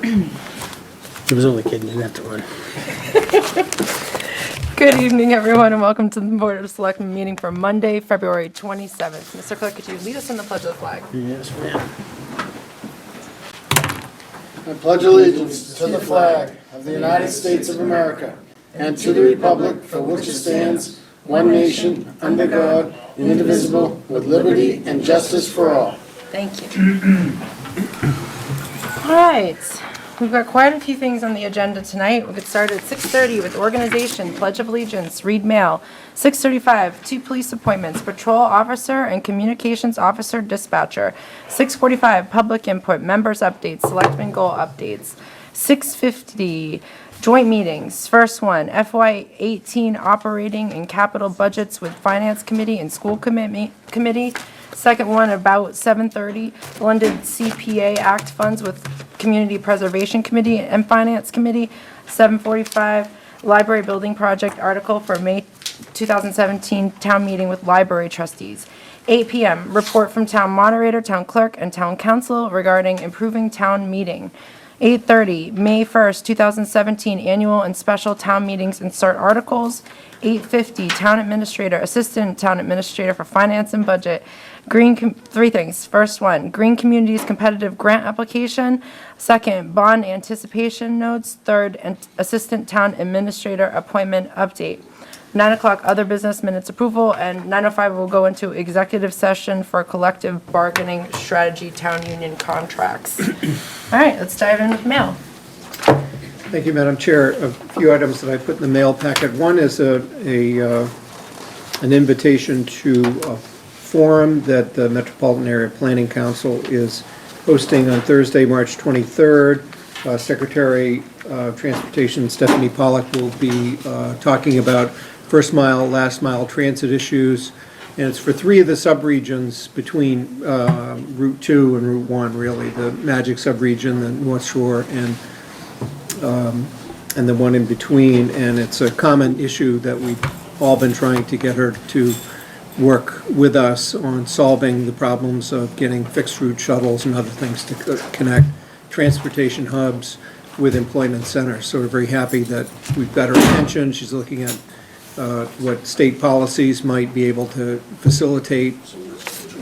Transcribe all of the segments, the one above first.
He was only kidding, you didn't have to run. Good evening, everyone, and welcome to the Board of Selectmen meeting for Monday, February 27th. Mr. Clerk, could you lead us in the pledge of the flag? Yes, ma'am. I pledge allegiance to the flag of the United States of America and to the republic for which it stands, one nation, under God, indivisible, with liberty and justice for all. Thank you. All right, we've got quite a few things on the agenda tonight. We'll get started at 6:30 with organization, pledge of allegiance, read mail. 6:35, 2 police appointments, patrol officer and communications officer dispatcher. 6:45, public input, members updates, selectmen goal updates. 6:50, joint meetings. First one, FY18 operating and capital budgets with finance committee and school committee. Second one, about 7:30, blended CPA Act funds with Community Preservation Committee and Finance Committee. 7:45, library building project article for May 2017 town meeting with library trustees. 8 p.m., report from town moderator, town clerk, and town council regarding improving town meeting. 8:30, May 1st, 2017 annual and special town meetings insert articles. 8:50, town administrator, assistant town administrator for finance and budget. Three things. First one, Green Communities competitive grant application. Second, bond anticipation notes. Third, assistant town administrator appointment update. 9 o'clock, other business minutes approval, and 9:05 we'll go into executive session for collective bargaining strategy town union contracts. All right, let's dive in with mail. Thank you, Madam Chair. A few items that I put in the mail packet. One is an invitation to a forum that the Metropolitan Area Planning Council is hosting on Thursday, March 23rd. Secretary of Transportation Stephanie Pollack will be talking about first mile, last mile transit issues. And it's for 3 of the subregions between Route 2 and Route 1, really, the Magic subregion, the North Shore, and the one in between. And it's a common issue that we've all been trying to get her to work with us on solving the problems of getting fixed route shuttles and other things to connect transportation hubs with employment centers. So we're very happy that we've got her attention. She's looking at what state policies might be able to facilitate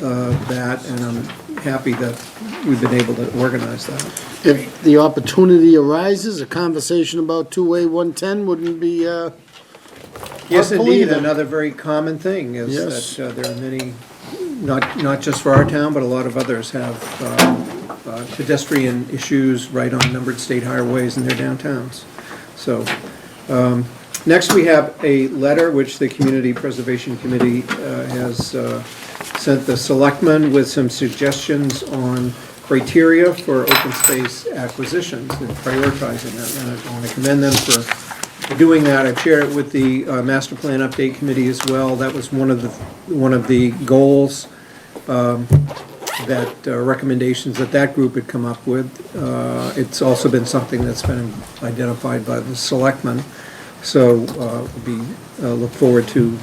that, and I'm happy that we've been able to organize that. If the opportunity arises, a conversation about 2A 110 wouldn't be Yes, indeed. either. Another very common thing is Yes. that there are many, not just for our town, but a lot of others have pedestrian issues right on numbered state highways in their downtowns. So, next we have a letter which the Community Preservation Committee has sent the Selectmen with some suggestions on criteria for open space acquisitions and prioritizing that. And I want to commend them for doing that. I've shared it with the Master Plan Update Committee as well. That was one of the goals recommendations that group had come up with. It's also been something that's been identified by the Selectmen. So we look forward to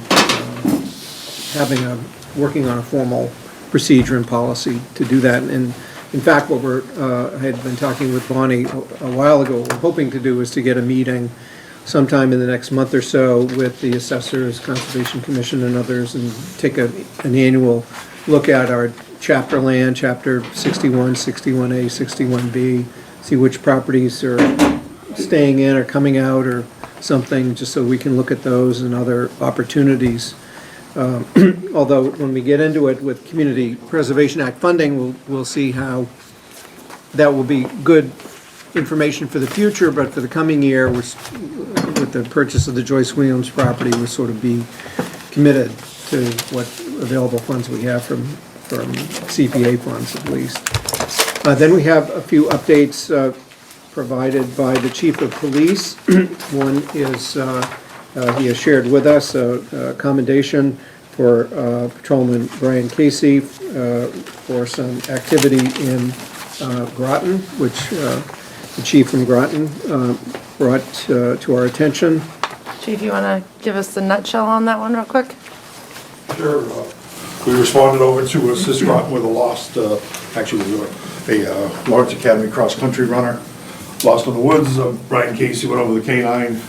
working on a formal procedure and policy to do that. And in fact, what I had been talking with Bonnie a while ago, what we're hoping to do is to get a meeting sometime in the next month or so with the assessors, Conservation Commission, and others, and take an annual look at our chapter land, chapter 61, 61A, 61B, see which properties are staying in or coming out or something, just so we can look at those and other opportunities. Although when we get into it with Community Preservation Act funding, we'll see how that will be good information for the future, but for the coming year, with the purchase of the Joyce Williams property, we'll sort of be committed to what available funds we have from CPA funds at least. Then we have a few updates provided by the Chief of Police. One is he has shared with us a commendation for Patrolman Brian Casey for some activity in Groton, which the chief from Groton brought to our attention. Chief, you want to give us the nutshell on that one real quick? Sure. We responded over to assist Groton with a lost, actually a Lawrence Academy cross-country runner. Lost in the Woods, Brian Casey went over the K-9,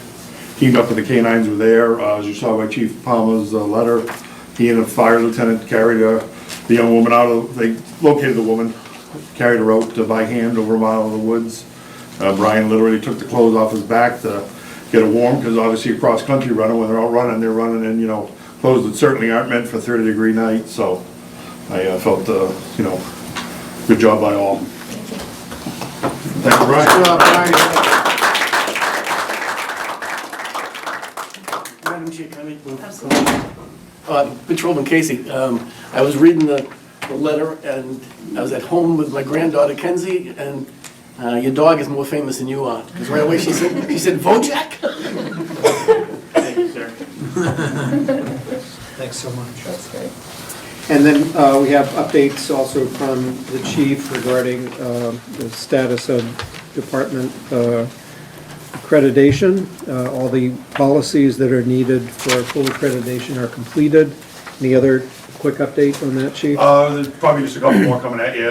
teamed up with the K-9s were there. As you saw by Chief Palmer's letter, he and a fire lieutenant carried the young woman they located the woman, carried her out by hand over a mile of the woods. Brian literally took the clothes off his back to get her warm, because obviously a cross-country runner, when they're out running, they're running in, clothes that certainly aren't meant for 30-degree nights, so I felt, good job by all. Thank you, Brian. Good job, Brian. Madam Chair, can I make one comment? Patrolman Casey, I was reading the letter, and I was at home with my granddaughter Kenzie, and your dog is more famous than you are. Because right away she said, Vojak? Thank you, sir. Thanks so much. That's great. And then we have updates also from the chief regarding the status of department accreditation. All the policies that are needed for full accreditation are completed. Any other quick update on that, chief? There's probably just a couple more coming at you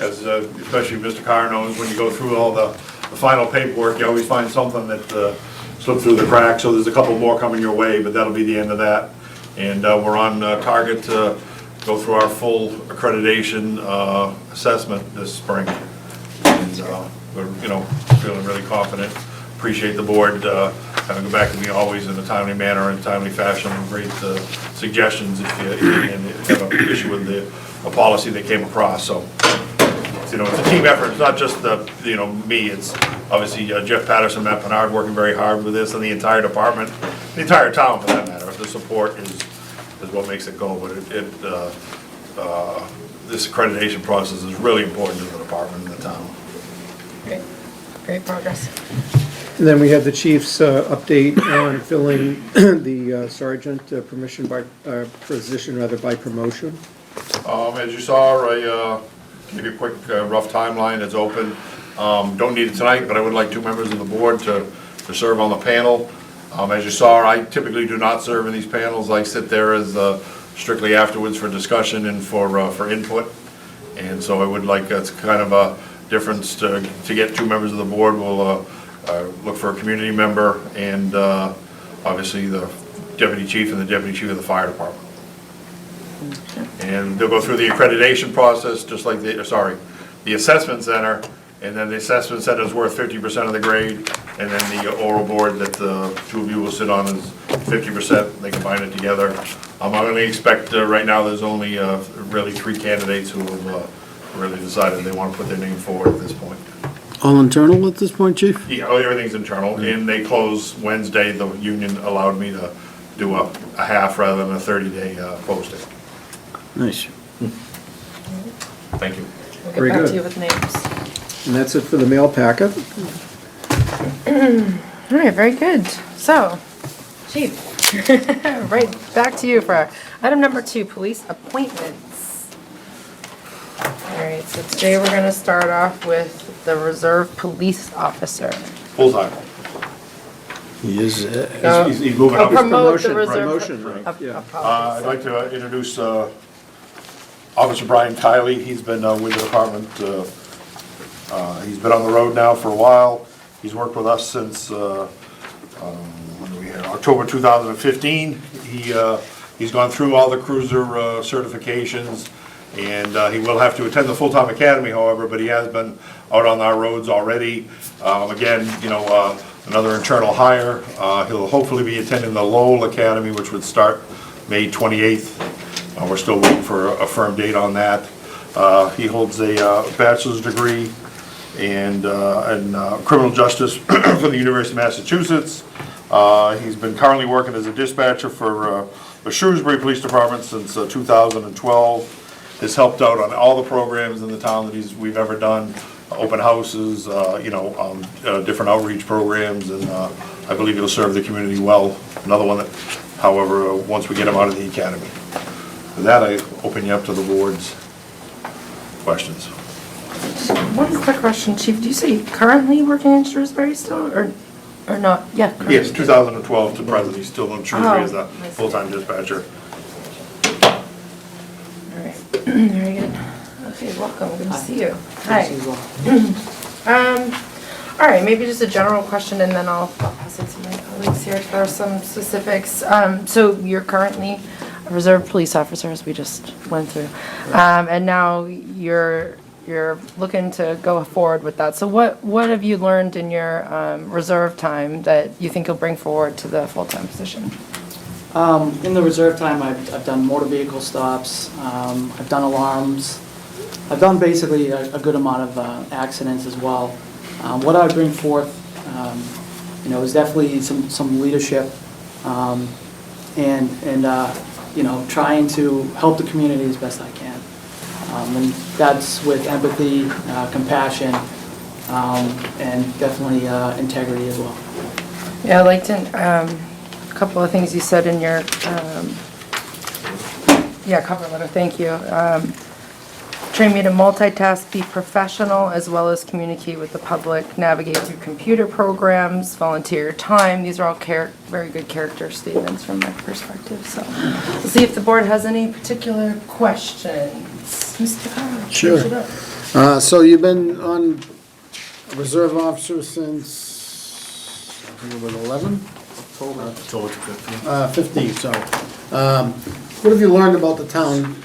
especially Mr. Carr knows, when you go through all the final paperwork, you always find something that slipped through the cracks, so there's a couple more coming your way, but that'll be the end of that. And we're on target to go through our full accreditation assessment this spring. And we're, feeling really confident. Appreciate the board having to go back to me always in a timely manner and timely fashion, and great suggestions if you have an issue with a policy that came across. So, it's a team effort. It's not just me. It's obviously Jeff Patterson, Matt Pinard working very hard with this, and the entire department, the entire town for that matter. The support is what makes it go. But this accreditation process is really important to the department and the town. Great progress. And then we have the chief's update on filling the sergeant position by promotion. As you saw, I give you a quick rough timeline. It's open. Don't need it tonight, but I would like 2 members of the board to serve on the panel. As you saw, I typically do not serve in these panels. I sit there as strictly afterwards for discussion and for input. And so I would like, it's kind of a difference to get 2 members of the board. We'll look for a community member and obviously the deputy chief and the deputy chief of the fire department. And they'll go through the accreditation process, just like the assessment center, and then the assessment center is worth 50% of the grade, and then the oral board that the 2 of you will sit on is 50%. They combine it together. I'm only expect right now there's only really 3 candidates who have really decided they want to put their name forward at this point. All internal at this point, Chief? Yeah, everything's internal, and they close Wednesday. The union allowed me to do a half rather than a 30-day posting. Nice. Thank you. We'll Very get back good. to you with names. And that's it for the mail packet. All right, very good. So, Chief, right back to you for item number 2, police appointments. All right, so today we're going to start off with the reserve police officer. Full-time. He is, He's moving up. Promote the Promotion, reserve. right, yeah. I'd like to introduce Officer Brian Kiley. He's been with the department. He's been on the road now for a while. He's worked with us since when do we have? October 2015. He's gone through all the cruiser certifications, and he will have to attend the full-time academy, however, but he has been out on our roads already. Again, another internal hire. He'll hopefully be attending the Lowell Academy, which would start May 28th. We're still waiting for a firm date on that. He holds a bachelor's degree in criminal justice from the University of Massachusetts. He's been currently working as a dispatcher for the Shrewsbury Police Department since 2012. Has helped out on all the programs in the town that we've ever done, open houses, different outreach programs, and I believe he'll serve the community well. Another one that, however, once we get him out of the academy. With that, I open you up to the board's questions. One quick question, Chief. Do you say you're currently working in Shrewsbury still, or not? Yeah. currently. Yes, 2012 to present, he's still in Shrewsbury as Oh, a I see. full-time dispatcher. All right. Very good. Okay, welcome. Good to see you. Hi. All right, maybe just a general question, and then I'll pass it to my colleagues here if there are some specifics. So you're currently a reserve police officer, as we just went through, and now you're looking to go forward with that. So what have you learned in your reserve time that you think you'll bring forward to the full-time position? In the reserve time, I've done motor vehicle stops, I've done alarms, I've done basically a good amount of accidents as well. What I would bring forth, is definitely some leadership, and trying to help the community as best I can. And that's with empathy, compassion, and definitely integrity as well. Yeah, I liked a couple of things you said in your cover letter. Thank you. Train me to multitask, be professional, as well as communicate with the public, navigate through computer programs, volunteer your time. These are all very good character statements from my perspective. So we'll see if the board has any particular questions. Mr. Carr, Sure. finish it up. So you've been on reserve officer since, I think it was 11? October 15th. 15, so. What have you learned about the town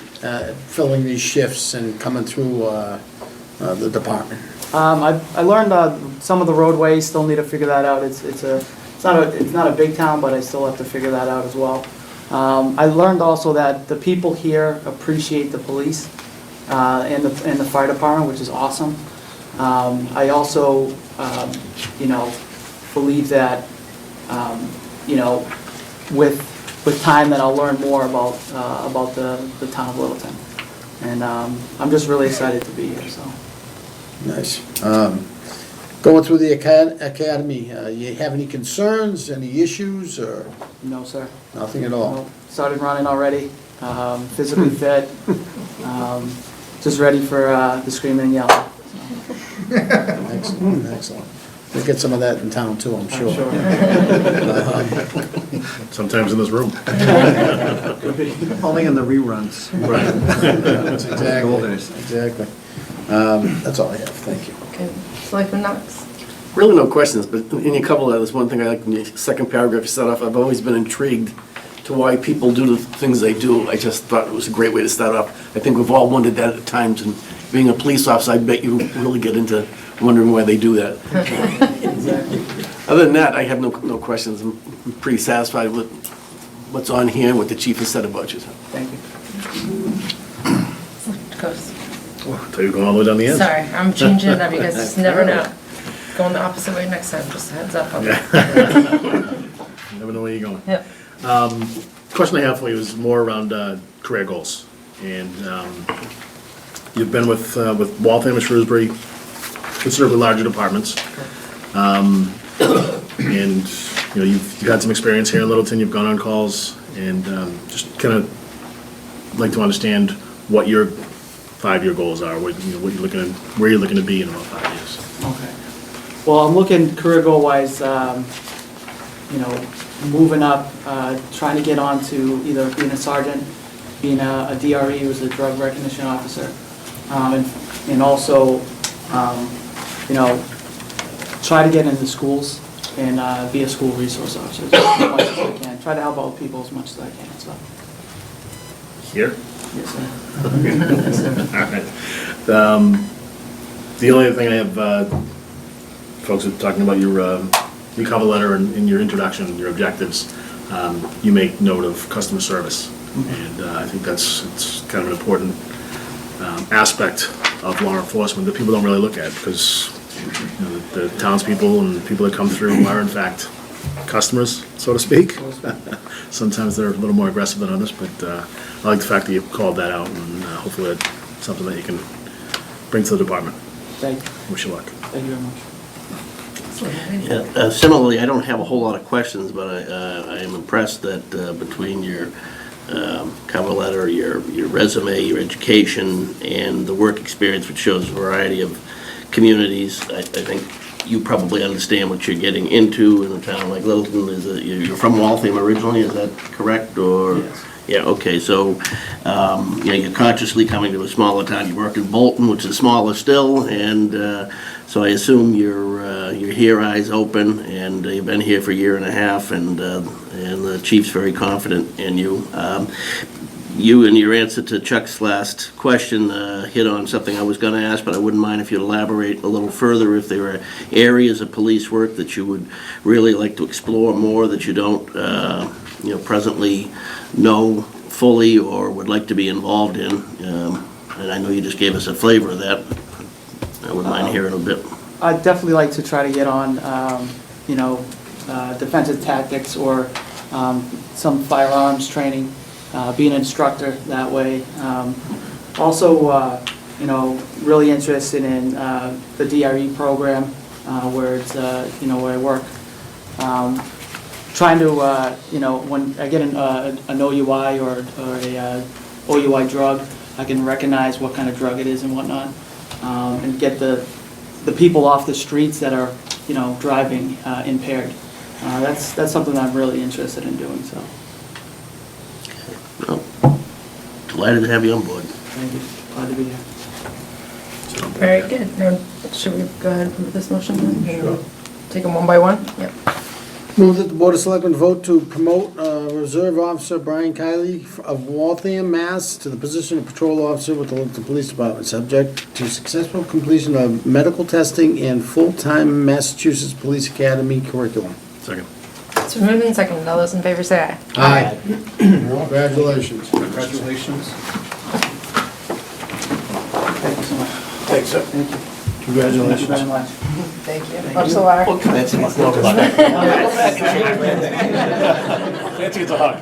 filling these shifts and coming through the department? I learned some of the roadways, still need to figure that out. It's not a big town, but I still have to figure that out as well. I learned also that the people here appreciate the police and the fire department, which is awesome. I also, believe that, with time that I'll learn more about the town of Littleton. And I'm just really excited to be here, so. Nice. Going through the academy, you have any concerns, any issues, or No, sir. nothing at all? No. Started running already, physically fit, just ready for the screaming and yelling. Excellent, excellent. We'll get some of that in town too, I'm sure. Sometimes in this room. Only in the reruns. Exactly, exactly. That's all I have, thank you. Okay, Selectman Knox. Really no questions, but in your cover letter, there's one thing I like in your second paragraph you start off. I've always been intrigued to why people do the things they do. I just thought it was a great way to start off. I think we've all wondered that at times, and being a police officer, I bet you really get into wondering why they do that. Exactly. Other than that, I have no questions. I'm pretty satisfied with what's on here and what the chief has said about you. Thank you. Goes. So you're going all the way down the end? Sorry, I'm changing it up. You guys just never know. Going the opposite way next time, just a heads up on that. You never know where you're going. Yep. Question I have for you is more around career goals. And you've been with Waltham and Shrewsbury, considerably larger departments. And you've had some experience here in Littleton, you've gone on calls, and just kind of like to understand what your 5-year goals are, what you're looking at, where you're looking to be in about 5 years. Okay. Well, I'm looking career goal wise, moving up, trying to get on to either being a sergeant, being a DRE, who's a drug recognition officer, and also, try to get into schools and be a school resource officer as much as I can. Try to help out people as much as I can, so. Here? Yes, sir. All right. The only other thing I have, folks are talking about your cover letter and in your introduction, your objectives. You make note of customer service, and I think it's kind of an important aspect of law enforcement that people don't really look at, because the townspeople and the people that come through are in fact customers, so to speak. Sometimes they're a little more aggressive than others, but I like the fact that you called that out, and hopefully that's something that you can bring to the department. Thank you. Wish you luck. Thank you very much. Yeah, similarly, I don't have a whole lot of questions, but I am impressed that between your cover letter, your resume, your education, and the work experience, which shows a variety of communities, I think you probably understand what you're getting into in a town like Littleton. You're from Waltham originally, is that correct, or? Yes. Yeah, okay, so, you're consciously coming to a smaller town. You worked in Bolton, which is smaller still, and so I assume you're here eyes open, and you've been here for a year and a half, and the chief's very confident in you. You, in your answer to Chuck's last question, hit on something I was going to ask, but I wouldn't mind if you'd elaborate a little further if there are areas of police work that you would really like to explore more that you don't, presently know fully or would like to be involved in. And I know you just gave us a flavor of that, but I wouldn't mind hearing a bit. I'd definitely like to try to get on, defensive tactics or some firearms training, be an instructor that way. Also, really interested in the DRE program where it's, where I work. Trying to, when I get an OUI or a OUI drug, I can recognize what kind of drug it is and whatnot, and get the people off the streets that are, driving impaired. That's something that I'm really interested in doing, so. Well, delighted to have you on board. Thank you. Glad to be here. Very good. Now, should we go ahead with this motion then? Sure. Take them one by one? Yep. Move that the Board of Selectmen vote to promote Reserve Officer Brian Kiley of Waltham, Mass. to the position of Patrol Officer with the Littleton Police Department, subject to successful completion of medical testing and full-time Massachusetts Police Academy curriculum. Second. It's been moved and seconded. All those in favor say aye. Aye. Congratulations. Congratulations. Thank you so much. Thanks, sir. Thank you. Congratulations. Thank you very much. Thank you. Up the ladder. Nancy gets a hug.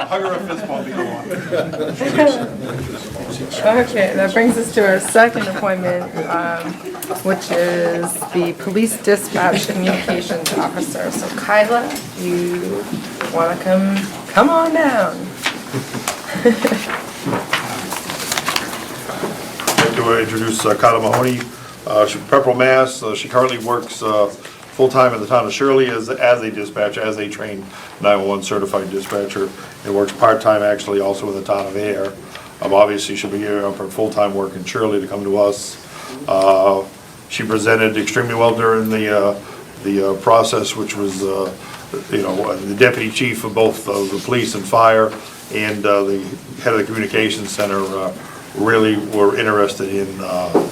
Hug her a fist bump, either one. Okay, that brings us to our second appointment, which is the Police Dispatch Communications Officer. So Kyla, you want to come on down? I'd like to introduce Kyla Mahoney. She's from Pepperell, Mass. She currently works full-time in the town of Shirley as a dispatcher, as a trained 911 certified dispatcher, and works part-time actually also in the town of Air. Obviously, she'll be here for full-time work in Shirley to come to us. She presented extremely well during the process, which was, the deputy chief of both the police and fire and the head of the communications center really were interested in, the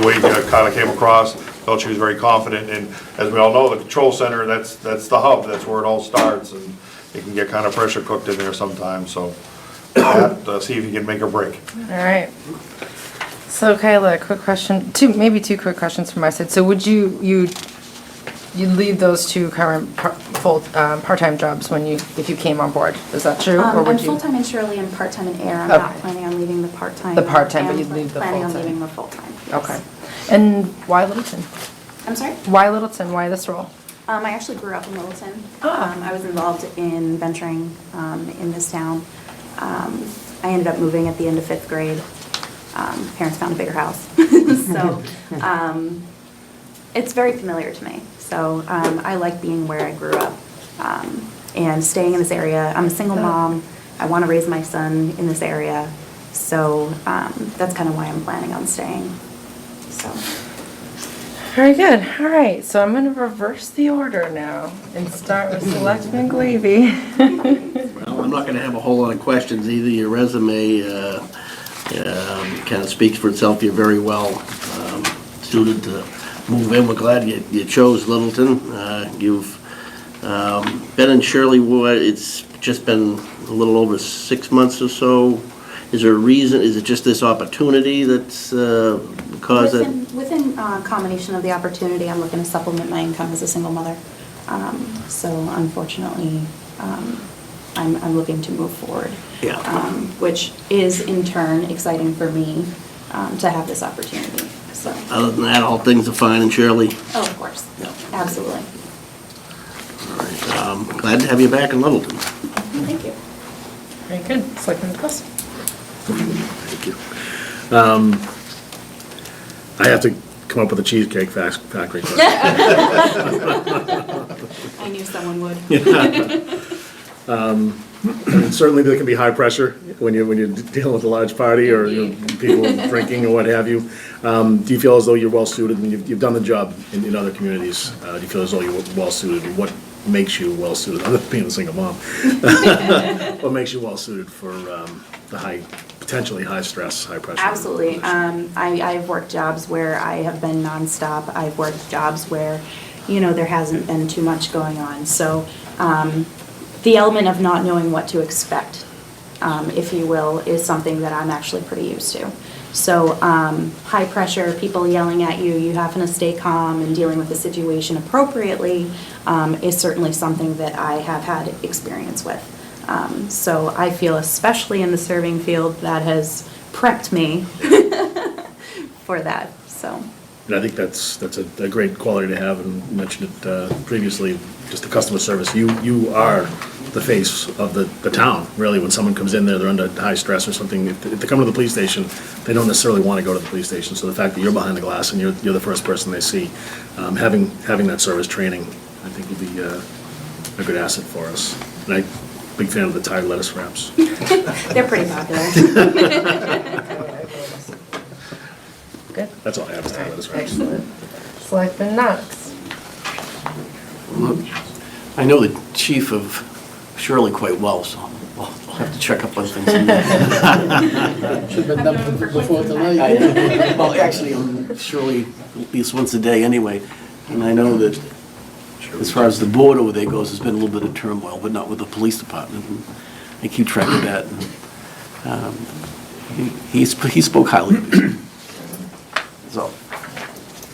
way Kyla came across. Felt she was very confident, and as we all know, the control center, that's the hub, that's where it all starts, and it can get kind of pressure cooked in there sometimes, so see if you can make or break. All right. So Kyla, quick question, maybe two quick questions from my side. So would you'd leave those two current part-time jobs if you came on board? Is that true? Or I'm would you? full-time in Shirley and part-time in Air. I'm Okay. not planning on leaving the part-time. The part-time, but and you'd leave the planning on full-time. leaving the full-time. Yes. Okay. And why Littleton? I'm sorry? Why Littleton? Why this role? I actually grew up in Littleton. Ah. I was involved in venturing in this town. I ended up moving at the end of 5th grade. Parents found a bigger house. So it's very familiar to me. So I like being where I grew up and staying in this area. I'm a single mom. I want to raise my son in this area. So that's kind of why I'm planning on staying. So. Very good. All right. So I'm going to reverse the order now and start with Selectman Glavy. Well, I'm not going to have a whole lot of questions either. Your resume kind of speaks for itself. You're very well suited to move in. We're glad you chose Littleton. You've been in Shirley, it's just been a little over 6 months or so. Is there a reason? Is it just this opportunity that's caused it? Within combination of the opportunity, I'm looking to supplement my income as a single mother. So unfortunately, I'm looking to move forward. Yeah. Which is in turn exciting for me to have this opportunity. So. Other than that, all things are fine in Shirley? Oh, of course. Yeah. Absolutely. All right. Glad to have you back in Littleton. Thank you. Very good. Selectman Nichols. Thank you. I have to come up with a cheesecake factory. I knew someone would. And certainly there can be high pressure when you're dealing with a large party or people drinking or what have you. Do you feel as though you're well suited, and you've done the job in other communities? Do you feel as though you're well suited, and what makes you well suited, other than being a single mom? What makes you well suited for the potentially high stress, high pressure? Absolutely. I've worked jobs where I have been nonstop. I've worked jobs where, there hasn't been too much going on. So the element of not knowing what to expect, if you will, is something that I'm actually pretty used to. So high pressure, people yelling at you, you having to stay calm and dealing with the situation appropriately is certainly something that I have had experience with. So I feel, especially in the serving field, that has prepped me for that, so. And I think that's a great quality to have, and you mentioned it previously, just the customer service. You are the face of the town, really. When someone comes in there, they're under high stress or something, if they come to the police station, they don't necessarily want to go to the police station. So the fact that you're behind the glass and you're the first person they see, having that service training, I think will be a good asset for us. And I'm a big fan of the Thai lettuce wraps. They're pretty popular. Good. That's all I have is Thai lettuce wraps. Excellent. Selectman Knox. I know the chief of Shirley quite well, so we'll have to check up on things. Should've been done before tonight. Well, actually, I'm Shirley at least once a day anyway, and I know that as far as the board over there goes, there's been a little bit of turmoil, but not with the police department. And I keep track of that. And, he spoke highly of you. So.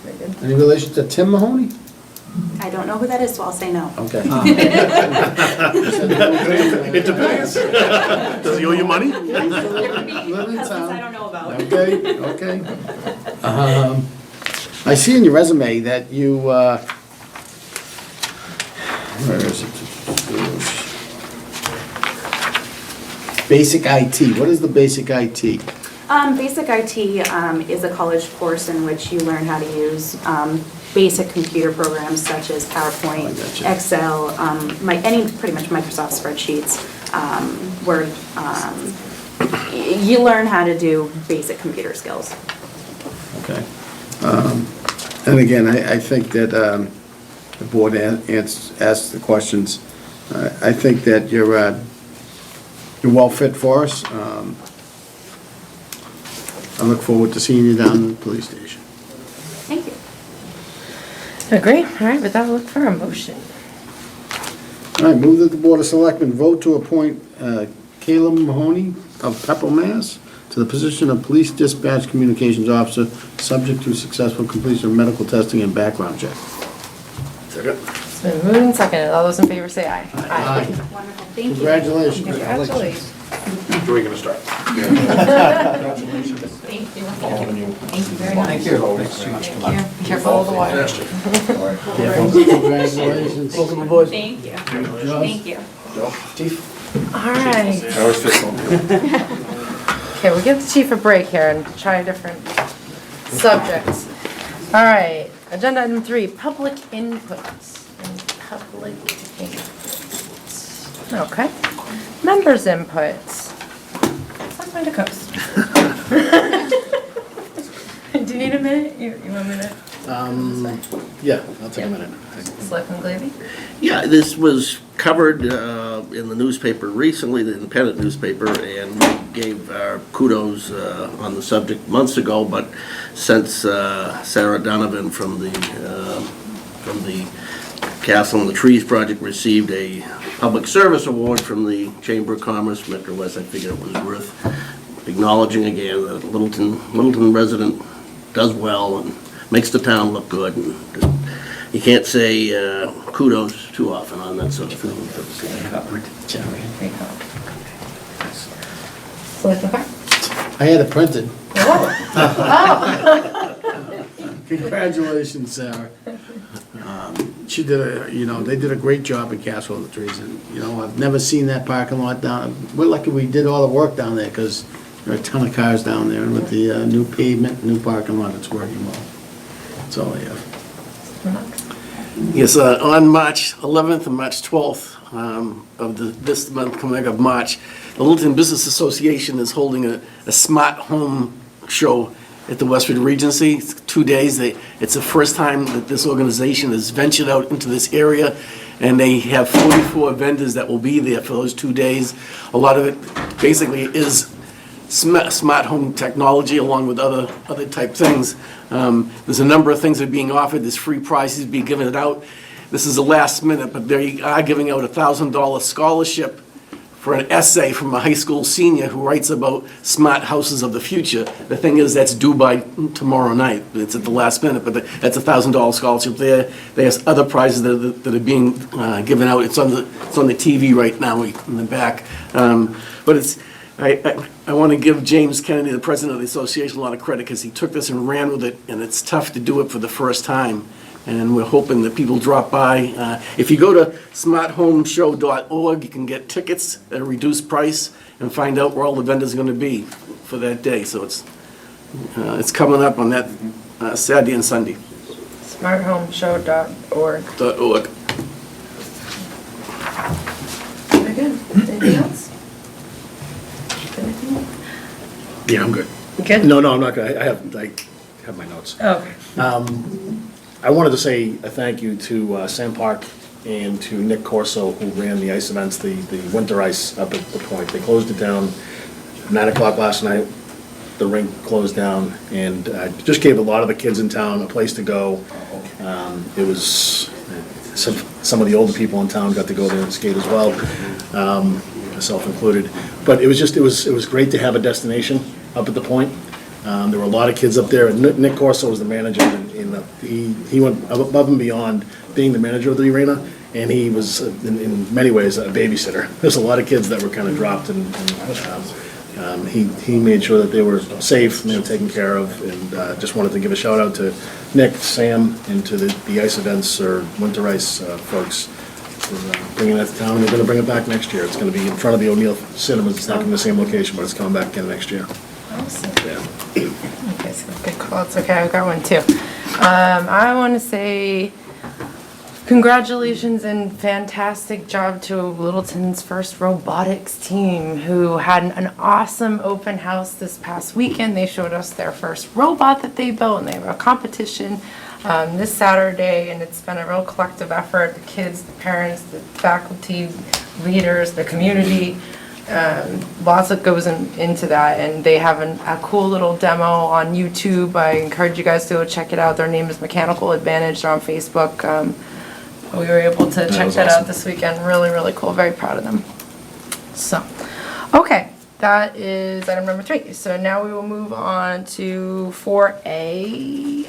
Very good. Any relation to Tim Mahoney? I don't know who that is, so I'll say no. Okay. It depends. Does he owe you money? Live in town. I don't know about. Okay, okay. I see in your resume that you, where is it? Basic IT. What is the basic IT? Basic IT is a college course in which you learn how to use basic computer programs such as PowerPoint, I gotcha. Excel, pretty much Microsoft spreadsheets, Word. You learn how to do basic computer skills. Okay. And again, I think that the board asked the questions. I think that you're well fit for us. I look forward to seeing you down in the police station. Thank you. Agree. All right, with that, we'll look for a motion. All right, move that the Board of Selectmen vote to appoint Caleb Mahoney of Pepperell, Mass. to the position of Police Dispatch Communications Officer, subject to successful completion of medical testing and background check. Second. It's been moved and seconded. All those in favor say aye. Wonderful, thank you. Congratulations. Congratulations. Where are we gonna start? Thank you. Thank you very much. Thank you. Be careful of the wire. Congratulations. Welcome aboard. Thank you. Thank you. Chief. All right. I always fit on. Okay, we'll give the chief a break here and try different subjects. All right, agenda item 3, public input. Public input. Okay. Members' input. I'm going to coast. Do you need a minute? You want a minute? Yeah, I'll take a minute. Selectman Glavy? Yeah, this was covered in the newspaper recently, the Independent newspaper, and we gave our kudos on the subject months ago, but since Sarah Donovan from the Castle and the Trees Project received a public service award from the Chamber of Commerce, Metro West, I figured it was worth acknowledging again that Littleton resident does well and makes the town look good. And you can't say kudos too often on that sort of thing. Great call. Selectman Carr? I had it printed. Oh. Congratulations, Sarah. She did they did a great job at Castle of the Trees, and, I've never seen that parking lot down. We're lucky we did all the work down there, because There are a ton of cars down there, and with the new pavement, new parking lot, it's working well. That's all I have. Yes, on March 11th and March 12th this month coming up of March, the Littleton Business Association is holding a smart home show at the Westford Regency. It's 2 days. It's the first time that this organization has ventured out into this area, and they have 44 vendors that will be there for those 2 days. A lot of it basically is smart home technology along with other type things. There's a number of things that are being offered. There's free prizes being given out. This is the last minute, but they are giving out a $1,000 scholarship for an essay from a high school senior who writes about smart houses of the future. The thing is, that's due by tomorrow night. It's at the last minute, but that's a $1,000 scholarship there. There's other prizes that are being given out. It's on the TV right now in the back. But it's, I want to give James Kennedy, the president of the association, a lot of credit because he took this and ran with it, and it's tough to do it for the first time. And we're hoping that people drop by. If you go to smarthomeshow.org, you can get tickets at a reduced price and find out where all the vendors are going to be for that day. So it's coming up on that Saturday and Sunday. Smarthomeshow.org. .org. Very good. Anything else? Anything? Yeah, I'm good. You good? No, I'm not good. I have my notes. Okay. I wanted to say a thank you to Sam Park and to Nick Corso, who ran the ice events, the winter ice up at the point. They closed it down 9 o'clock last night. The rink closed down, and just gave a lot of the kids in town a place to go. It was, some of the older people in town got to go there and skate as well, myself included. But it was great to have a destination up at the point. There were a lot of kids up there, and Nick Corso was the manager, and he went above and beyond being the manager of the arena, and he was, in many ways, a babysitter. There's a lot of kids that were kind of dropped, and he made sure that they were safe and they were taken care of, and just wanted to give a shout out to Nick, Sam, and to the ice events, or winter ice folks, for bringing that to town, and they're going to bring it back next year. It's going to be in front of the O'Neill Cinemas. It's not in the same location, but it's coming back again next year. Awesome. Yeah. Okay, so good call. It's okay, I've got one too. I want to say congratulations and fantastic job to Littleton's first robotics team, who had an awesome open house this past weekend. They showed us their first robot that they built, and they have a competition this Saturday, and it's been a real collective effort. The kids, the parents, the faculty, leaders, the community. Lots that goes into that, and they have a cool little demo on YouTube. I encourage you guys to go check it out. Their name is Mechanical Advantage. They're on Facebook. We were able to check that out this weekend. Really, really cool. Very proud of them. So, okay, that is item number 3. So now we will move on to 4A,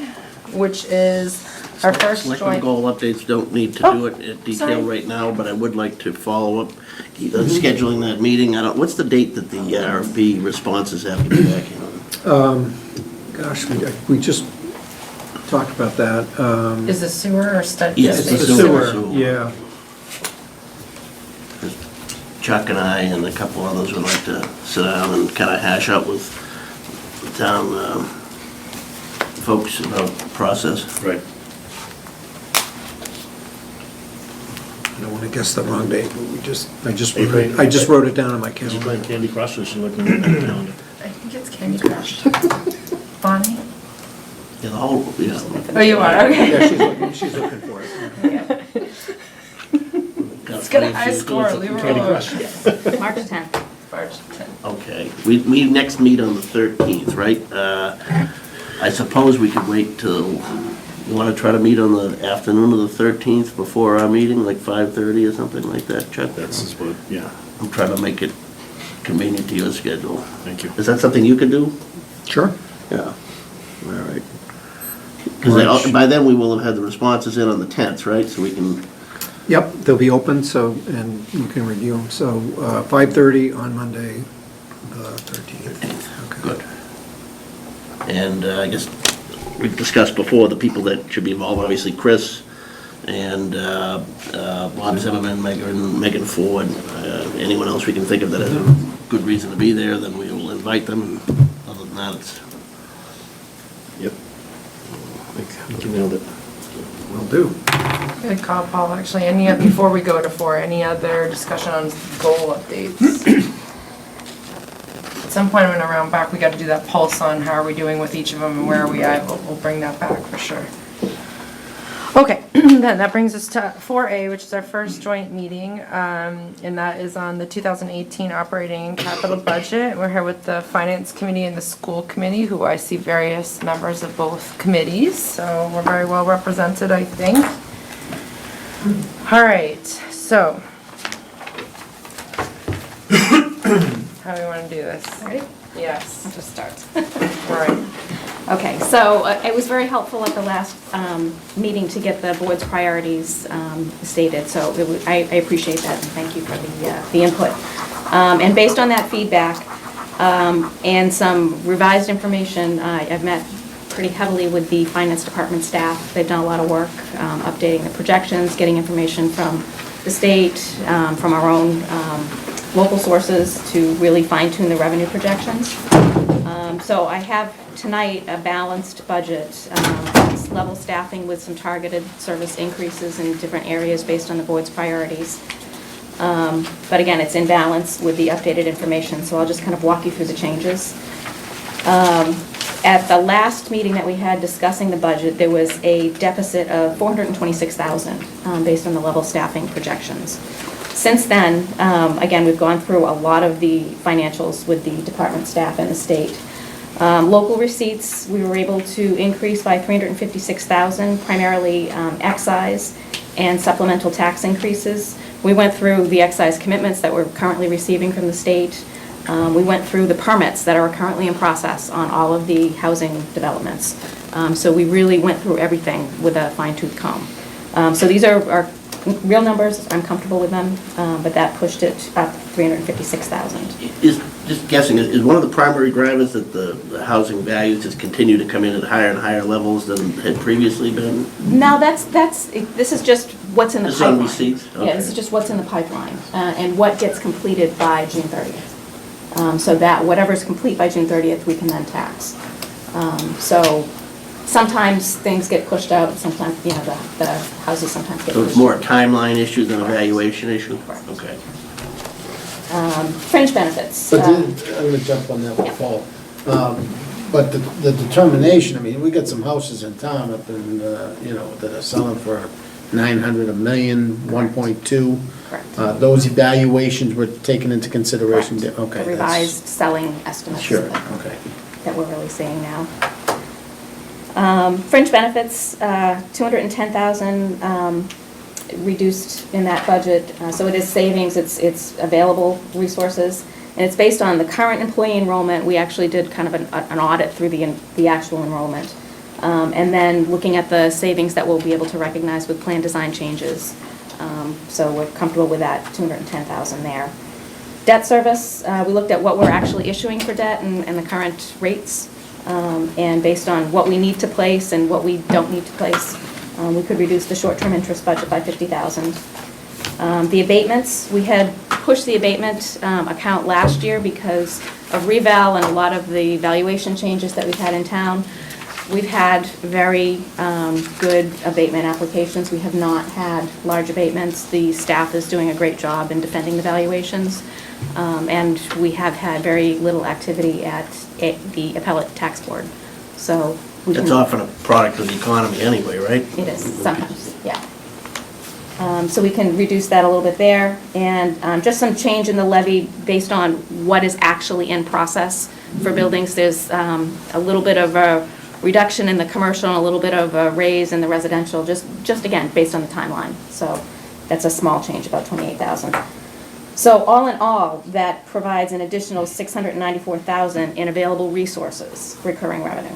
which is our first Selectmen joint. goal updates don't need to do it in sorry. detail right now, but I would like to follow up, scheduling that meeting. What's the date that the RFP responses have to be back in? Gosh, we just talked about that. Is the sewer or study? Yes, The the sewer, sewer. yeah. Chuck and I and a couple others would like to sit down and kind of hash out with the town folks about the process. Right. I don't want to guess the wrong date, but I just April. wrote it down on my Is she calendar. playing Candy Crush, or is she looking at the calendar? I think it's Candy Crush. Bonnie? Yeah, the whole, yeah. Oh, you are, okay. Yeah, she's looking for it. Let's get a high score, leave her Candy alone. Crush. March 10th. March 10th. Okay, we next meet on the 13th, right? I suppose we could wait till, you want to try to meet on the afternoon of the 13th before our meeting, like 5:30 or something like that, Chuck? That's what, yeah, I'm trying to make it convenient to your schedule. thank you. Is that something you could do? Sure. Yeah, all right. Because by then, we will have had the responses in on the 10th, right? So we can, Yep, they'll be open, so, and you can review them. So 5:30 on Monday, 13th. Okay. good. And I guess we've discussed before, the people that should be involved, obviously Chris and Bob Zimmerman, Megan Ford, anyone else we can think of that has a good reason to be there, then we will invite them, and other than that, it's, Yep. I think you nailed it. Will do. Good call, Paul. Actually, before we go to 4, any other discussion on goal updates? At some point when around back, we got to do that pulse on how are we doing with each of them and where are we at. We'll bring that back for sure. Okay, then that brings us to 4A, which is our first joint meeting, and that is on the 2018 operating and capital budget. We're here with the Finance Committee and the School Committee, who I see various members of both committees, so we're very well represented, I think. All right, so. How do we want to do this? Ready? Yes. I'll just start. All right. Okay, so it was very helpful at the last meeting to get the board's priorities stated, so I appreciate that, and thank you for the input. And based on that feedback and some revised information, I've met pretty heavily with the finance department staff. They've done a lot of work updating the projections, getting information from the state, from our own local sources to really fine-tune the revenue projections. So I have tonight a balanced budget, level staffing with some targeted service increases in different areas based on the board's priorities. But again, it's in balance with the updated information, so I'll just kind of walk you through the changes. At the last meeting that we had discussing the budget, there was a deficit of $426,000 based on the level staffing projections. Since then, again, we've gone through a lot of the financials with the department staff and the state. Local receipts, we were able to increase by $356,000, primarily excise and supplemental tax increases. We went through the excise commitments that we're currently receiving from the state. We went through the permits that are currently in process on all of the housing developments. So we really went through everything with a fine-tooth comb. So these are real numbers, I'm comfortable with them, but that pushed it up $356,000. just guessing, is one of the primary drivers that the housing values just continue to come in at higher and higher levels than had previously been? No, this is just what's in the This is on pipeline. receipts? Yeah, Okay. this is just what's in the pipeline, and what gets completed by June 30th. So that whatever's complete by June 30th, we can then tax. So sometimes things get pushed out, sometimes, the houses sometimes get pushed out. So it's more a timeline issue than a valuation issue? Correct. Okay. Fringe benefits. But I'm gonna jump on that with Paul. But the determination, I mean, we got some houses in town up in, that are selling for 900, a million, 1.2. Correct. Those evaluations were taken into consideration? Correct. Okay. The revised selling estimates. Sure, okay. That we're really seeing now. Fringe benefits, $210,000 reduced in that budget. So it is savings, it's available resources, and it's based on the current employee enrollment. We actually did kind of an audit through the actual enrollment. And then looking at the savings that we'll be able to recognize with plan design changes. So we're comfortable with that $210,000 there. Debt service, we looked at what we're actually issuing for debt and the current rates. And based on what we need to place and what we don't need to place, we could reduce the short-term interest budget by $50,000. The abatements, we had pushed the abatement account last year because of reval and a lot of the valuation changes that we've had in town. We've had very good abatement applications. We have not had large abatements. The staff is doing a great job in defending the valuations. And we have had very little activity at the appellate tax board. So we That's can, often a product of the economy anyway, right? it is, sometimes, yeah. So we can reduce that a little bit there. And just some change in the levy based on what is actually in process for buildings. There's a little bit of a reduction in the commercial and a little bit of a raise in the residential, just again, based on the timeline. So that's a small change, about $28,000. So all in all, that provides an additional $694,000 in available resources, recurring revenue.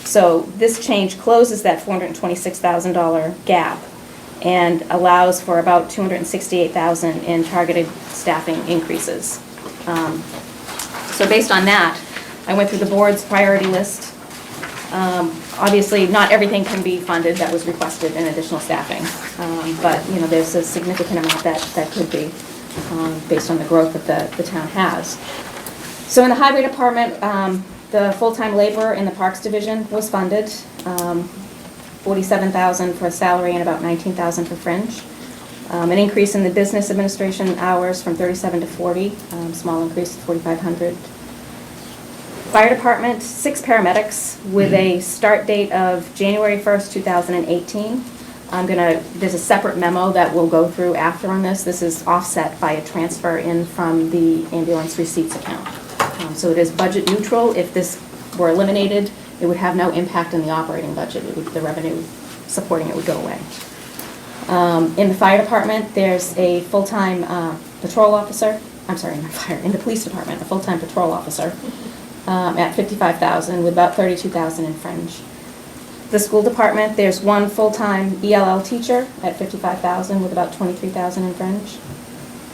So this change closes that $426,000 gap and allows for about $268,000 in targeted staffing increases. So based on that, I went through the board's priority list. Obviously, not everything can be funded that was requested in additional staffing, but there's a significant amount that could be based on the growth that the town has. So in the highway department, the full-time laborer in the Parks Division was funded, 47,000 for salary and about 19,000 for fringe. An increase in the business administration hours from 37 to 40, small increase to 4,500. Fire department, 6 paramedics with a start date of January 1st, 2018. There's a separate memo that we'll go through after on this. This is offset by a transfer in from the ambulance receipts account. So it is budget neutral. If this were eliminated, it would have no impact on the operating budget. The revenue supporting it would go away. In the fire department, there's a full-time patrol officer. I'm sorry, not fire. In the police department, a full-time patrol officer at 55,000 with about 32,000 in fringe. The school department, there's 1 full-time ELL teacher at 55,000 with about 23,000 in fringe.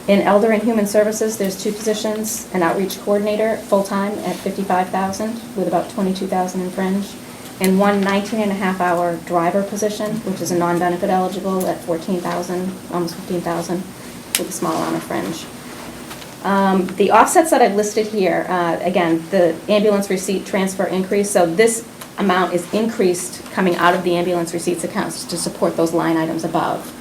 In Elder and Human Services, there's 2 positions, an outreach coordinator, full-time at 55,000 with about 22,000 in fringe, and 1 19-and-a-half-hour driver position, which is a non-benefit eligible at 14,000, almost 15,000, with a small amount of fringe. The offsets that I've listed here, again, the ambulance receipt transfer increase, so this amount is increased coming out of the ambulance receipts accounts to support those line items above.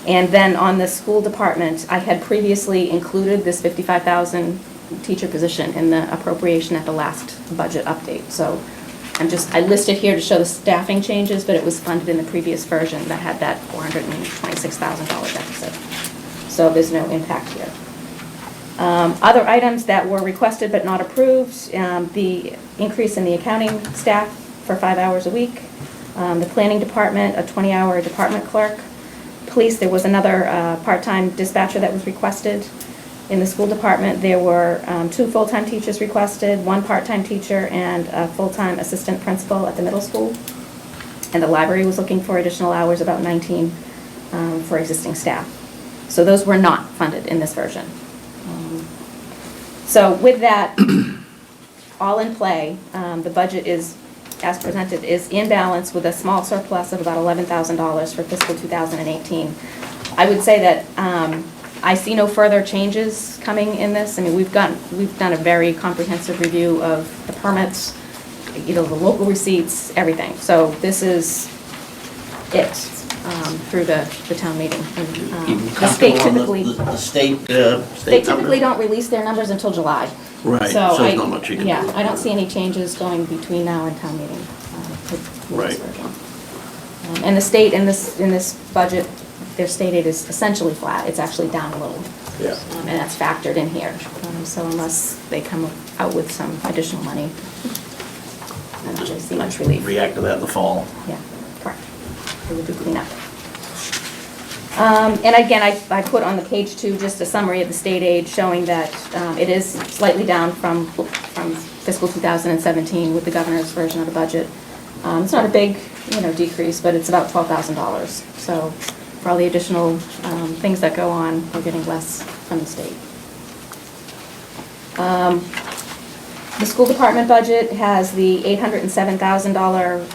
And then on the school department, I had previously included this 55,000 teacher position in the appropriation at the last budget update. So I listed here to show the staffing changes, but it was funded in the previous version that had that $426,000 deficit. So there's no impact here. Other items that were requested but not approved, the increase in the accounting staff for 5 hours a week, the planning department, a 20-hour department clerk, police, there was another part-time dispatcher that was requested. In the school department, there were 2 full-time teachers requested, 1 part-time teacher, and a full-time assistant principal at the middle school. And the library was looking for additional hours, about 19 for existing staff. So those were not funded in this version. So with that, all in play, the budget is, as presented, is in balance with a small surplus of about $11,000 for fiscal 2018. I would say that I see no further changes coming in this. I mean, we've done a very comprehensive review of the permits, the local receipts, everything. So this is it through the town meeting. And, the state typically The state they typically don't release their numbers until July. Right, so there's not much you can do. Yeah, I don't see any changes going between now and town meeting. Right. And the state in this budget, their state aid is essentially flat. It's actually down a little. Yeah. And that's factored in here. So unless they come out with some additional money, I don't really see much relief. React to that in the fall. Yeah, correct. It would do cleanup. And again, I put on the page 2 just a summary of the state aid showing that it is slightly down from fiscal 2017 with the governor's version of the budget. It's not a big, decrease, but it's about $12,000. So for all the additional things that go on, we're getting less from the state. The school department budget has the $807,000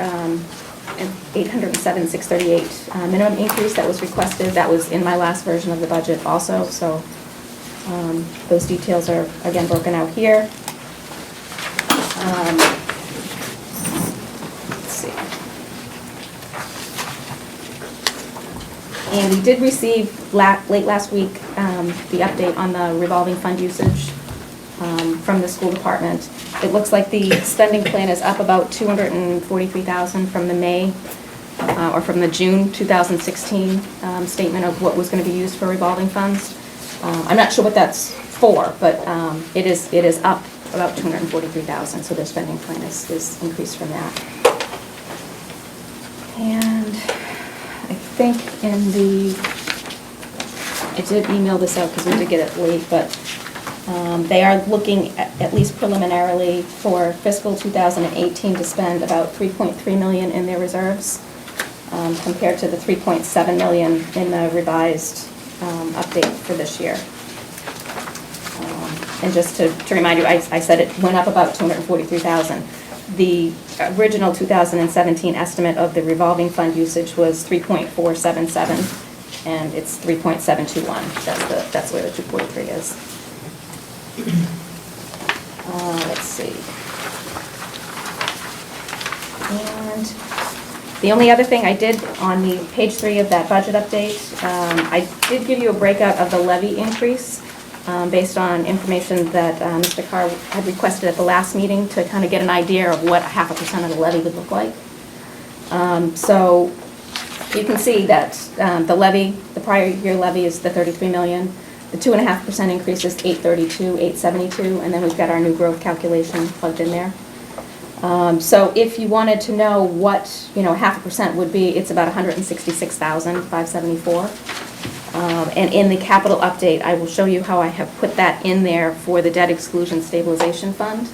$807,638 minimum increase that was requested. That was in my last version of the budget also, so those details are again broken out here. Let's see. And we did receive late last week the update on the revolving fund usage from the school department. It looks like the spending plan is up about $243,000 from the May or from the June 2016 statement of what was going to be used for revolving funds. I'm not sure what that's for, but it is up about $243,000, so their spending plan is increased from that. And I think I did email this out because we did get it late, but they are looking at least preliminarily for fiscal 2018 to spend about $3.3 million in their reserves compared to the $3.7 million in the revised update for this year. And just to remind you, I said it went up about $243,000. The original 2017 estimate of the revolving fund usage was $3.477, and it's $3.721. That's where the 243 is. see. And the only other thing I did on the page 3 of that budget update, I did give you a breakout of the levy increase based on information that Mr. Carr had requested at the last meeting to kind of get an idea of what 0.5% of the levy would look like. So you can see that the levy, the prior year levy is the 33 million. The 2.5% increase is 832, 872, and then we've got our new growth calculation plugged in there. So if you wanted to know what, 0.5% would be, it's about 166,574. And in the capital update, I will show you how I have put that in there for the debt exclusion stabilization fund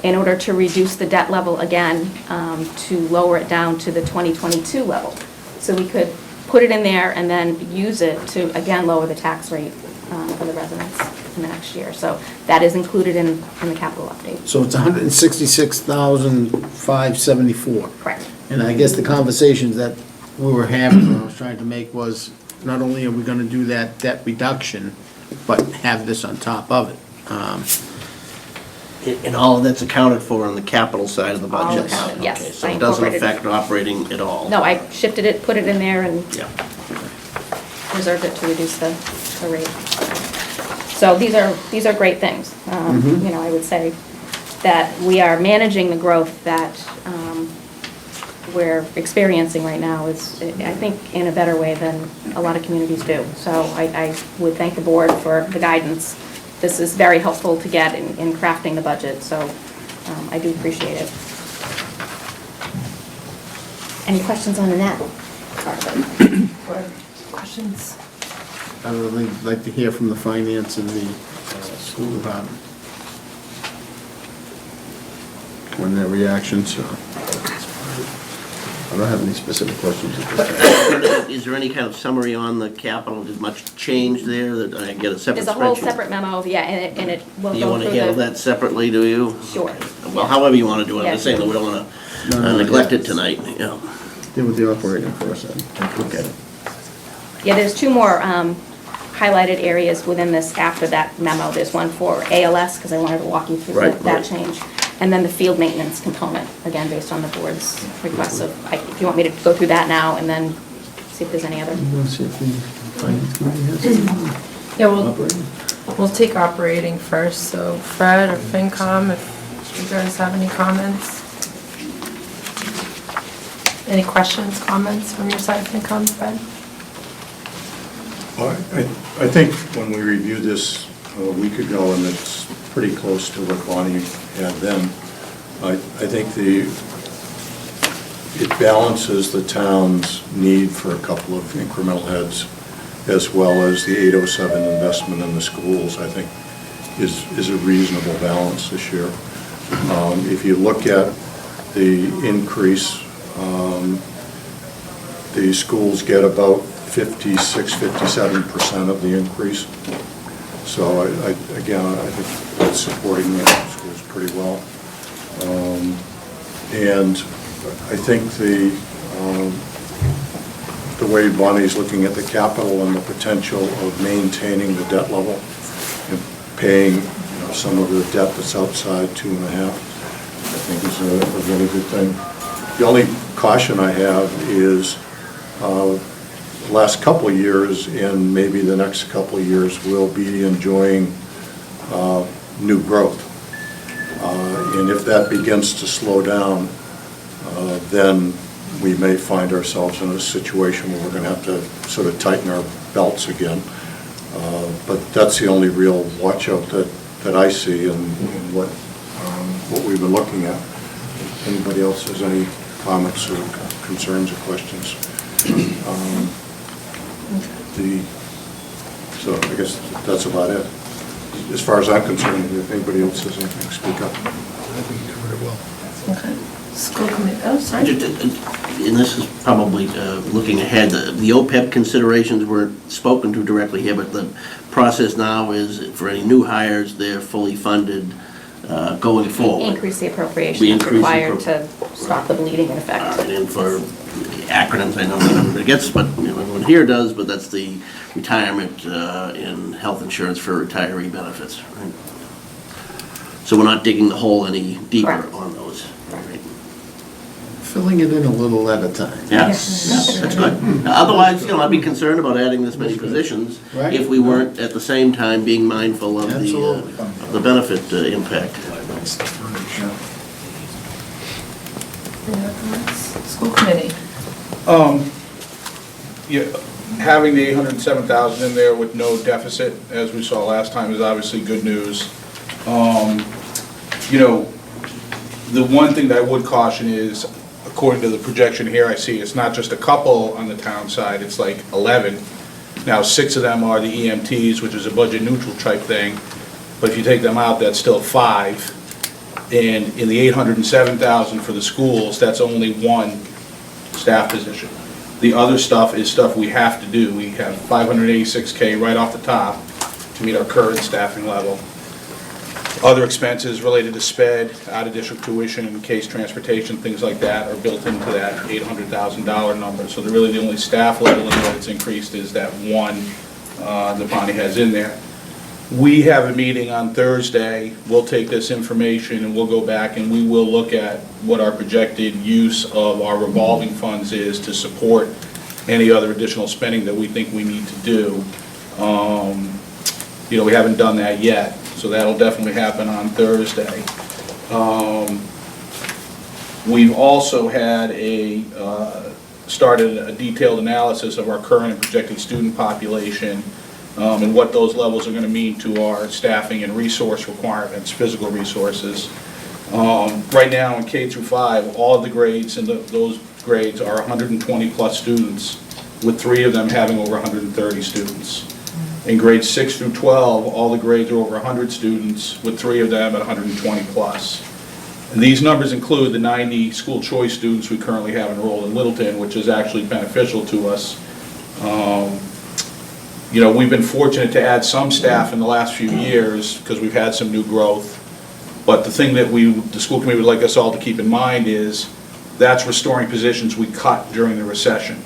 in order to reduce the debt level again, to lower it down to the 2022 level. So we could put it in there and then use it to, again, lower the tax rate for the residents in the next year. So that is included in the capital update. So it's 166,574. Correct. And I guess the conversations that we were having, I was trying to make was, not only are we gonna do that debt reduction, but have this on top of it. And all of that's accounted for on the capital side of the All budget? accounted, yes. Okay, so I it doesn't incorporated affect operating at all? No, I shifted it, put it in there, and Yeah. reserved it to reduce the rate. So these are great things. I would say that we are managing the growth that we're experiencing right now is, I think, in a better way than a lot of communities do. So I would thank the board for the guidance. This is very helpful to get in crafting the budget, so I do appreciate it. Any questions on that part of it? Or questions? I would like to hear from the finance and the school department. When their reactions, I don't have any specific questions at this time. Is there any kind of summary on the capital? Did much change there that I get a separate There's spreadsheet? a whole separate memo, yeah, and it will Do you go want to through handle the... that separately, do you? Sure. Well, however you want to do it. I'm just Yeah. saying that we don't want No, to no, neglect yeah. it tonight, yeah. Deal with the operating first then. Okay. Yeah, there's two more highlighted areas within this after that memo. There's one for ALS, because I wanted to walk you through Right, that right. change. And then the field maintenance component, again, based on the board's request. So if you want me to go through that now and then see if there's any other. You want to see if the finance committee has any Yeah, we'll operating? take operating first, so Fred or FinCom, if you guys have any comments? Any questions, comments from your side, FinCom, Fred? Well, I think when we reviewed this a week ago, and it's pretty close to what Bonnie had then, I think it balances the town's need for a couple of incremental heads, as well as the 807 investment in the schools, I think is a reasonable balance this year. If you look at the increase, the schools get about 56-57% of the increase. So again, I think that's supporting the schools pretty well. And I think the way Bonnie's looking at the capital and the potential of maintaining the debt level and paying some of the debt that's outside 2.5, I think is a really good thing. The only caution I have is the last couple of years and maybe the next couple of years we'll be enjoying new growth. And if that begins to slow down, then we may find ourselves in a situation where we're going to have to sort of tighten our belts again. But that's the only real watch out that I see in what we've been looking at. If anybody else has any comments or concerns or questions? So I guess that's about it. As far as I'm concerned, if anybody else has anything, speak up. I think you covered it well. Okay. School committee, oh, sorry. And this is probably looking ahead, the OPEB considerations weren't spoken to directly here, but the process now is for any new hires, they're fully funded going forward. Increase the appropriation We that's increase the required to stop the bleeding in effect. And for acronyms, I know not everybody gets, but everyone here does, but that's the retirement and health insurance for retiree benefits, right? So we're not digging the hole any deeper Correct. on those. Right. Filling it in a little at a time. Yes, that's good. Otherwise, I'd be concerned about adding this many positions Right. if we weren't at the same time being mindful of Absolutely. the benefit impact. Any other comments? School committee. Yeah, having the 807,000 in there with no deficit, as we saw last time, is obviously good news. You know, the one thing that I would caution is, according to the projection here, I see it's not just a couple on the town side, it's like 11. Now, 6 of them are the EMTs, which is a budget neutral type thing, but if you take them out, that's still 5. And in the 807,000 for the schools, that's only 1 staff position. The other stuff is stuff we have to do. We have 586K right off the top to meet our current staffing level. Other expenses related to sped, out-of-district tuition, and case transportation, things like that are built into that $800,000 number. So really the only staff leveling that's increased is that 1 that Bonnie has in there. We have a meeting on Thursday. We'll take this information and we'll go back and we will look at what our projected use of our revolving funds is to support any other additional spending that we think we need to do. You know, we haven't done that yet, so that'll definitely happen on Thursday. We've also had started a detailed analysis of our current and projected student population, and what those levels are going to mean to our staffing and resource requirements, physical resources. Right now in K through 5, all of the grades and those grades are 120 plus students, with 3 of them having over 130 students. In grades 6 through 12, all the grades are over 100 students, with 3 of them at 120 plus. And these numbers include the 90 school choice students we currently have enrolled in Littleton, which is actually beneficial to us. You know, we've been fortunate to add some staff in the last few years because we've had some new growth. But the thing that the school committee would like us all to keep in mind is that's restoring positions we cut during the recession.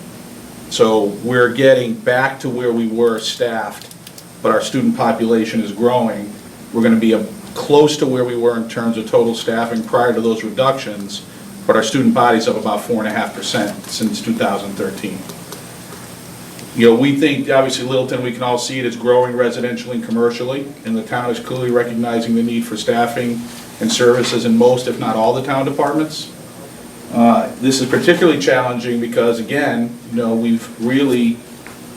So we're getting back to where we were staffed, but our student population is growing. We're going to be close to where we were in terms of total staffing prior to those reductions, but our student body's up about 4.5% since 2013. You know, we think, obviously, Littleton, we can all see it, is growing residentially and commercially, and the town is clearly recognizing the need for staffing and services in most, if not all, the town departments. This is particularly challenging because, again, you know, we've really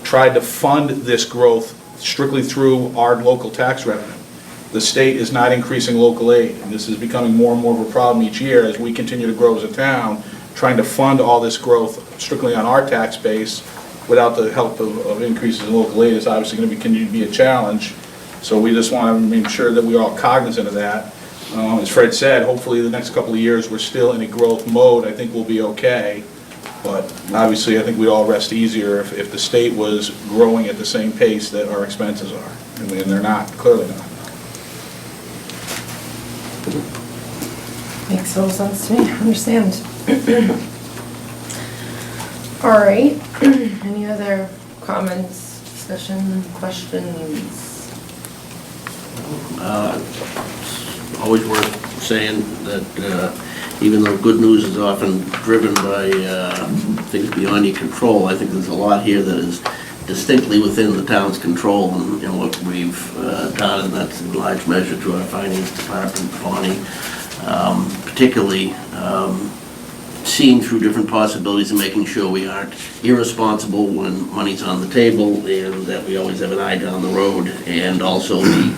tried to fund this growth strictly through our local tax revenue. The state is not increasing local aid, and this is becoming more and more of a problem each year as we continue to grow as a town, trying to fund all this growth strictly on our tax base without the help of increases in local aid is obviously going to continue to be a challenge. So we just want to make sure that we're all cognizant of that. As Fred said, hopefully the next couple of years we're still in a growth mode. I think we'll be okay. But obviously I think we all rest easier if the state was growing at the same pace that our expenses are. And they're not, clearly not. Makes total sense to me, I understand. All right, any other comments, discussion, questions? Always worth saying that even though good news is often driven by things beyond your control, I think there's a lot here that is distinctly within the town's control and what we've done, and that's in large measure through our finance department, Bonnie, particularly seeing through different possibilities and making sure we aren't irresponsible when money's on the table, and that we always have an eye down the road, and also the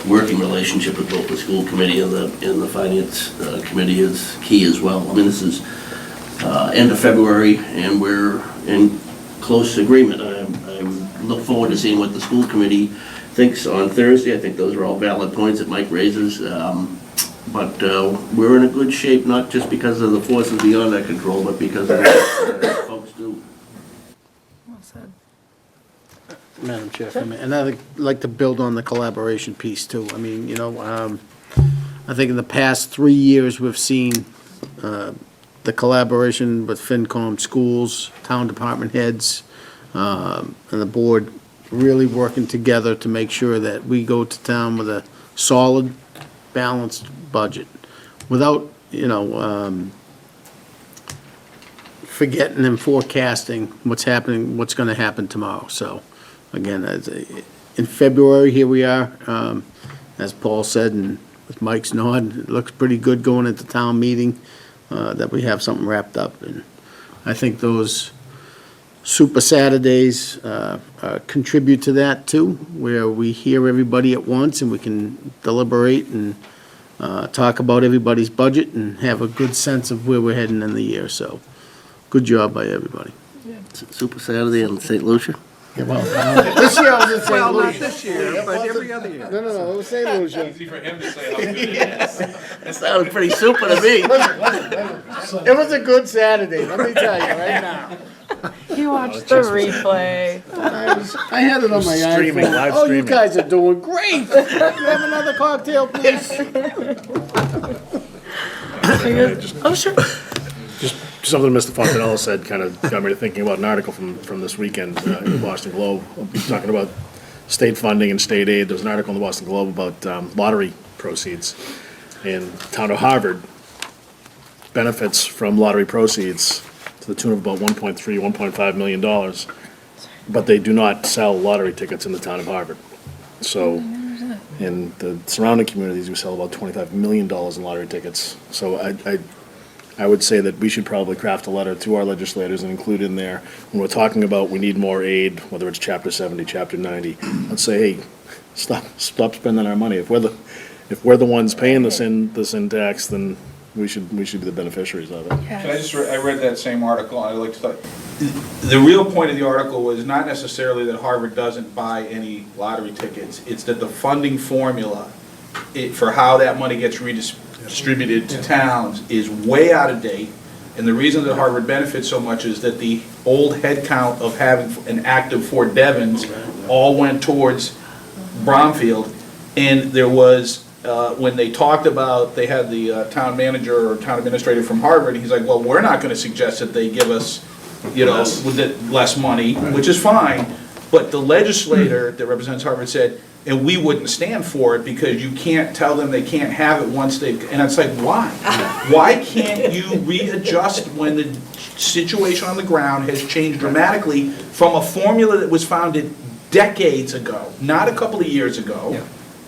working relationship with both the school committee and the finance committee is key as well. I mean, this is end of February, and we're in close agreement. I look forward to seeing what the school committee thinks on Thursday. I think those are all valid points that Mike raises. But we're in a good shape, not just because of the forces beyond our control, but because of what folks do. Well said. Madam Chair, if I may, and I'd like to build on the collaboration piece too. I mean, you know, I think in the past 3 years, we've seen the collaboration with FinCom, schools, town department heads, and the board really working together to make sure that we go to town with a solid balanced budget without, forgetting and forecasting what's happening, what's gonna happen tomorrow. So, again, in February, here we are, as Paul said, and with Mike's nod, it looks pretty good going into town meeting, that we have something wrapped up. And I think those Super Saturdays contribute to that too, where we hear everybody at once and we can deliberate and talk about everybody's budget and have a good sense of where we're heading in the year. So, good job by everybody. Super Saturday in St. Lucia? This year I was in St. Well, not Lucia. this year, but every other year. No, it was St. Lucia. Easy for him to say how good it is. That sounded pretty super to me. It was a good Saturday, let me tell you right now. You watched the replay. I had it on my Streaming, iPhone. live Oh, you streaming. guys are doing great. Can you have another cocktail, please? Oh, sure. Just something Mr. Fontanello said kind of got me to thinking about an article from this weekend in the Boston Globe. We'll be talking about state funding and state aid. There was an article in the Boston Globe about lottery proceeds. And town of Harvard benefits from lottery proceeds to the tune of about $1.5 million, but they do not sell lottery tickets in the town of Harvard. So in the surrounding communities, we sell about $25 million in lottery tickets. So I would say that we should probably craft a letter to our legislators and include in there, when we're talking about we need more aid, whether it's Chapter 70, Chapter 90, let's say, hey, stop spending our money. If we're the ones paying this in tax, then we should be the beneficiaries of it. Can I just, I read that same article, and I like to thought, the real point of the article was not necessarily that Harvard doesn't buy any lottery tickets, it's that the funding formula for how that money gets redistributed to towns is way out of date. And the reason that Harvard benefits so much is that the old head count of having an active Fort Devens all went towards Bromfield. And there was, when they talked about, they had the town manager or town administrator from Harvard, he's like, well, we're not gonna suggest that they give us, with less money, which is fine. But the legislator that represents Harvard said, and we wouldn't stand for it because you can't tell them they can't have it once they've, and it's like, why? Why can't you readjust when the situation on the ground has changed dramatically from a formula that was founded decades ago, not a couple of years ago,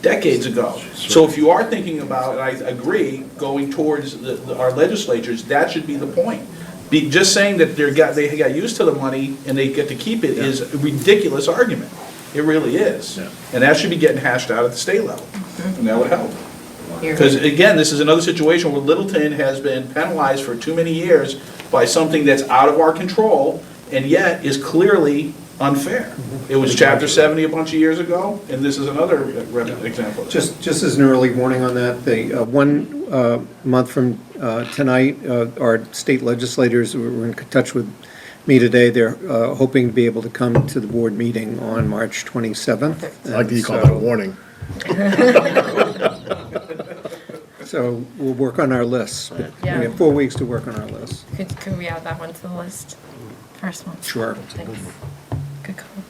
decades ago. So if you are thinking about, and I agree, going towards our legislatures, that should be the point. Just saying that they got used to the money and they get to keep it is a ridiculous argument. It really is. Yeah. And that should be getting hashed out at the state level, and that would help. Because again, this is another situation where Littleton has been penalized for too many years by something that's out of our control, and yet is clearly unfair. It was Chapter 70 a bunch of years ago, and this is another example of that. Just as an early warning on that, the 1 month from tonight, our state legislators were in touch with me today. They're hoping to be able to come to the board meeting on March 27th. I like that you call that a warning. So we'll work on our list. We Yeah. have 4 weeks to work on our list. Could we add that one to the list? First one. Sure. Thanks. Good call.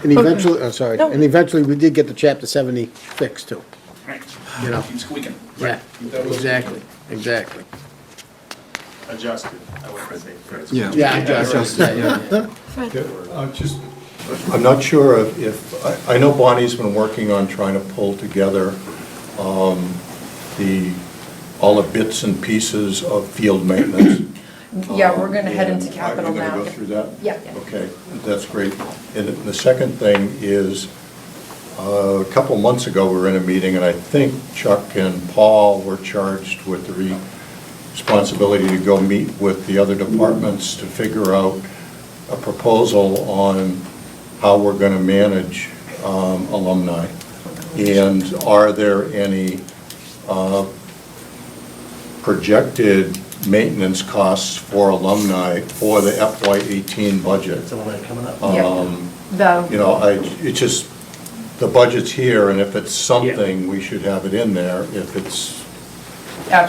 And eventually, I'm sorry, No. and eventually we did get the Chapter 70 fixed too. Right. You know. Keep squeaking. Yeah, exactly. Adjusted, I would say. Yeah, just that, yeah. I'm not sure if, I know Bonnie's been working on trying to pull together all the bits and pieces of field maintenance. Yeah, we're gonna head into capital You're now. gonna go through that? Yeah. Okay, that's great. And the second thing is, a couple months ago, we were in a meeting, and I think Chuck and Paul were charged with the responsibility to go meet with the other departments to figure out a proposal on how we're gonna manage alumni. And are there any projected maintenance costs for alumni for the FY18 budget? You know, it's just, the budget's here, and if it's something, we should have it in there. If it's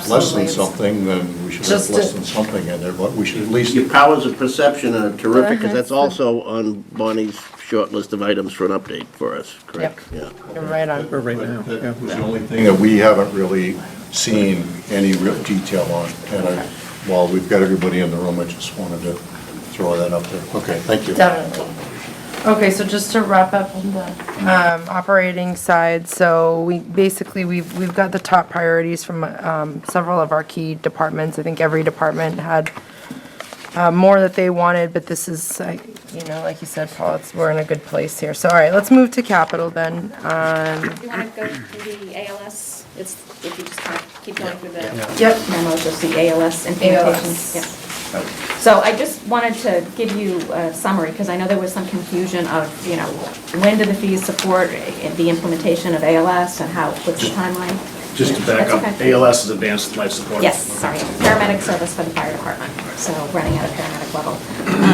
less than something, then we should have less than something in there, but we should at least. Your powers of perception are terrific, because that's also on Bonnie's short list of items for an update for us, correct? Yeah. You're right on. For right now, yeah. That was the only thing that we haven't really seen any real detail on. And while we've got everybody in the room, I just wanted to throw that up there. Okay, thank you. Definitely. Okay, so just to wrap up on the operating side, so we've got the top priorities from several of our key departments. I think every department had more that they wanted, but this is, like you said, Paul, we're in a good place here. So, all right, let's move to capital then. Do you want to go through the ALS? If you just kind of keep going through the Yep. memos, you'll see ALS implementation. ALS. Yeah. So I just wanted to give you a summary, because I know there was some confusion of, when do the fees support the implementation of ALS and what's the timeline? Just to back That's up, okay. ALS is Advanced Life Support. Yes, sorry, paramedic service for the fire department, so running at a paramedic level.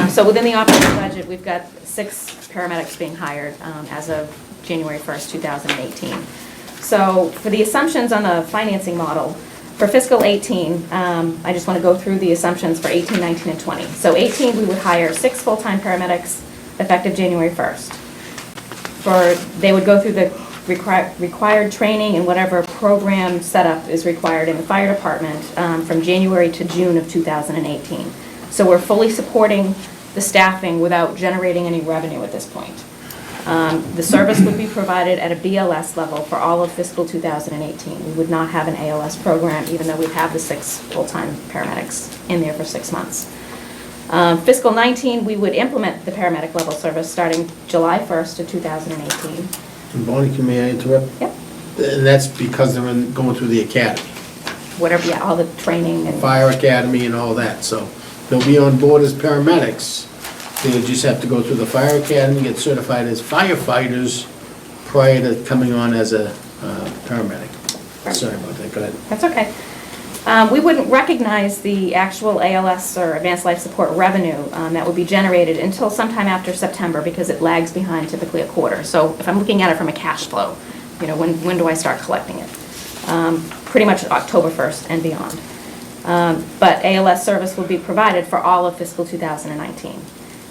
So within the operating budget, we've got 6 paramedics being hired as of January 1st, 2018. So for the assumptions on the financing model, for fiscal 18, I just want to go through the assumptions for 18, 19, and 20. So 18, we would hire 6 full-time paramedics effective January 1st. They would go through the required training and whatever program setup is required in the fire department from January to June of 2018. So we're fully supporting the staffing without generating any revenue at this point. The service would be provided at a BLS level for all of fiscal 2018. We would not have an ALS program, even though we have the 6 full-time paramedics in there for 6 months. Fiscal 19, we would implement the paramedic level service starting July 1st of 2018. And Bonnie, may I interrupt? Yep. And that's because they're going through the academy, Whatever, yeah, all the training and. fire academy and all that, so they'll be on board as paramedics. They just have to go through the fire academy, get certified as firefighters prior to coming on as a paramedic. Sorry about that, go ahead. That's okay. We wouldn't recognize the actual ALS or Advanced Life Support revenue that would be generated until sometime after September, because it lags behind typically a quarter. So if I'm looking at it from a cash flow, when do I start collecting it? Pretty much October 1st and beyond. But ALS service will be provided for all of fiscal 2019.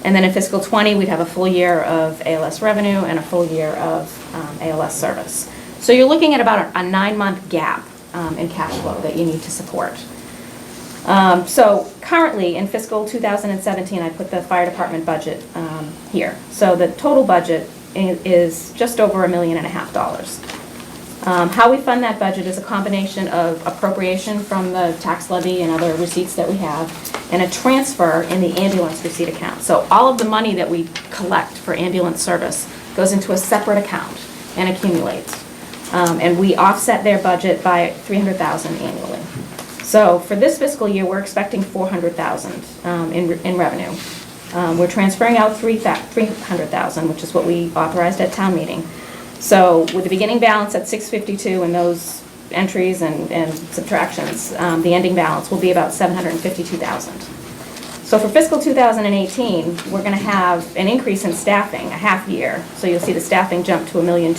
And then in fiscal 20, we'd have a full year of ALS revenue and a full year of ALS service. So you're looking at about a 9-month gap in cash flow that you need to support. So currently, in fiscal 2017, I put the fire department budget here. So the total budget is just over $1.5 million. How we fund that budget is a combination of appropriation from the tax levy and other receipts that we have, and a transfer in the ambulance receipt account. So all of the money that we collect for ambulance service goes into a separate account and accumulates. And we offset their budget by $300,000 annually. So for this fiscal year, we're expecting $400,000 in revenue. We're transferring out $300,000, which is what we authorized at town meeting. So with the beginning balance at $652 and those entries and subtractions, the ending balance will be about $752,000. So for fiscal 2018, we're going to have an increase in staffing, a half year. So you'll see the staffing jump to $1.2 million.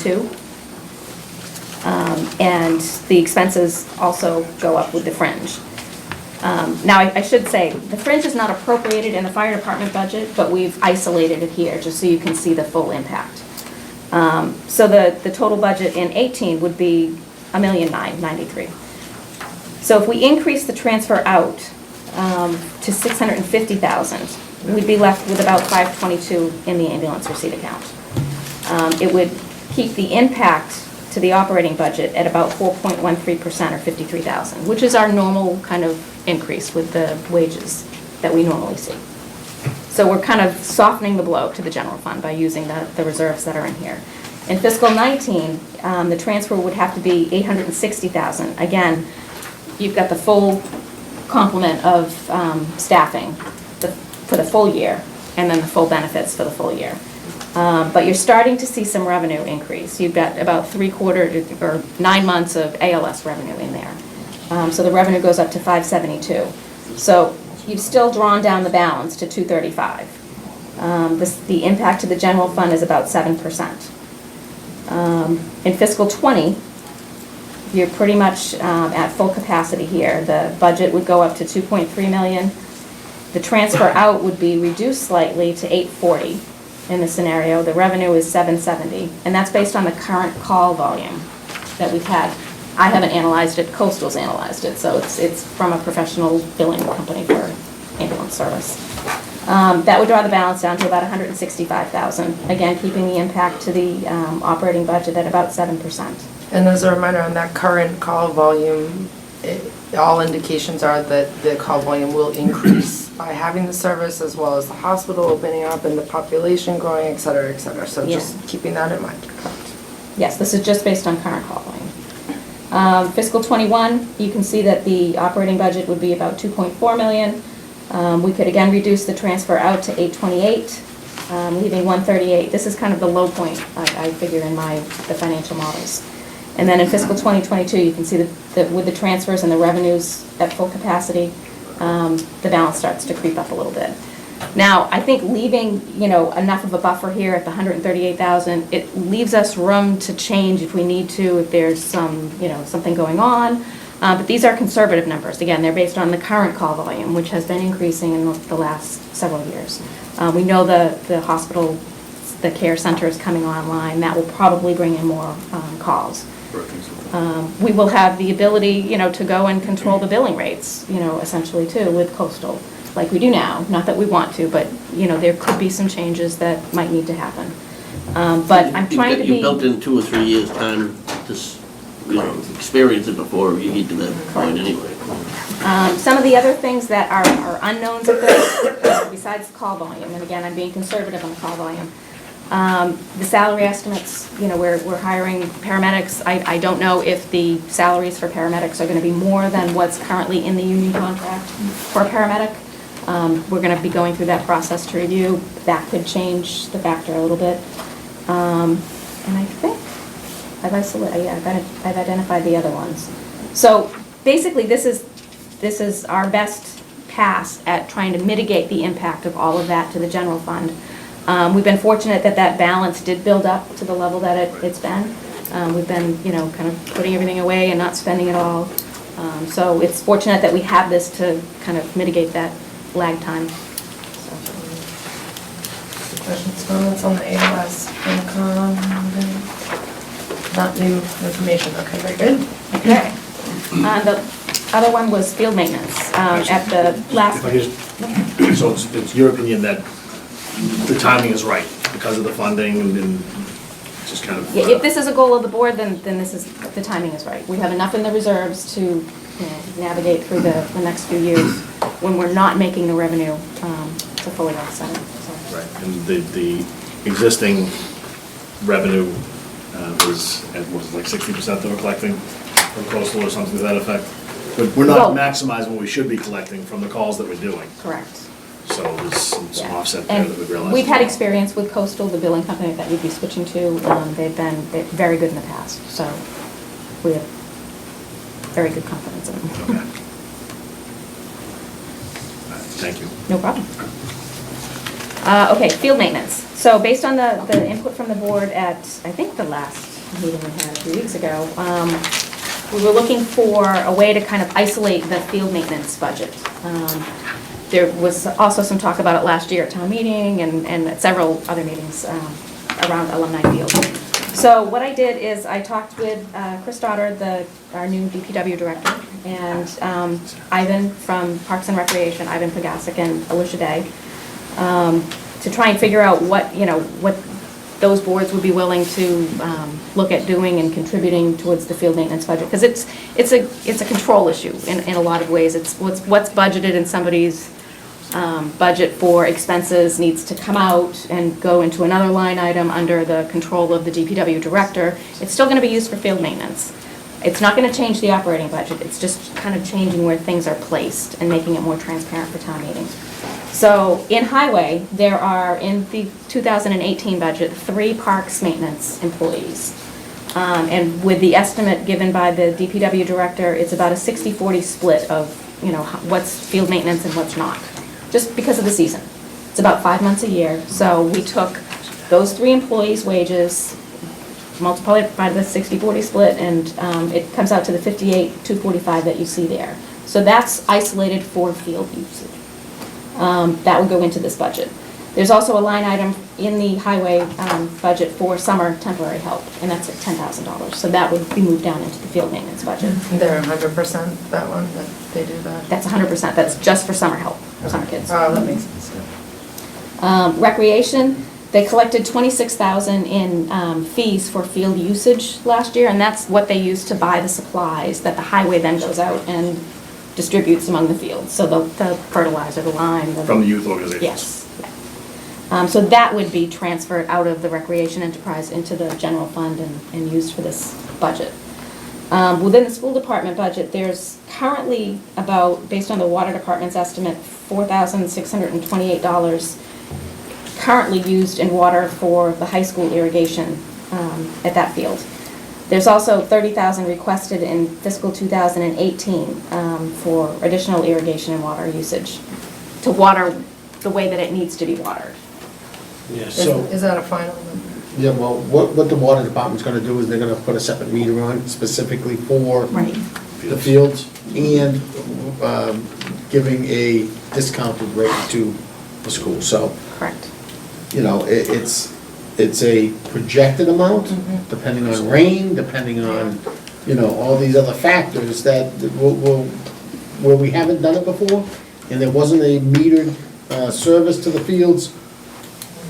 And the expenses also go up with the fringe. Now, I should say, the fringe is not appropriated in the fire department budget, but we've isolated it here just so you can see the full impact. So the total budget in 18 would be $1,993,000. So if we increase the transfer out to $650,000, we'd be left with about $522 in the ambulance receipt account. It would keep the impact to the operating budget at about 4.13% or $53,000, which is our normal kind of increase with the wages that we normally see. So we're kind of softening the blow to the general fund by using the reserves that are in here. In fiscal 19, the transfer would have to be $860,000. Again, you've got the full complement of staffing for the full year, and then the full benefits for the full year. But you're starting to see some revenue increase. You've got about 3/4 or 9 months of ALS revenue in there. So the revenue goes up to $572. So you've still drawn down the balance to $235. The impact to the general fund is about 7%. In fiscal 20, you're pretty much at full capacity here. The budget would go up to $2.3 million. The transfer out would be reduced slightly to $840. in this scenario. The revenue is 770, and that's based on the current call volume that we've had. I haven't analyzed it, Coastal's analyzed it, so it's from a professional billing company for ambulance service. That would draw the balance down to about 165,000, again, keeping the impact to the operating budget at about 7%. And as a reminder, on that current call volume, all indications are that the call volume will increase by having the service, as well as the hospital opening up and the population growing, et cetera, et cetera. So just keeping that in mind. Yes, this is just based on current call volume. Fiscal '21, you can see that the operating budget would be about 2.4 million. We could again reduce the transfer out to 828, leaving 138. This is kind of the low point, I figure, in the financial models. And then in fiscal 2022, you can see that with the transfers and the revenues at full capacity, the balance starts to creep up a little bit. Now, I think leaving, enough of a buffer here at the 138,000, it leaves us room to change if we need to, if there's something going on. But these are conservative numbers. Again, they're based on the current call volume, which has been increasing in the last several years. We know the hospital, the care center is coming online. That will probably bring in more calls. We will have the ability, to go and control the billing rates, essentially too, with Coastal, like we do now. Not that we want to, but, there could be some changes that might need to happen. But I'm trying to be... You built in 2 or 3 years' time to experience it before you get to that point anyway. Some of the other things that are unknowns of this, besides the call volume, and again, I'm being conservative on the call volume, the salary estimates, we're hiring paramedics. I don't know if the salaries for paramedics are going to be more than what's currently in the union contract for a paramedic. We're going to be going through that process to review. That could change the factor a little bit. And I think I've identified the other ones. So basically, this is our best pass at trying to mitigate the impact of all of that to the general fund. We've been fortunate that balance did build up to the level that it's been. We've been, kind of putting everything away and not spending it all. So it's fortunate that we have this to kind of mitigate that lag time. Questions, comments on the ALS income? Not new information. Okay, very good. Okay. The other one was field maintenance. At the last... So it's your opinion that the timing is right because of the funding and just kind of... Yeah, if this is a goal of the board, then the timing is right. We have enough in the reserves to navigate through the next few years when we're not making the revenue to fully offset it. So. Right, and the existing revenue is at, what is it, like 60% that we're collecting from Coastal or something to that effect? But we're not maximizing what we should be collecting from the calls that we're doing. Correct. So there's some offset there And that we realize. we've had experience with Coastal, the billing company that we'd be switching to. They've been very good in the past, so we have very good confidence in them. Okay. Thank you. No problem. Okay, field maintenance. So based on the input from the board at, I think, the last meeting we had a few weeks ago, we were looking for a way to kind of isolate the field maintenance budget. There was also some talk about it last year at town meeting and at several other meetings around Alumni Field. So what I did is I talked with Chris Stoddard, our new DPW director, and Ivan from Parks and Recreation, Ivan Pagasic and Alicia Day, to try and figure out what those boards would be willing to look at doing and contributing towards the field maintenance budget, because it's a control issue in a lot of ways. It's what's budgeted in somebody's budget for expenses needs to come out and go into another line item under the control of the DPW director. It's still going to be used for field maintenance. It's not going to change the operating budget. It's just kind of changing where things are placed and making it more transparent for town meetings. So in highway, there are, in the 2018 budget, 3 parks maintenance employees. And with the estimate given by the DPW director, it's about a 60-40 split of, what's field maintenance and what's not, just because of the season. It's about 5 months a year. So we took those 3 employees' wages, multiply it by the 60-40 split, and it comes out to the 58,245 that you see there. So that's isolated for field usage. That would go into this budget. There's also a line item in the highway budget for summer temporary help, and that's at $10,000. So that would be moved down into the field maintenance budget. They're 100% that one, that they do that? That's 100%, that's just for summer help, for summer kids. Oh, that makes sense. Recreation, they collected $26,000 in fees for field usage last year, and that's what they use to buy the supplies that the highway then goes out and distributes among the fields. So the fertilizer, the lime. From the youth organizations? Yes. So that would be transferred out of the recreation enterprise into the general fund and used for this budget. Within the school department budget, there's currently about, based on the water department's estimate, $4,628 currently used in water for the high school irrigation at that field. There's also $30,000 requested in fiscal 2018 for additional irrigation and water usage to water the way that it needs to be watered. Yeah, Is that a final? yeah, well, what the water department's gonna do is they're gonna put a separate meter on specifically for Right. the fields and giving a discounted rate to the school. So, Correct. you know, it's a projected amount, depending on rain, depending on, you know, all these other factors that where we haven't done it before, and there wasn't a metered service to the fields,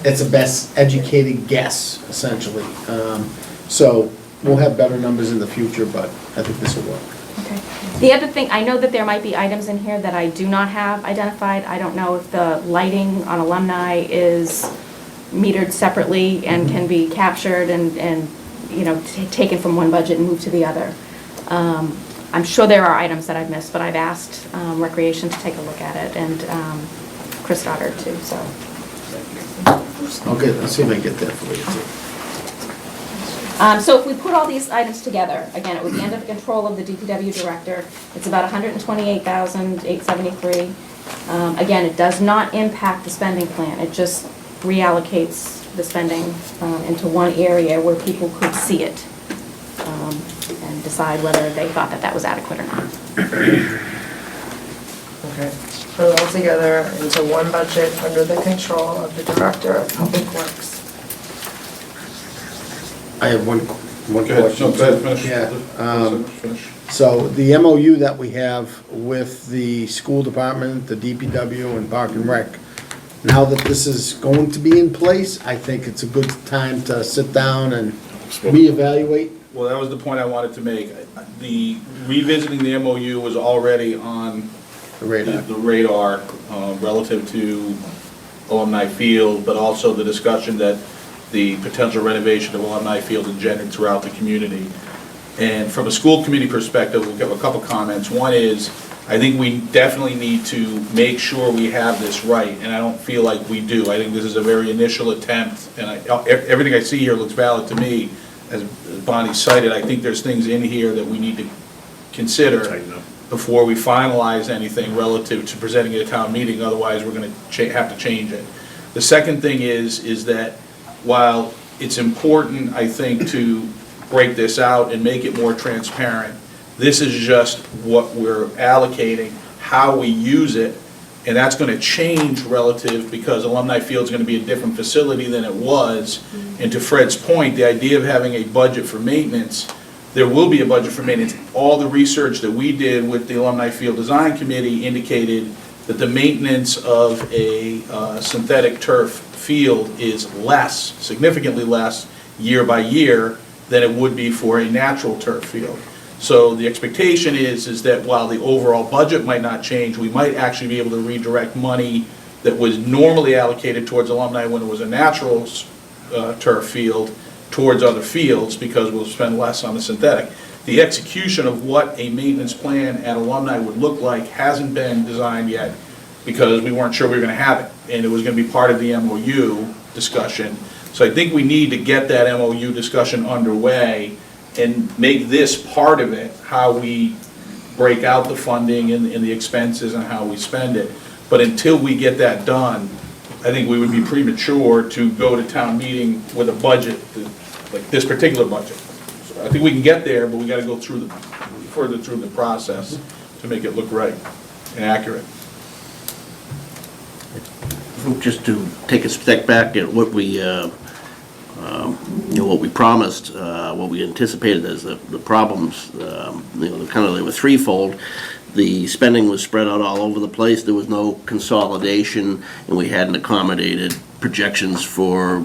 it's a best educated guess, essentially. So we'll have better numbers in the future, but I think this will work. Okay. The other thing, I know that there might be items in here that I do not have identified. I don't know if the lighting on alumni is metered separately and can be captured and you know, taken from one budget and moved to the other. I'm sure there are items that I've missed, but I've asked Recreation to take a look at it, and Chris Stoddard too, so. Okay, let's see if I can get that for you too. So if we put all these items together, again, it would be under the control of the DPW director. It's about $128,873. Again, it does not impact the spending plan. It just reallocates the spending into one area where people could see it and decide whether they thought that that was adequate or not. Okay, put it all together into one budget under the control of the Director of Public Works. I have one Go ahead, question. no, go ahead, finish. Yeah, Finish. so the MOU that we have with the school department, the DPW, and Park and Rec, now that this is going to be in place, I think it's a good time to sit down and reevaluate. Well, that was the point I wanted to make. The revisiting the MOU was already on The radar. the radar relative to Alumni Field, but also the discussion that the potential renovation of Alumni Field engendered throughout the community. And from a school committee perspective, we'll give a couple comments. One is, I think we definitely need to make sure we have this right, and I don't feel like we do. I think this is a very initial attempt, and everything I see here looks valid to me. As Bonnie cited, I think there's things in here that we need to consider Tighten up. before we finalize anything relative to presenting at a town meeting, otherwise we're gonna have to change it. The second thing is that while it's important, I think, to break this out and make it more transparent, this is just what we're allocating, how we use it, and that's gonna change relative, because Alumni Field's gonna be a different facility than it was. And to Fred's point, the idea of having a budget for maintenance, there will be a budget for maintenance. All the research that we did with the Alumni Field Design Committee indicated that the maintenance of a synthetic turf field is less, significantly less, year by year, than it would be for a natural turf field. So the expectation is that while the overall budget might not change, we might actually be able to redirect money that was normally allocated towards alumni when it was a natural turf field towards other fields, because we'll spend less on the synthetic. The execution of what a maintenance plan at alumni would look like hasn't been designed yet, because we weren't sure we were gonna have it, and it was gonna be part of the MOU discussion. So I think we need to get that MOU discussion underway and make this part of it, how we break out the funding and the expenses and how we spend it. But until we get that done, I think we would be premature to go to town meeting with a budget, like this particular budget. So I think we can get there, but we gotta go further through the process to make it look right and accurate. just to take a step back at what we, what we promised, what we anticipated as the problems, they were threefold. The spending was spread out all over the place, there was no consolidation, and we hadn't accommodated projections for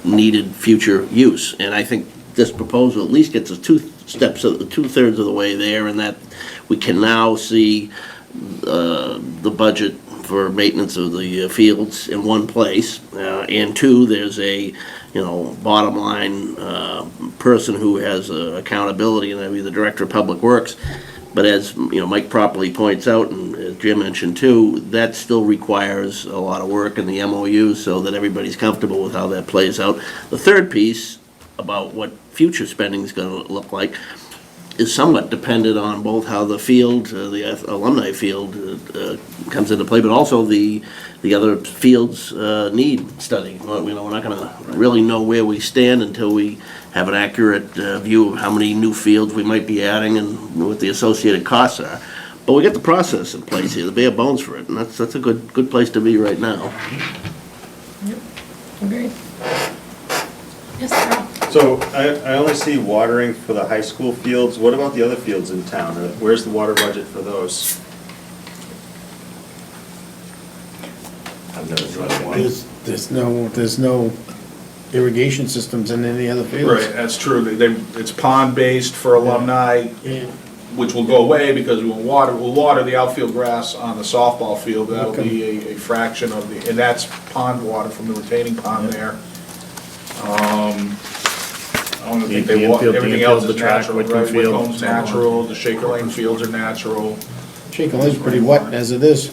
needed future use. And I think this proposal at least gets us two-thirds of the way there, and that we can now see the budget for maintenance of the fields in one place. And two, there's a, bottom line person who has accountability, and that would be the Director of Public Works. But as, Mike properly points out, and as Jim mentioned too, that still requires a lot of work in the MOU so that everybody's comfortable with how that plays out. The third piece about what future spending is going to look like is somewhat dependent on both how the field, the alumni field comes into play, but also the other fields need study. We're not going to really know where we stand until we have an accurate view of how many new fields we might be adding and what the associated costs are. But we get the process in place here, the bare bones for it, and that's a good place to be right now. Agreed. Yes, Carl? So I only see watering for the high school fields. What about the other fields in town? Where's the water budget for those? I've never done one. There's no irrigation systems in any other fields. Right, that's true. It's pond-based for alumni, which will go away because we'll water the outfield grass on the softball field. That'll be a fraction of and that's pond water from the retaining pond there. I don't think they water, everything else is natural, right? Whitcomb's natural, the Shaker Lane fields are natural. Shaker Lane's pretty wet as it is.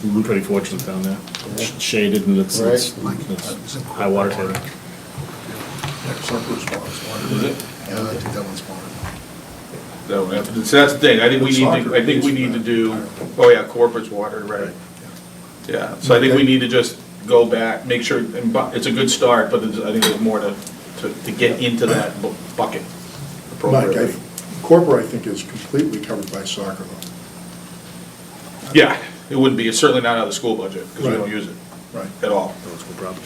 We're pretty fortunate down there. It's shaded and it's high water table. Is it? Yeah, I think that one's fine. So that's the thing, I think we need to do, oh yeah, corporate's water, right. Yeah, so I think we need to just go back, make sure, it's a good start, but I think there's more to get into that bucket Mike, appropriately. corporate, I think, is completely covered by soccer, though. Yeah, it wouldn't be, it's certainly not out of the school budget, because we Right. don't use it Right. at all. That's a good problem.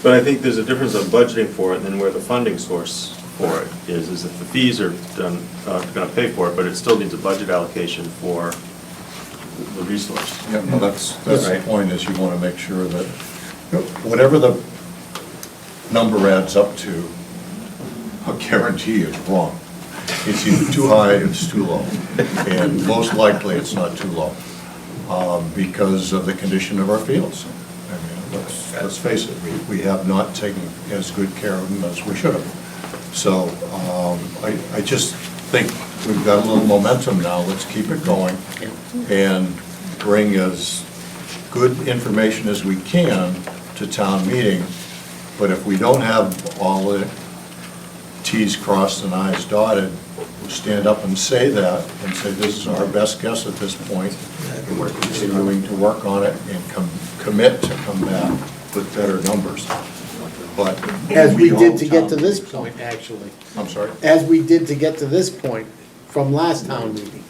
But I think there's a difference of budgeting for it and then where the funding source for it is if the fees are done, gonna pay for it, but it still needs a budget allocation for the resource. Yeah, well, that's the Right. point, is you want to make sure that whatever the number adds up to, I'll guarantee is wrong. It's either too high or it's too low. And most likely, it's not too low, because of the condition of our fields. I mean, let's face it, we have not taken as good care of them as we should have. So I just think we've got a little momentum now, let's keep it going and bring as good information as we can to town meeting. But if we don't have all the Ts crossed and Is dotted, we'll stand up and say that, and say this is our best guess at this point. And we're continuing to work on it and commit to come back with better numbers. But As we did to get to this point, actually. I'm sorry? As we did to get to this point from last town meeting.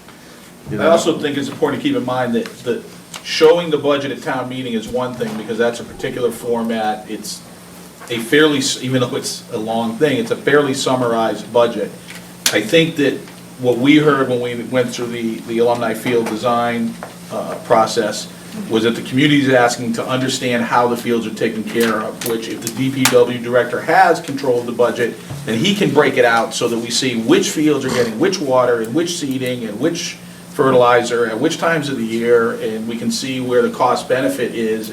I also think it's important to keep in mind that showing the budget at town meeting is one thing, because that's a particular format. It's a fairly, even though it's a long thing, it's a fairly summarized budget. I think that what we heard when we went through the alumni field design process was that the community is asking to understand how the fields are taken care of, which if the DPW director has control of the budget, then he can break it out so that we see which fields are getting which water and which seeding and which fertilizer at which times of the year, and we can see where the cost benefit is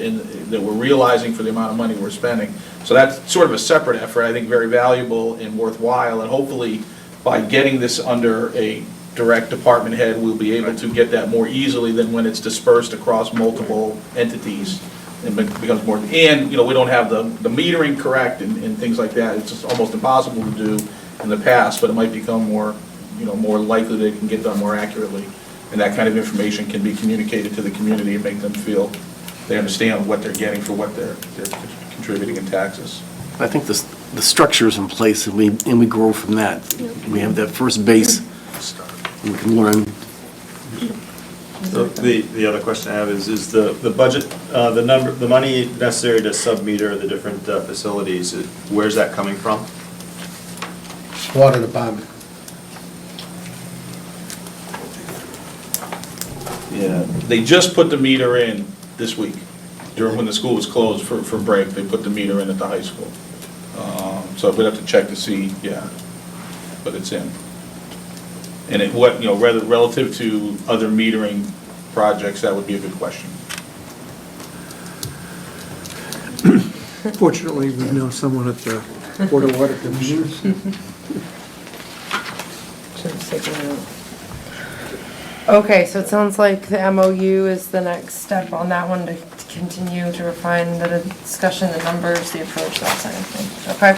that we're realizing for the amount of money we're spending. So that's sort of a separate effort, I think very valuable and worthwhile, and hopefully by getting this under a direct department head, we'll be able to get that more easily than when it's dispersed across multiple entities. It becomes more, and, we don't have the metering correct and things like that. It's just almost impossible to do in the past, but it might become more, more likely that it can get done more accurately. And that kind of information can be communicated to the community and make them feel they understand what they're getting for what they're contributing in taxes. I think the structure's in place, and we grow from that. We have that first base, and we can learn. The other question I have is the budget, the money necessary to sub-meter the different facilities, where's that coming from? Water department. Yeah, they just put the meter in this week, during when the school was closed for break, they put the meter in at the high school. So we'd have to check to see, yeah, but it's in. And it, what, you know, rather, relative to other metering projects, that would be a good question. Fortunately, we know someone at the Board of Water Commissioners. Should have taken it out. Okay, so it sounds like the MOU is the next step on that one to continue to refine the discussion, the numbers, the approach, that kind of thing. Okay.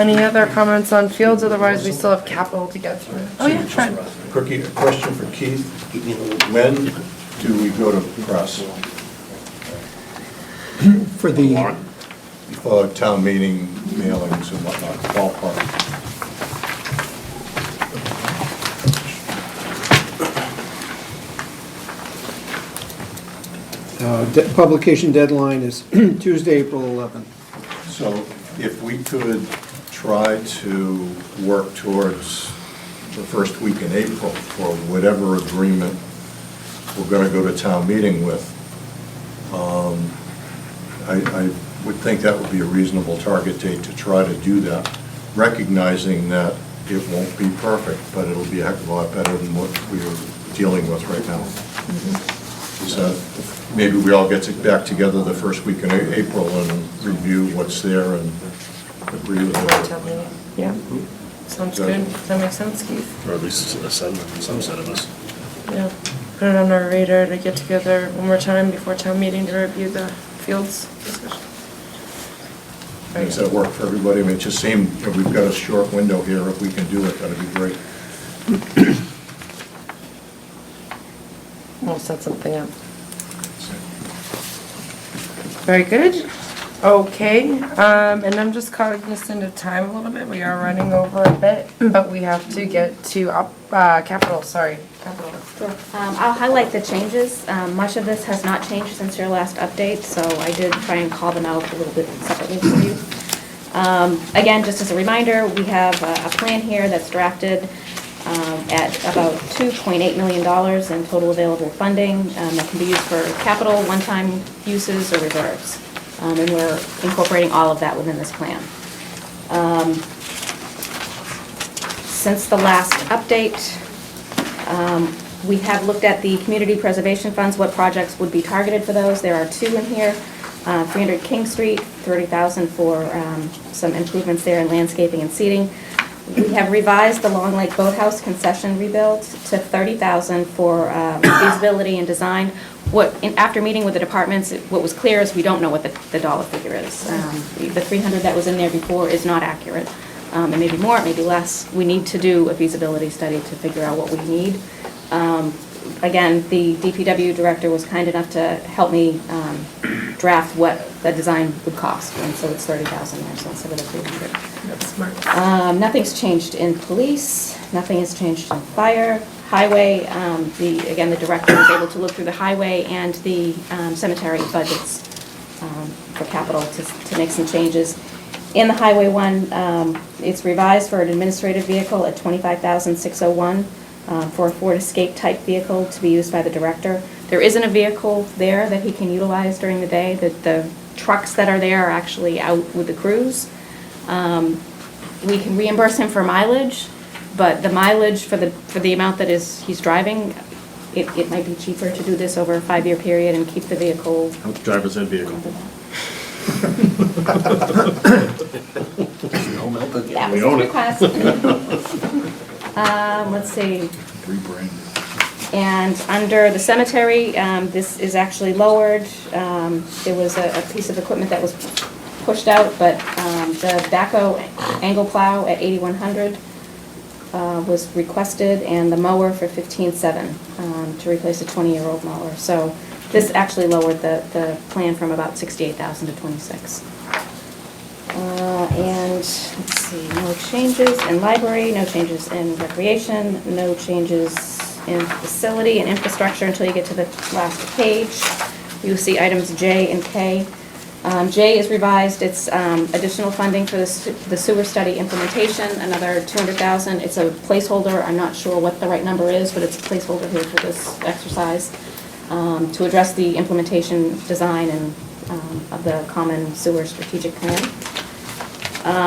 Any other comments on fields? Otherwise, we still have capital to get through. Oh, yeah, Fred. Quickie, a question for Keith. When do we go to press For the, for town meeting mailings and whatnot, ballpark? publication deadline is Tuesday, April 11th. So if we could try to work towards the first week in April for whatever agreement we're going to go to town meeting with, I would think that would be a reasonable target date to try to do that, recognizing that it won't be perfect, but it'll be a heck of a lot better than what we're dealing with right now. So maybe we all get back together the first week in April and review what's there and agree with it. Yeah, sounds good. Does that make sense, Keith? Or at least some set of us. Yeah. Put it on our radar to get together one more time before town meeting to review the fields discussion. Does that work for everybody? I mean, it just seemed, you know, we've got a short window here. If we can do it, that'd be great. We'll set something up. Very good. Okay, and I'm just cognizant of time a little bit. We are running over a bit, but we have to get to capital, sorry. Capital. Sure. I'll highlight the changes. Much of this has not changed since your last update, so I did try and call them out a little bit separately for you. Again, just as a reminder, we have a plan here that's drafted at about $2.8 million in total available funding that can be used for capital, one-time uses, or reserves. And we're incorporating all of that within this plan. Since the last update, we have looked at the community preservation funds, what projects would be targeted for those. There are two in here, 300 King Street, $30,000 for some improvements there in landscaping and seating. We have revised the Long Lake Boathouse concession rebuild to $30,000 for feasibility and design. After meeting with the departments, what was clear is we don't know what the dollar figure is. The 300 that was in there before is not accurate. It may be more, it may be less. We need to do a feasibility study to figure out what we need. Again, the DPW director was kind enough to help me draft what the design would cost, and so it's $30,000 there, so instead of the 300. That's smart. Nothing's changed in police, nothing has changed in fire. Highway, again, the director was able to look through the highway and the cemetery budgets for capital to make some changes. In the highway one, it's revised for an administrative vehicle at $25,601 for a Ford Escape type vehicle to be used by the director. There isn't a vehicle there that he can utilize during the day. The trucks that are there are actually out with the crews. We can reimburse him for mileage, but the mileage for the amount that he's driving, it might be cheaper to do this over a 5-year period and keep the vehicle. How much driver's ed vehicle? That was the request. Let's see. And under the cemetery, this is actually lowered. There was a piece of equipment that was pushed out, but the backhoe angle plow at $8,100 was requested, and the mower for $15,700 to replace a 20-year-old mower. So this actually lowered the plan from about $68,000 to $26,000. And let's see, no changes in library, no changes in recreation, no changes in facility and infrastructure until you get to the last page. You'll see items J and K. J is revised, it's additional funding for the sewer study implementation, another $200,000. It's a placeholder, I'm not sure what the right number is, but it's a placeholder here for this exercise to address the implementation design and of the common sewer strategic plan.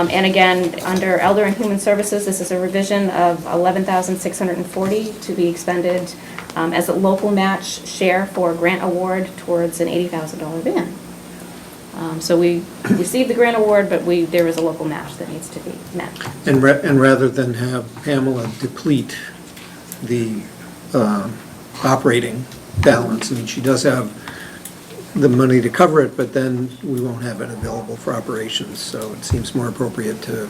And again, under Elder and Human Services, this is a revision of $11,640 to be expended as a local match share for a grant award towards an $80,000 van. So we received the grant award, but there is a local match that needs to be met. And rather than have Pamela deplete the operating balance, I mean, she does have the money to cover it, but then we won't have it available for operations, so it seems more appropriate to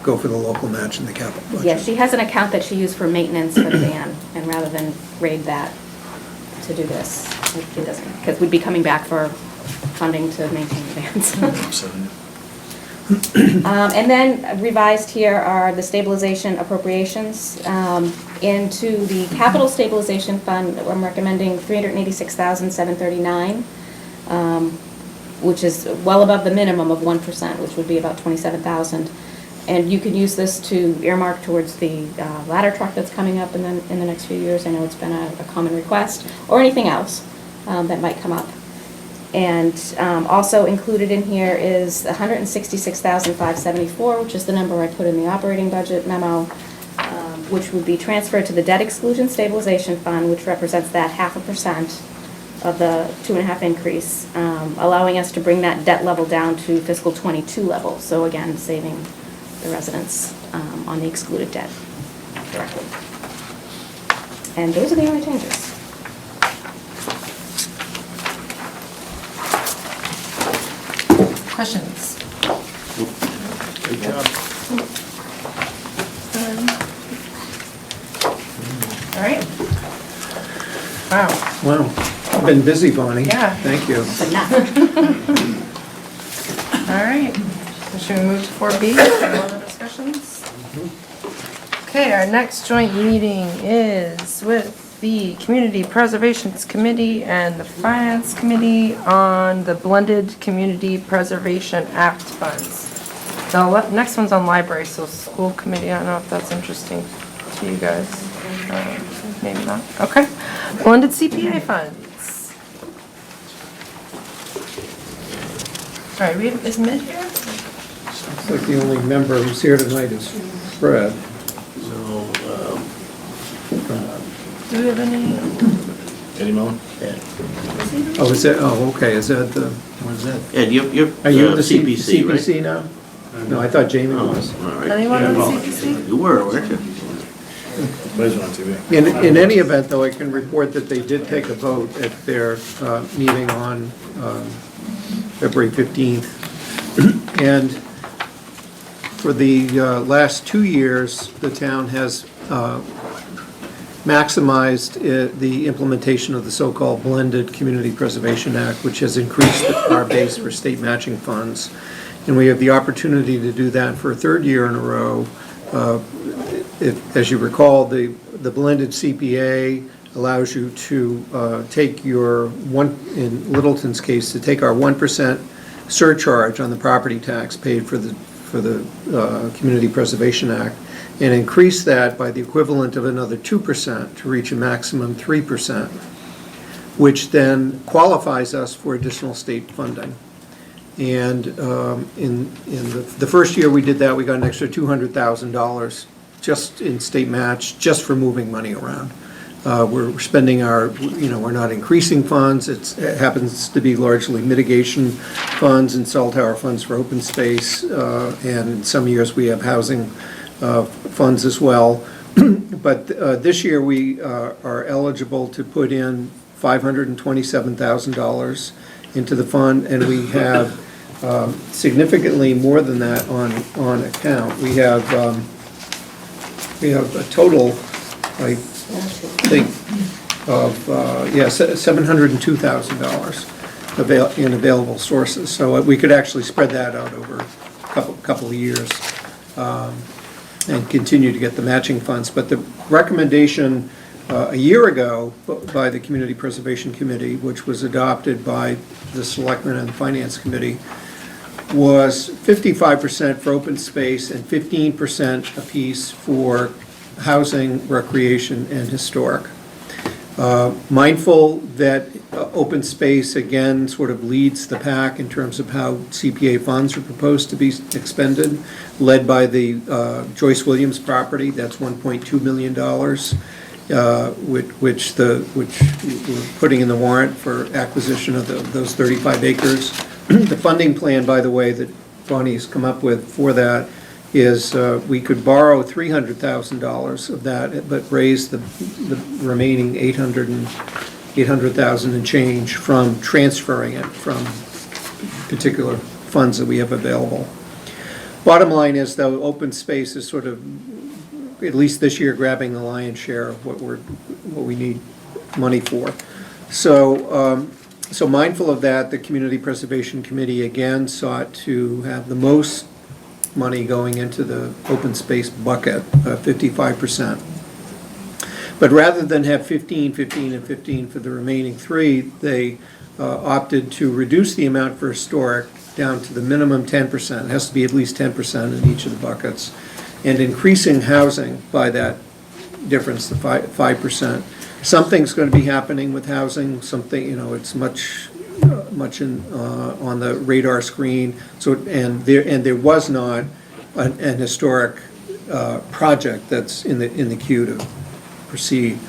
go for the local match in the capital budget. Yeah, she has an account that she used for maintenance for the van, and rather than raid that to do this, it doesn't, because we'd be coming back for funding to maintain the vans. And then revised here are the stabilization appropriations. Into the capital stabilization fund, I'm recommending $386,739, which is well above the minimum of 1%, which would be about $27,000. And you can use this to earmark towards the ladder truck that's coming up in the next few years. I know it's been a common request, or anything else that might come up. And also included in here is $166,574, which is the number I put in the operating budget memo, which would be transferred to the debt exclusion stabilization fund, which represents that 0.5% of the 2.5 increase, allowing us to bring that debt level down to fiscal '22 level. So again, saving the residents on the excluded debt directly. And those are the only changes. Questions? Good job. All right. Wow. Wow, been busy, Bonnie. Yeah. Thank you. All right. So should we move to 4B? Any other discussions? Okay, our next joint meeting is with the Community Preservations Committee and the Finance Committee on the Blended Community Preservation Act funds. The next one's on library, so school committee, I don't know if that's interesting to you guys. Maybe not. Okay. Blended CPA funds. All right, is Mid here? Looks like the only member who's here tonight is Fred. Do we have any? Eddie Mullen? Oh, is that, oh, okay, is that the, what is that? Ed, you're Are you the CPC, right? CPC now? No, I thought Jamie was. All right. Anyone on the CPC? You were, weren't you? Blaze on TV. In any event, though, I can report that they did take a vote at their meeting on February 15th. And for the last 2 years, the town has maximized the implementation of the so-called Blended Community Preservation Act, which has increased our base for state matching funds. And we have the opportunity to do that for a third year in a row. As you recall, the blended CPA allows you to take your in Littleton's case, to take our 1% surcharge on the property tax paid for the Community Preservation Act and increase that by the equivalent of another 2% to reach a maximum 3%, which then qualifies us for additional state funding. And in the first year we did that, we got an extra $200,000 just in state match, just for moving money around. We're spending we're not increasing funds. It happens to be largely mitigation funds and cell tower funds for open space, and in some years we have housing funds as well. But this year we are eligible to put in $527,000 into the fund, and we have significantly more than that on account. We have a total, I think, of $702,000 in available sources. So we could actually spread that out over a couple of years and continue to get the matching funds. But the recommendation a year ago by the Community Preservation Committee, which was adopted by the Selectmen and the Finance Committee, was 55% for open space and 15% apiece for housing, recreation, and historic. Mindful that open space, again, sort of leads the pack in terms of how CPA funds are proposed to be expended, led by the Joyce Williams property, that's $1.2 million, which we're putting in the warrant for acquisition of those 35 acres. The funding plan, by the way, that Bonnie's come up with for that is we could borrow $300,000 of that, but raise the remaining 800,000 and change from transferring it from particular funds that we have available. Bottom line is, though, open space is sort of, at least this year, grabbing the lion's share of what we need money for. So mindful of that, the Community Preservation Committee again sought to have the most money going into the open space bucket, 55%. But rather than have 15, 15, and 15 for the remaining three, they opted to reduce the amount for historic down to the minimum 10%. It has to be at least 10% in each of the buckets. And increasing housing by that difference, the 5%. Something's going to be happening with housing, something, it's much on the radar screen. So, and there was not an historic project that's in the queue to proceed.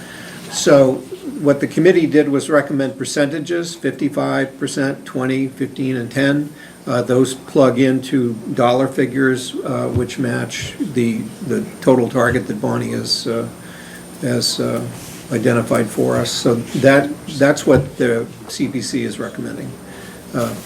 So what the committee did was recommend percentages, 55%, 20, 15, and 10. Those plug into dollar figures which match the total target that Bonnie has identified for us. So that's what the CPC is recommending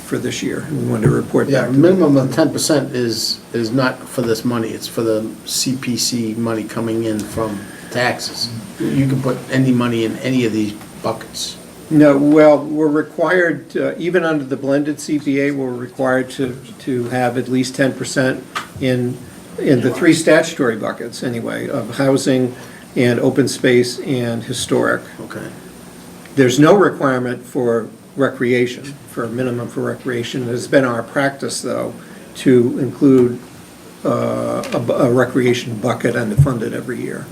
for this year. We wanted to report Yeah, back. minimum of 10% is not for this money, it's for the CPC money coming in from taxes. You can put any money in any of these buckets. No, well, we're required, even under the blended CPA, we're required to have at least 10% in the three statutory buckets, anyway, of housing and open space and historic. Okay. There's no requirement for recreation, for a minimum for recreation. It has been our practice, though, to include a recreation bucket and to fund it every year.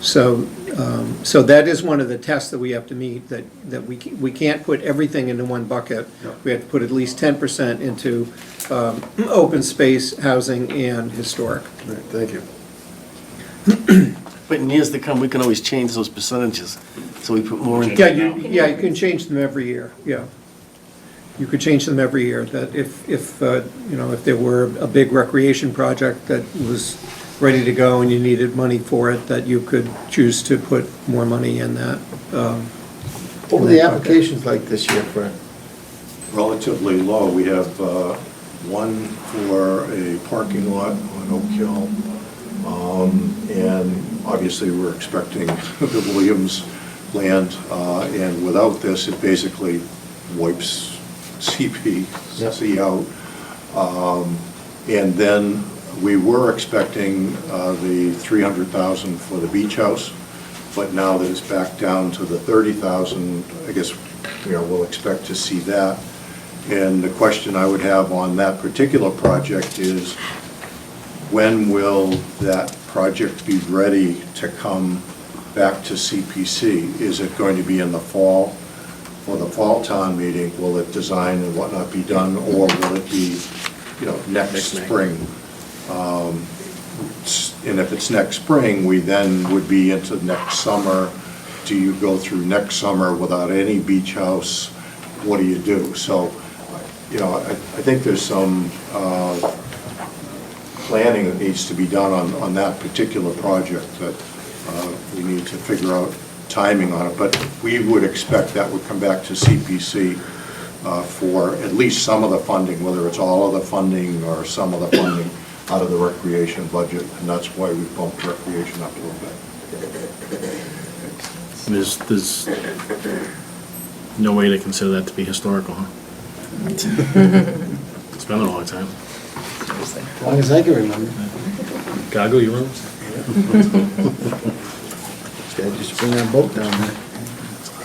So that is one of the tests that we have to meet, that we can't put everything into one bucket. We have to put at least 10% into open space, housing, and historic. Right, thank you. But in years to come, we can always change those percentages, so we put more in. Yeah, you can change them every year, yeah. You could change them every year, that if there were a big recreation project that was ready to go and you needed money for it, that you could choose to put more money in that. What were the applications like this year, Fred? Relatively low. We have one for a parking lot on Oak Hill. And obviously, we're expecting the Williams land, and without this, it basically wipes CPC out. And then we were expecting the $300,000 for the beach house, but now that it's back down to the $30,000, I guess, we'll expect to see that. And the question I would have on that particular project is, when will that project be ready to come back to CPC? Is it going to be in the fall, for the fall town meeting? Will it design and whatnot be done, or will it be, next spring? And if it's next spring, we then would be into next summer. Do you go through next summer without any beach house? What do you do? So, I think there's some planning that needs to be done on that particular project, that we need to figure out timing on it. But we would expect that would come back to CPC for at least some of the funding, whether it's all of the funding or some of the funding out of the recreation budget, and that's why we bumped recreation up a little bit. There's no way to consider that to be historical, huh? It's been a long time. As long as I can remember. Gago, you remember? Yeah, just bring that boat down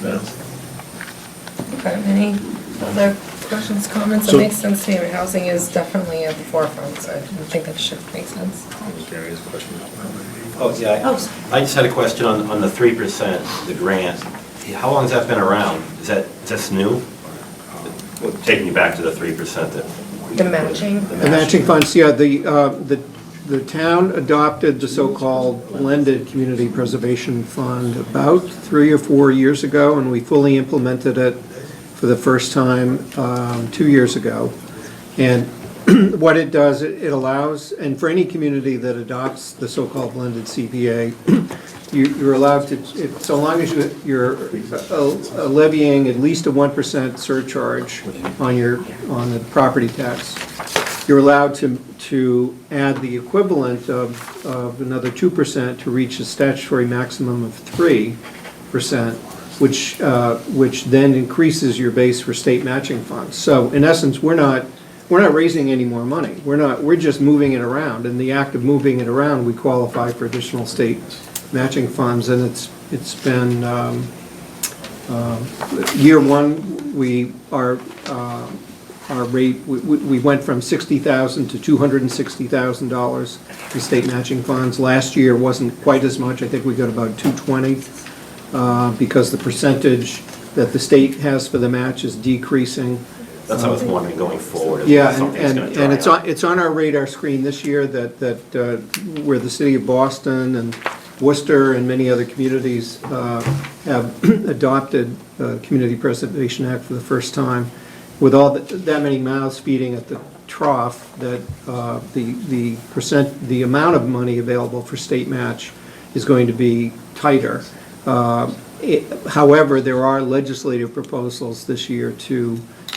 there. Okay, any other questions, comments? It So- makes sense to me. I mean, housing is definitely at the forefront, so I think that should make sense. Gary's question. Oh, yeah, I just had a question on the 3%, the grant. How long has that been around? Is that new? Well, taking you back to the 3% that. The matching? The matching funds, yeah, the town adopted the so-called blended community preservation fund about 3 or 4 years ago, and we fully implemented it for the first time 2 years ago. And what it does, it allows, and for any community that adopts the so-called blended CPA, you're allowed to, so long as you're levying at least a 1% surcharge on the property tax, you're allowed to add the equivalent of another 2% to reach a statutory maximum of 3%, which then increases your base for state matching funds. So in essence, we're not raising any more money. We're just moving it around. In the act of moving it around, we qualify for additional state matching funds, and it's been year one. Our rate, we went from $60,000 to $260,000 in state matching funds. Last year wasn't quite as much. I think we got about $220 because the percentage that the state has for the match is decreasing. That's what I was wondering going forward. Yeah, and it's on our radar screen this year that where the city of Boston and Worcester and many other communities have adopted the Community Preservation Act for the first time. With all that many mouths feeding at the trough, that the amount of money available for state match is going to be tighter. However, there are legislative proposals this year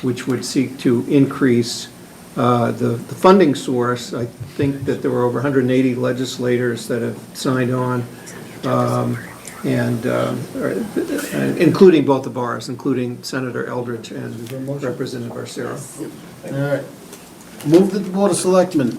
which would seek to increase the funding source. I think that there were over 180 legislators that have signed on, and including both of ours, including Senator Eldridge and Representative Arcero. All right. Move that the Board of Selectmen,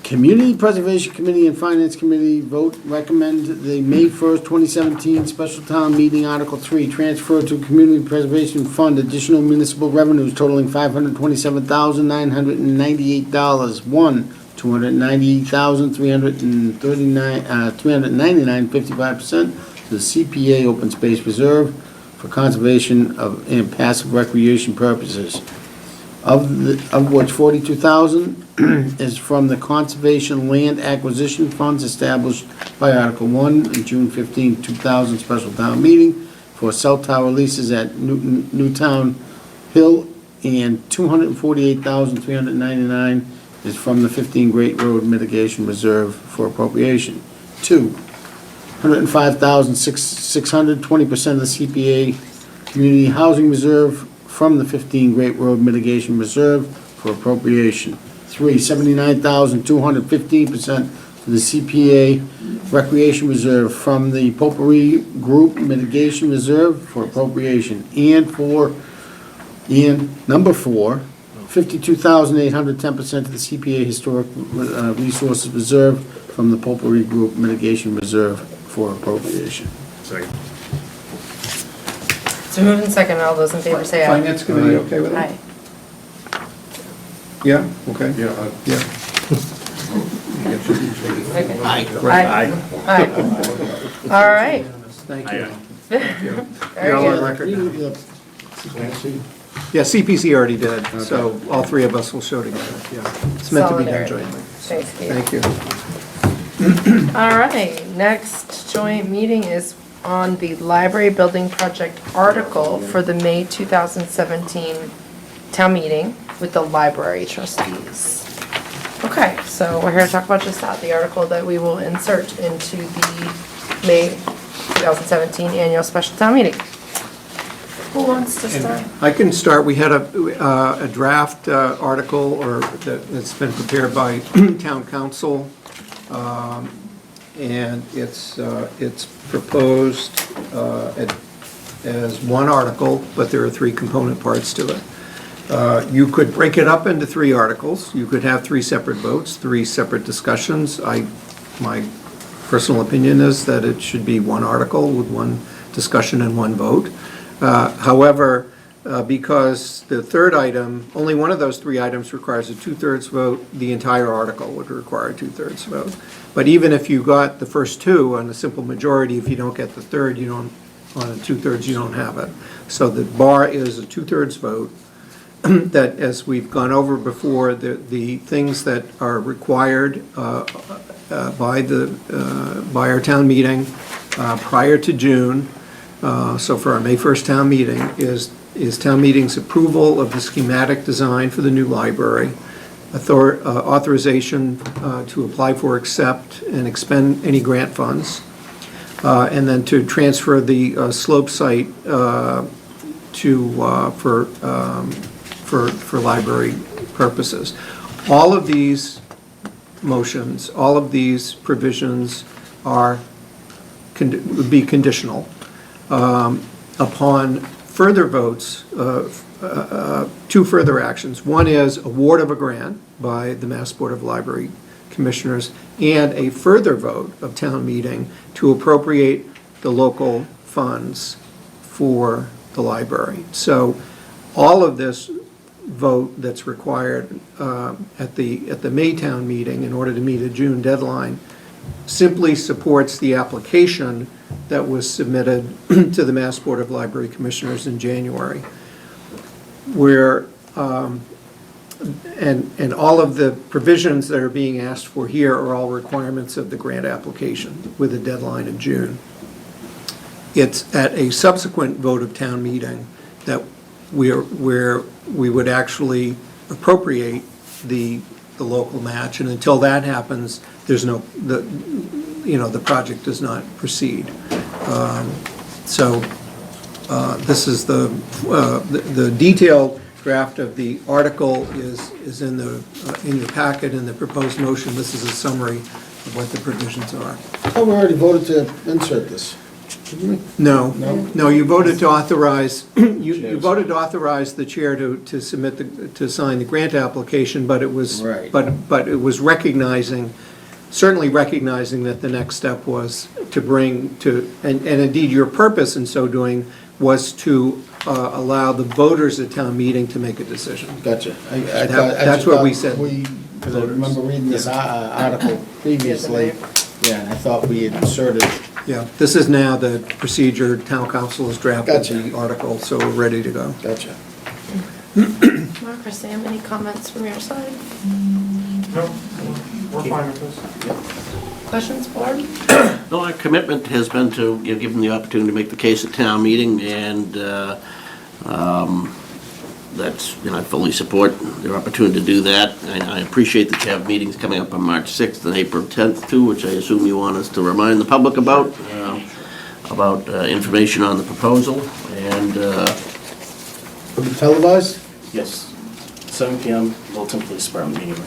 Community Preservation Committee and Finance Committee vote recommend the May 1st, 2017 special town meeting Article 3, transfer to Community Preservation Fund additional municipal revenues totaling $527,998. 1, $298,399.55% to the CPA Open Space Reserve for conservation and passive recreation purposes, of which $42,000 is from the Conservation Land Acquisition Funds established by Article 1 in June 15, 2000 special town meeting for cell tower leases at Newtown Hill, and $248,399 is from the 15 Great Road Mitigation Reserve for appropriation. 2, $105,600, 20% of the CPA Community Housing Reserve from the 15 Great Road Mitigation Reserve for appropriation. 3, $79,200, 15% to the CPA Recreation Reserve from the Potpourri Group Mitigation Reserve for appropriation. And number 4, $52,800, 10% to the CPA Historic Resources Reserve from the Potpourri Group Mitigation Reserve for appropriation. Second. So moving in second, all those in favor say aye. Finance Committee, okay with that? Aye. Yeah, okay. Yeah, Yeah. Okay. Aye. Aye. Aye. All right. Thank you. Very You're all on good. record now. Yeah, CPC already did, so all three of us will show together, yeah. It's meant to be done Solidarity. jointly. Thanks, Pete. Thank you. All right, next joint meeting is on the library building project article for the May 2017 town meeting with the library trustees. Okay, so we're here to talk about just that, the article that we will insert into the May 2017 annual special town meeting. Who wants to start? I can start. We had a draft article that's been prepared by town council, and it's proposed as one article, but there are 3 component parts to it. You could break it up into 3 articles. You could have 3 separate votes, 3 separate discussions. My personal opinion is that it should be one article with one discussion and one vote. However, because the third item, only one of those three items requires a two-thirds vote, the entire article would require a two-thirds vote. But even if you got the first two on a simple majority, if you don't get the third, you don't, on a two-thirds, you don't have it. So the bar is a two-thirds vote. That, as we've gone over before, the things that are required by our town meeting prior to June, so for our May 1st town meeting, is town meeting's approval of the schematic design for the new library, authorization to apply for, accept, and expend any grant funds, and then to transfer the slope site for library purposes. All of these motions, all of these provisions would be conditional upon further votes, two further actions. One is award of a grant by the Mass Board of Library Commissioners and a further vote of town meeting to appropriate the local funds for the library. So all of this vote that's required at the May town meeting in order to meet a June deadline simply supports the application that was submitted to the Mass Board of Library Commissioners in January, where and all of the provisions that are being asked for here are all requirements of the grant application with a deadline of June. It's at a subsequent vote of town meeting that where we would actually appropriate the local match, and until that happens, there's no, the project does not proceed. This is the detailed draft of the article is in your packet in the proposed motion. This is a summary of what the provisions are. Oh, we already voted to insert this, didn't we? No, No? no, you voted to authorize, you voted to authorize the chair to submit to sign the grant application, but it was, Right. but it was recognizing, certainly recognizing that the next step was to bring to, and indeed your purpose in so doing was to allow the voters at town meeting to make a decision. Gotcha. That's what we said. Because I remember reading this article previously, yeah, and I thought we had inserted. Yeah, this is now the procedure, town council has drafted Gotcha. the article, so we're ready to go. Gotcha. Mark or Sam, any comments from your side? No, we're fine with this. Questions, board? No, our commitment has been to give them the opportunity to make the case at town meeting, and that's, I fully support their opportunity to do that. I appreciate that you have meetings coming up on March 6th and April 10th too, which I assume you want us to remind the public about information on the proposal, and Will it be televised? Yes, 7 PM, Littleton Police Department meeting.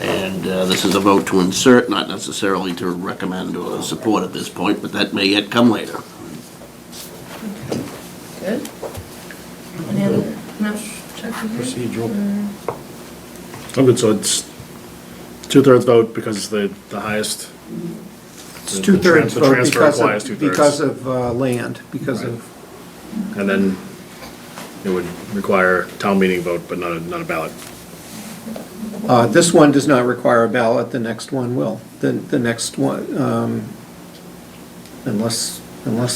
And this is a vote to insert, not necessarily to recommend or support at this point, but that may yet come later. Good. Any other, no, check with you? Procedural. I'm good, so it's two-thirds vote because it's the highest. It's two-thirds The vote transfer requires two-thirds. because of land, because Right. of, And then it would require town meeting vote, but not a ballot. this one does not require a ballot, the next one will. The next one, unless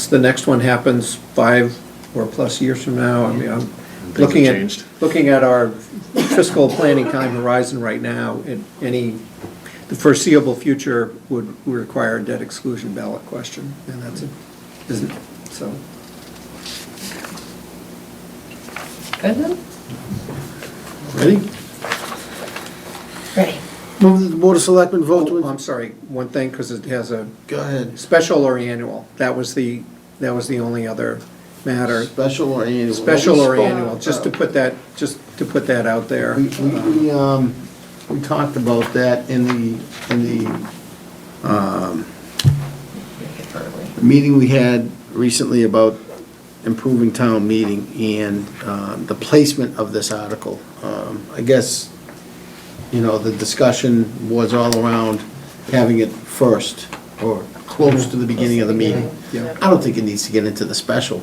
the next one happens 5 or plus years from now, I mean, I'm Things looking have at, changed. looking at our fiscal planning time horizon right now, the foreseeable future would require a debt exclusion ballot question, and that's it, isn't it? So, Good then? Ready? Ready. Move that the Board of Selectmen vote to. I'm sorry, one thing, because it has a Go ahead. special or annual, that was the only other matter. Special or annual? Special or What we spoke annual, just to put that out there. We talked about that in the meeting we had recently about improving town meeting and the placement of this article. I guess, the discussion was all around having it first or close to the beginning of the meeting. Yeah. I don't think it needs to get into the special.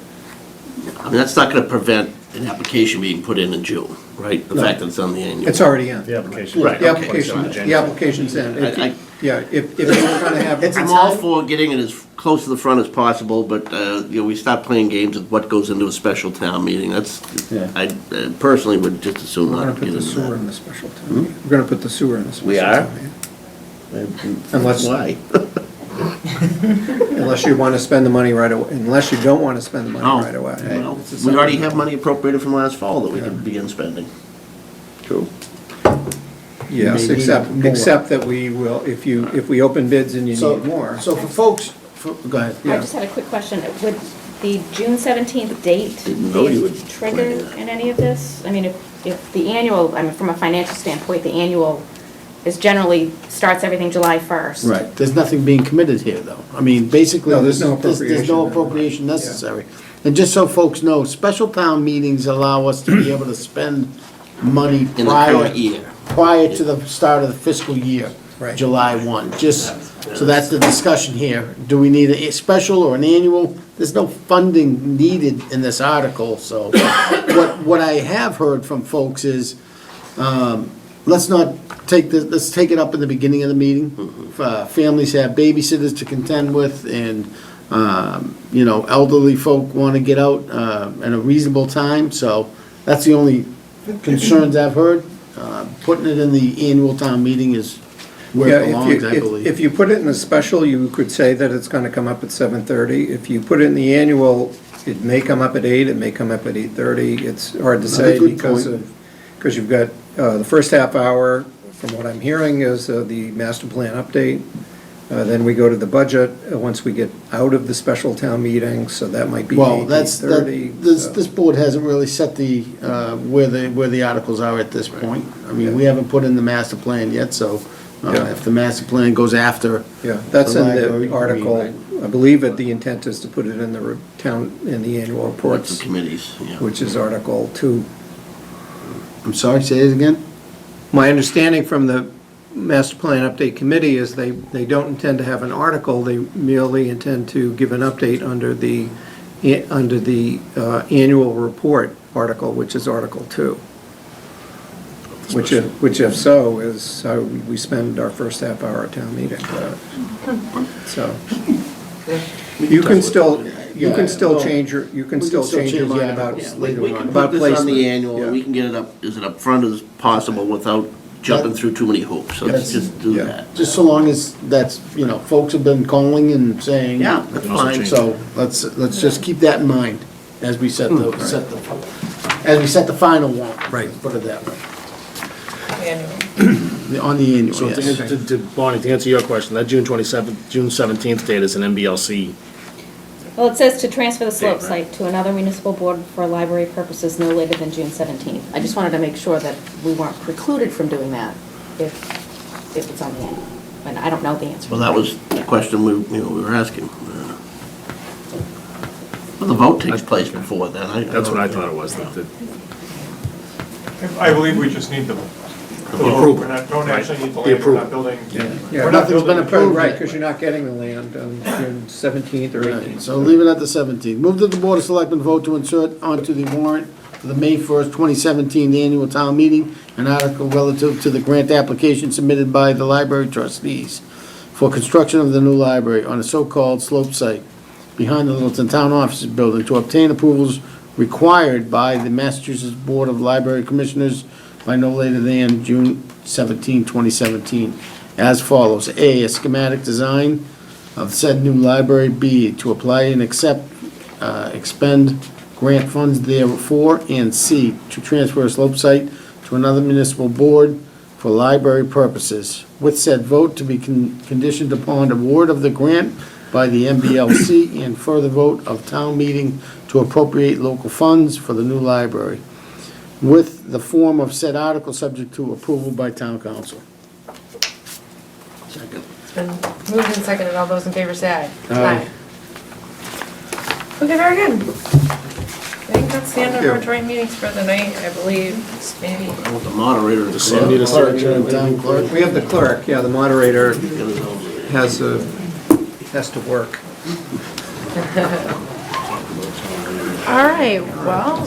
I mean, that's not gonna prevent an application being put in June, right? The No. fact that it's on the annual. It's already in. The application. Right, The okay. application, the application's in. I- Yeah, if you were gonna have. I'm all for getting it as close to the front as possible, but, you know, we start playing games with what goes into a special town meeting. That's, Yeah. I personally would just as soon We're gonna not put get the into sewer that. in the special town meeting. We're gonna put the sewer in the special We town are? meeting. Unless- Why? Unless you wanna spend the money right away, unless you don't wanna spend the money Oh, right away. well, It's a we already separate- have money appropriated from last fall that we Yeah. can begin spending. True. Yes, Maybe except, more. except that we will, if we open bids and you So, need more. so for folks, go ahead. I just had a quick question. Would the June 17th date Didn't know you be would trigger plan that. in any of this? I mean, if the annual, I mean, from a financial standpoint, the annual is generally, starts everything July 1st. Right, there's nothing being committed here, though. I mean, basically, No, there's no there's no appropriation. appropriation necessary. And just so folks know, special town meetings allow us to be able to spend money In the current year. prior to the start of the fiscal year, Right. July 1. Just, so that's the discussion here. Do we need a special or an annual? There's no funding needed in this article, so what I have heard from folks is, let's not take this, let's take it up in the beginning of the meeting. Families have babysitters to contend with, and, you know, elderly folk want to get out at a reasonable time, so that's the only concerns I've heard. Putting it in the annual town meeting is where Yeah, it belongs, I if believe. you put it in the special, you could say that it's gonna come up at 7:30. If you put it in the annual, it may come up at 8, it may come up at 8:30. It's hard to say Another good because point. because you've got, the first half hour, from what I'm hearing, is the master plan update. Then we go to the budget, once we get out of the special town meeting, so that might be Well, 8, that's, 8:30. this board hasn't really set the, where the articles are at this point. I mean, we haven't put in the master plan yet, so Yeah. if the master plan goes after, Yeah, that's in library, the article. I believe that the intent is to put it in the town, in the annual Reports reports, and committees, yeah. which is Article 2. I'm sorry, say it again? My understanding from the Master Plan Update Committee is they don't intend to have an article, they merely intend to give an update under the annual report article, which is Article 2. Which if so, is how we spend our first half hour at town meeting. So, you can still change your, you can still change your mind about. Yeah, we can about put this on the placement. annual, and we Yeah. can get it up, as front as possible without jumping through too many hoops, so let's just do Yeah. that. Just so long as that's, you know, folks have been calling and saying. Yeah, that's fine. So let's just keep that in mind as we set the, as we set the final warrant. Right. Put it that way. Annual. On the annual, So yes. Bonnie, to answer your question, that June 17th date is an MBLC. Well, it says to transfer the slope Date, right. site to another municipal board for library purposes no later than June 17th. I just wanted to make sure that we weren't precluded from doing that if it's on the annual. And I don't know the answer. Well, that was the question we were asking. Well, the vote takes place before then. That's what I thought it was. that- I believe we just need the approval. We're not, don't actually need the The land, we're approval. not building. Yeah, We're not nothing's been building. approved. Right, because you're not getting the land on June 17th or Right, 18th. so leave it at the 17th. Move that the Board of Selectmen vote to insert onto the warrant for the May 1st, 2017 annual town meeting an article relative to the grant application submitted by the library trustees for construction of the new library on a so-called slope site behind the Littleton Town Offices Building to obtain approvals required by the Massachusetts Board of Library Commissioners by no later than June 17, 2017, as follows. A schematic design of said new library. B, to apply and expend grant funds therefore. And C, to transfer a slope site to another municipal board for library purposes, with said vote to be conditioned upon award of the grant by the MBLC and further vote of town meeting to appropriate local funds for the new library, with the form of said article subject to approval by town council. Second. It's been moved and seconded. All those in favor say aye. Aye. Okay, very good. I think that's the end of our joint meetings for the night, I believe, maybe. I want the moderator to Does Sam need a Clerk, secretary? town clerk. We have the clerk, yeah, the moderator. Get his own has to work. All right, well,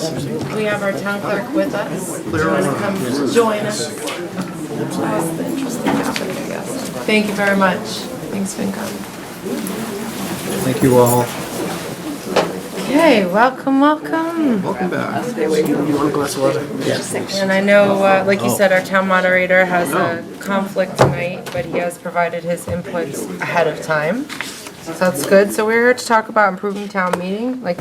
we have our town clerk with us. Do you want to come join us? That's the interesting topic, I guess. Thank you very much. Thanks, FinCom. Thank you all. Okay, welcome, welcome. Welcome back. And I know, like you said, our town moderator has a conflict tonight, but he has provided his inputs ahead of time. So that's good. So we're here to talk about improving town meeting, like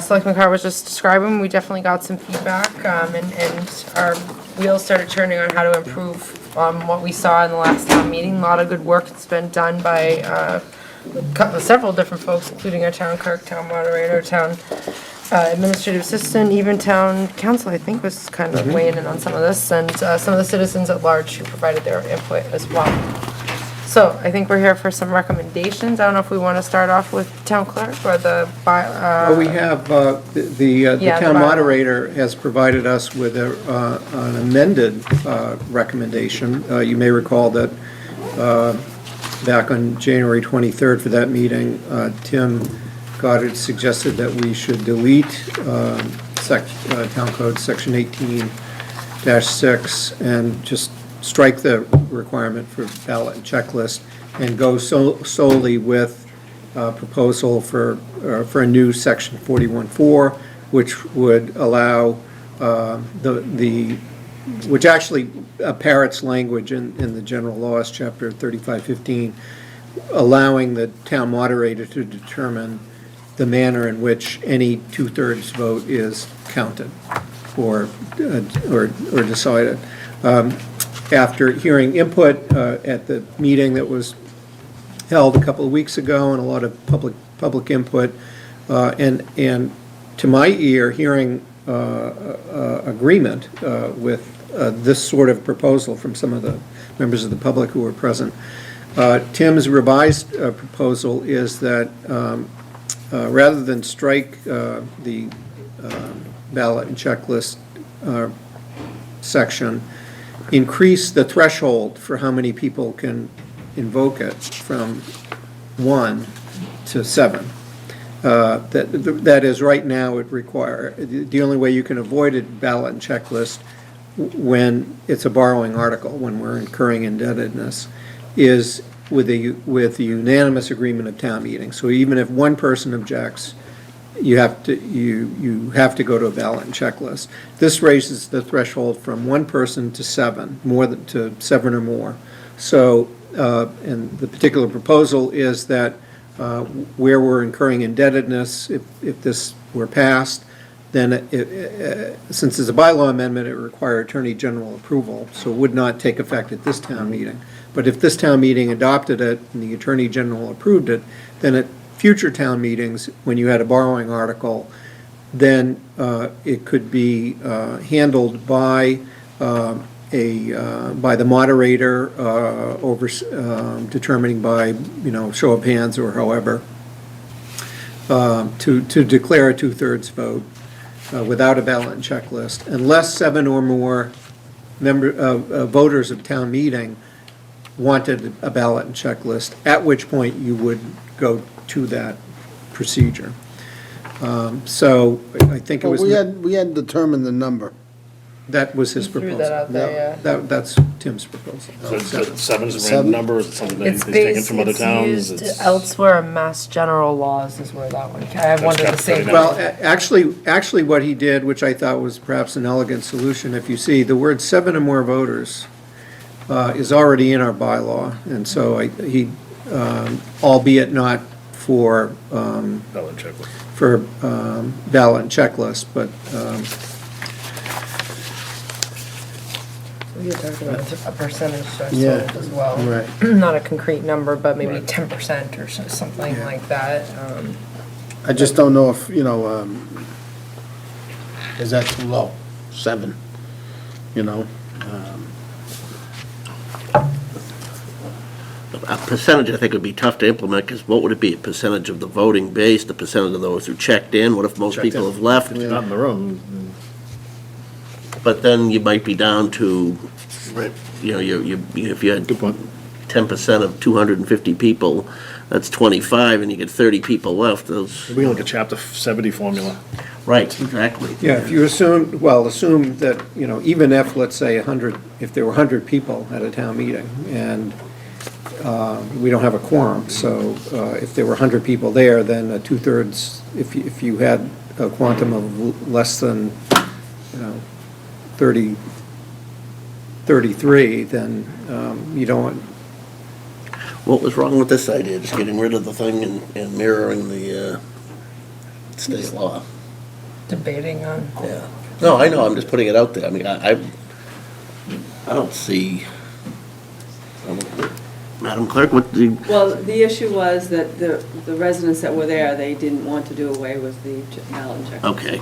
Selectman Carr was just describing. We definitely got some feedback, and our wheels started turning on how to improve what we saw in the last town meeting. A lot of good work that's been done by several different folks, including our town clerk, town moderator, town administrative assistant, even town council, I think, was kind of weighing in on some of this, and some of the citizens at large who provided their input as well. So I think we're here for some recommendations. I don't know if we want to start off with town clerk or the Well, we have, the Yeah, town the bylaw. moderator has provided us with an amended recommendation. You may recall that back on January 23rd for that meeting, Tim Goddard suggested that we should delete Town Code Section 18-6 and just strike the requirement for ballot and checklist and go solely with proposal for a new Section 41-4, which would allow which actually parrots language in the general laws, chapter 3515, allowing the town moderator to determine the manner in which any two-thirds vote is counted or decided. After hearing input at the meeting that was held a couple of weeks ago and a lot of public input, and to my ear, hearing agreement with this sort of proposal from some of the members of the public who were present. Tim's revised proposal is that rather than strike the ballot and checklist section, increase the threshold for how many people can invoke it from 1 to 7. That is, right now, the only way you can avoid a ballot and checklist when it's a borrowing article, when we're incurring indebtedness, is with the unanimous agreement of town meeting. So even if one person objects, you have to go to a ballot and checklist. This raises the threshold from one person to 7, to 7 or more. So, and the particular proposal is that where we're incurring indebtedness, if this were passed, then since it's a bylaw amendment, it requires Attorney General approval, so it would not take effect at this town meeting. But if this town meeting adopted it and the Attorney General approved it, then at future town meetings, when you had a borrowing article, then it could be handled by the moderator, determining by, show of hands or however, to declare a two-thirds vote without a ballot and checklist, unless 7 or more voters of town meeting wanted a ballot and checklist, at which point you would go to that procedure. So I think it was. We had determined the number. That was his He threw proposal. that out there, yeah. That's Tim's proposal. So it's 7's a Seven? random number, or is it something that It's he's taken based, from other it's towns? used It's- elsewhere in mass general laws is where that one, I wondered the chapter same. 39. Well, actually what he did, which I thought was perhaps an elegant solution, if you see, the word 7 or more voters is already in our bylaw, and so he, albeit not for Ballot checklist. ballot and checklist, but We had talked about a percentage Yeah. threshold as well. Right. Not a concrete number, but maybe Right. 10% or something like that. I just don't know if, is that too low? 7, A percentage, I think, would be tough to implement, because what would it be? A percentage of the voting base, the percentage of those who checked in? What if most Checked people in. have left? If you're not in the room, But then you might be down to, right, if you had good point. 10% of 250 people, that's 25, and you get 30 people left, those, We like a chapter 70 formula. right, exactly. Yeah, if you assume, well, assume that, you know, even if, let's say, 100, if there were 100 people at a town meeting, and we don't have a quorum, so if there were 100 people there, then a two-thirds, if you had a quantum of less than, you know, 33, then you don't, What was wrong with this idea, just getting rid of the thing and mirroring the state law? Debating on. Yeah. No, I know, I'm just putting it out there. I mean, I don't see, Madam Clerk, what the, Well, the issue was that the residents that were there, they didn't want to do away with the ballot and check. okay.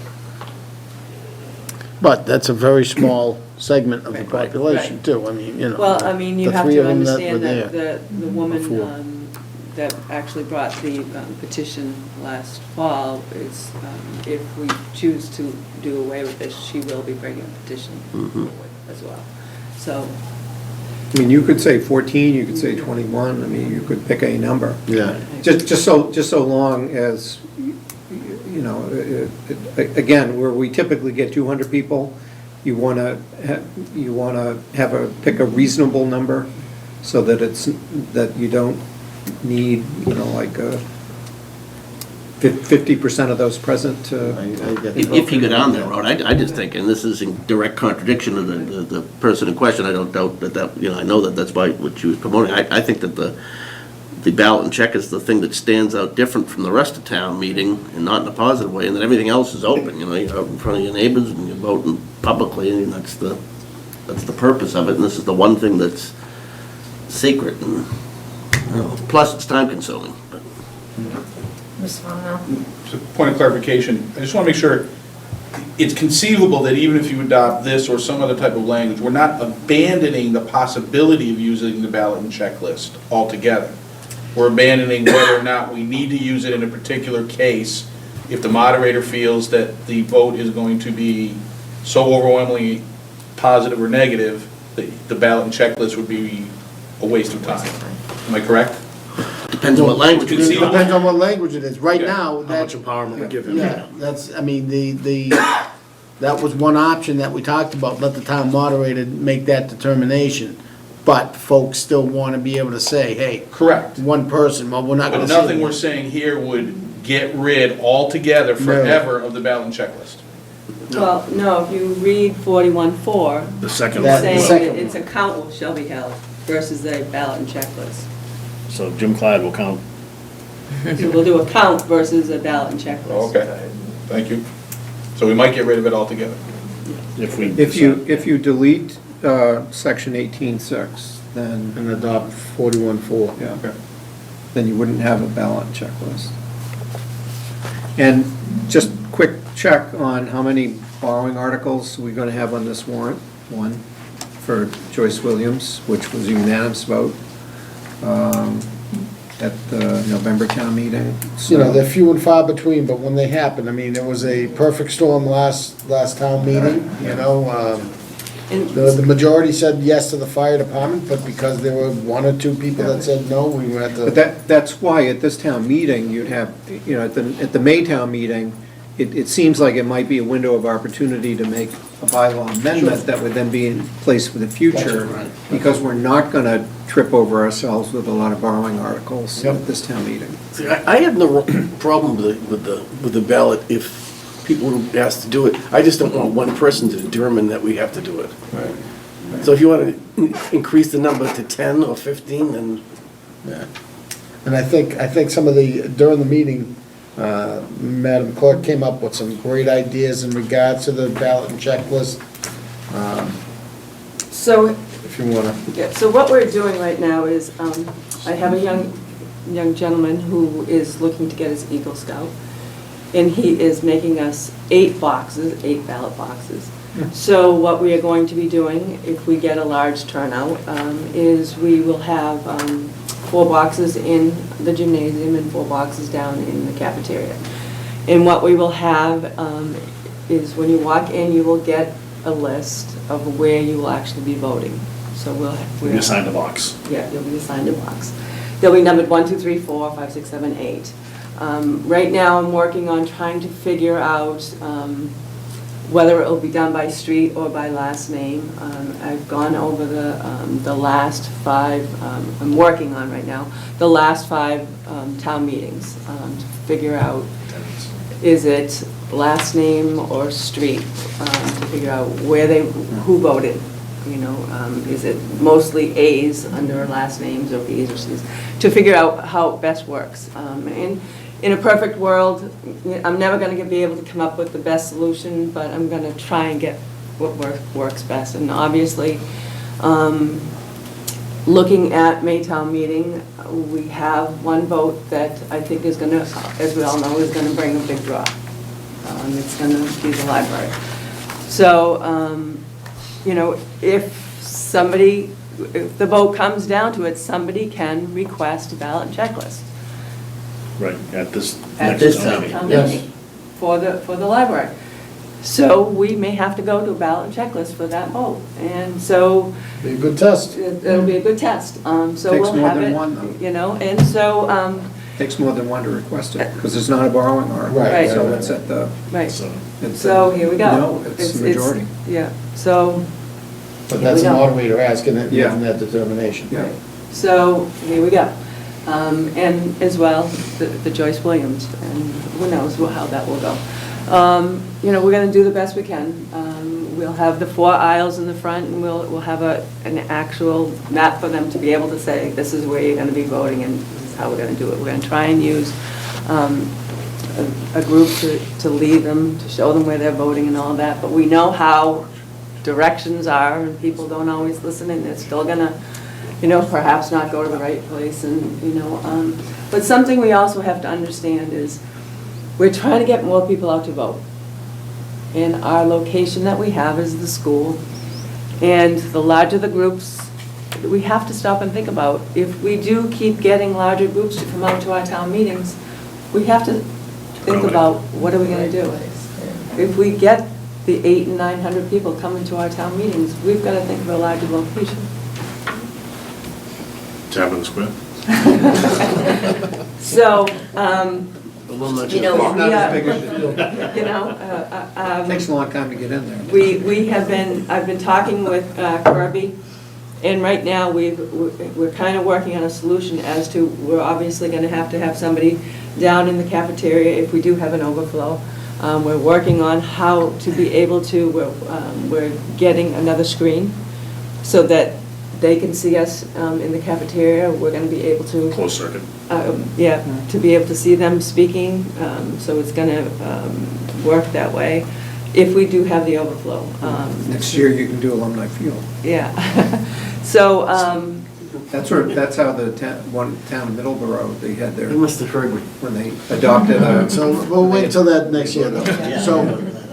But that's a very small segment of the Right. population Right. too, I mean, you know. Well, I mean, you the have three to of them that understand were that there the woman before. that actually brought the petition last fall is, if we choose to do away with this, she will be bringing a petition forward as well. So, I mean, you could say 14, you could say 21, I mean, you could pick a number. Yeah. Just so long as, you know, again, where we typically get 200 people, you want to pick a reasonable number so that that you don't need, you know, like 50% of those present to. If you go down that road, I just think, and this is in direct contradiction of the person in question, I don't doubt that, you know, I know that that's why what she was promoting. I think that the ballot and check is the thing that stands out different from the rest of town meeting, and not in a positive way, and that everything else is open, you know, you're out in front of your neighbors and you're voting publicly, and that's the purpose of it, and this is the one thing that's secret, and, you know, plus it's time consuming. But Ms. Fontenot? So, point of clarification, I just want to make sure, it's conceivable that even if you adopt this or some other type of language, we're not abandoning the possibility of using the ballot and checklist altogether. We're abandoning whether or not we need to use it in a particular case if the moderator feels that the vote is going to be so overwhelmingly positive or negative, that the ballot and checklist would be a waste of time. Am I correct? depends on what language It it's Conceivable. depends on what language it is, right Yeah. now, How that, much empowerment we give him. yeah, that's, I mean, that was one option that we talked about, let the town moderator make that determination. But folks still want to be able to say, hey, Correct. one person, well, we're not But gonna say. nothing we're saying here would get rid altogether forever of the ballot and checklist. well, no, if you read 41-4, The second That- saying one. second that its account shall be held versus a ballot and checklist. So Jim Clyde will count. So we'll do a count versus a ballot and checklist. Oh, Okay, thank you. So we might get rid of it altogether. If we. If you delete section 18.6, then, And adopt 41-4. yeah, then you wouldn't have a ballot checklist. And just quick check on how many borrowing articles we're going to have on this warrant. One, for Joyce Williams, which was a unanimous vote at the November town meeting. You know, they're few and far between, but when they happen, I mean, it was a perfect storm last town meeting, you know. And The majority said yes to the fire department, but because there were one or two people that said no, we had to. But that's why at this town meeting, you'd have, you know, at the May town meeting, it seems like it might be a window of opportunity to make a bylaw amendment that would then be in place for the future, because we're not gonna trip over ourselves with a lot of borrowing articles at this town meeting. See, I have no problem with the ballot if people are asked to do it. I just don't want one person to determine that we have to do it. So if you want to increase the number to 10 or 15, then, Yeah. And I think some of during the meeting, Madam Clerk came up with some great ideas in regards to the ballot and checklist, so, if you wanna. yeah, so what we're doing right now is, I have a young gentleman who is looking to get his Eagle Scout, and he is making us 8 ballot boxes. So what we are going to be doing, if we get a large turnout, is we will have 4 boxes in the gymnasium and 4 boxes down in the cafeteria. And what we will have is when you walk in, you will get a list of where you will actually be voting. So You'll be assigned a box. Yeah, you'll be assigned a box. They'll be numbered 1, 2, 3, 4, 5, 6, 7, 8. Right now, I'm working on trying to figure out whether it will be done by street or by last name. I've gone over the last 5, I'm working on right now, the last 5 town meetings to figure out, is it last name or street, to figure out who voted. You know, is it mostly A's under last names or B's or C's, to figure out how it best works. And in a perfect world, I'm never going to be able to come up with the best solution, but I'm going to try and get what works best. And obviously, looking at Maytown meeting, we have one vote that I think is going to, as we all know, is going to bring a big draw. It's going to be the library. So, you know, if the vote comes down to it, somebody can request a ballot checklist. Right, at this At next this town town meeting. meeting for the library. So we may have to go to a ballot checklist for that vote. And so Be a good test. it'll be a good test. So Takes we'll more have than it, one, though. you know, and so, Takes more than one to request it, because it's not a borrowing article. Right. So it's at the, right. So, So here we go. No, it's the majority. Yeah, so, But that's we the go. moderator asking it, Yeah. making that determination. yeah. so here we go. And as well, the Joyce Williams, and who knows how that will go. You know, we're gonna do the best we can. We'll have the 4 aisles in the front, and we'll have an actual map for them to be able to say, this is where you're gonna be voting, and this is how we're gonna do it. We're gonna try and use a group to lead them, to show them where they're voting and all that, but we know how directions are, and people don't always listen, and they're still gonna, you know, perhaps not go to the right place, and, you know, but something we also have to understand is, we're trying to get more people out to vote. And our location that we have is the school, and the larger the groups, we have to stop and think about, if we do keep getting larger groups to come out to our town meetings, we have to think about, what are we gonna do? If we get the 800 and 900 people coming to our town meetings, we've gotta think of a larger location. Chapman Square. So, Not you know, just- we Not as are, big as you know, it takes a long time to get in there. we have been, I've been talking with Kirby, and right now, we're kind of working on a solution as to, we're obviously gonna have to have somebody down in the cafeteria if we do have an overflow. We're working on how to be able to, we're getting another screen so that they can see us in the cafeteria. We're gonna be able to, Closed circuit. yeah, to be able to see them speaking, so it's gonna work that way, if we do have the overflow. Next year, you can do alumni field. Yeah, so, That's how the one town in Middleborough, they had their, You must have heard me. when they adopted a. So we'll wait until that next year, though.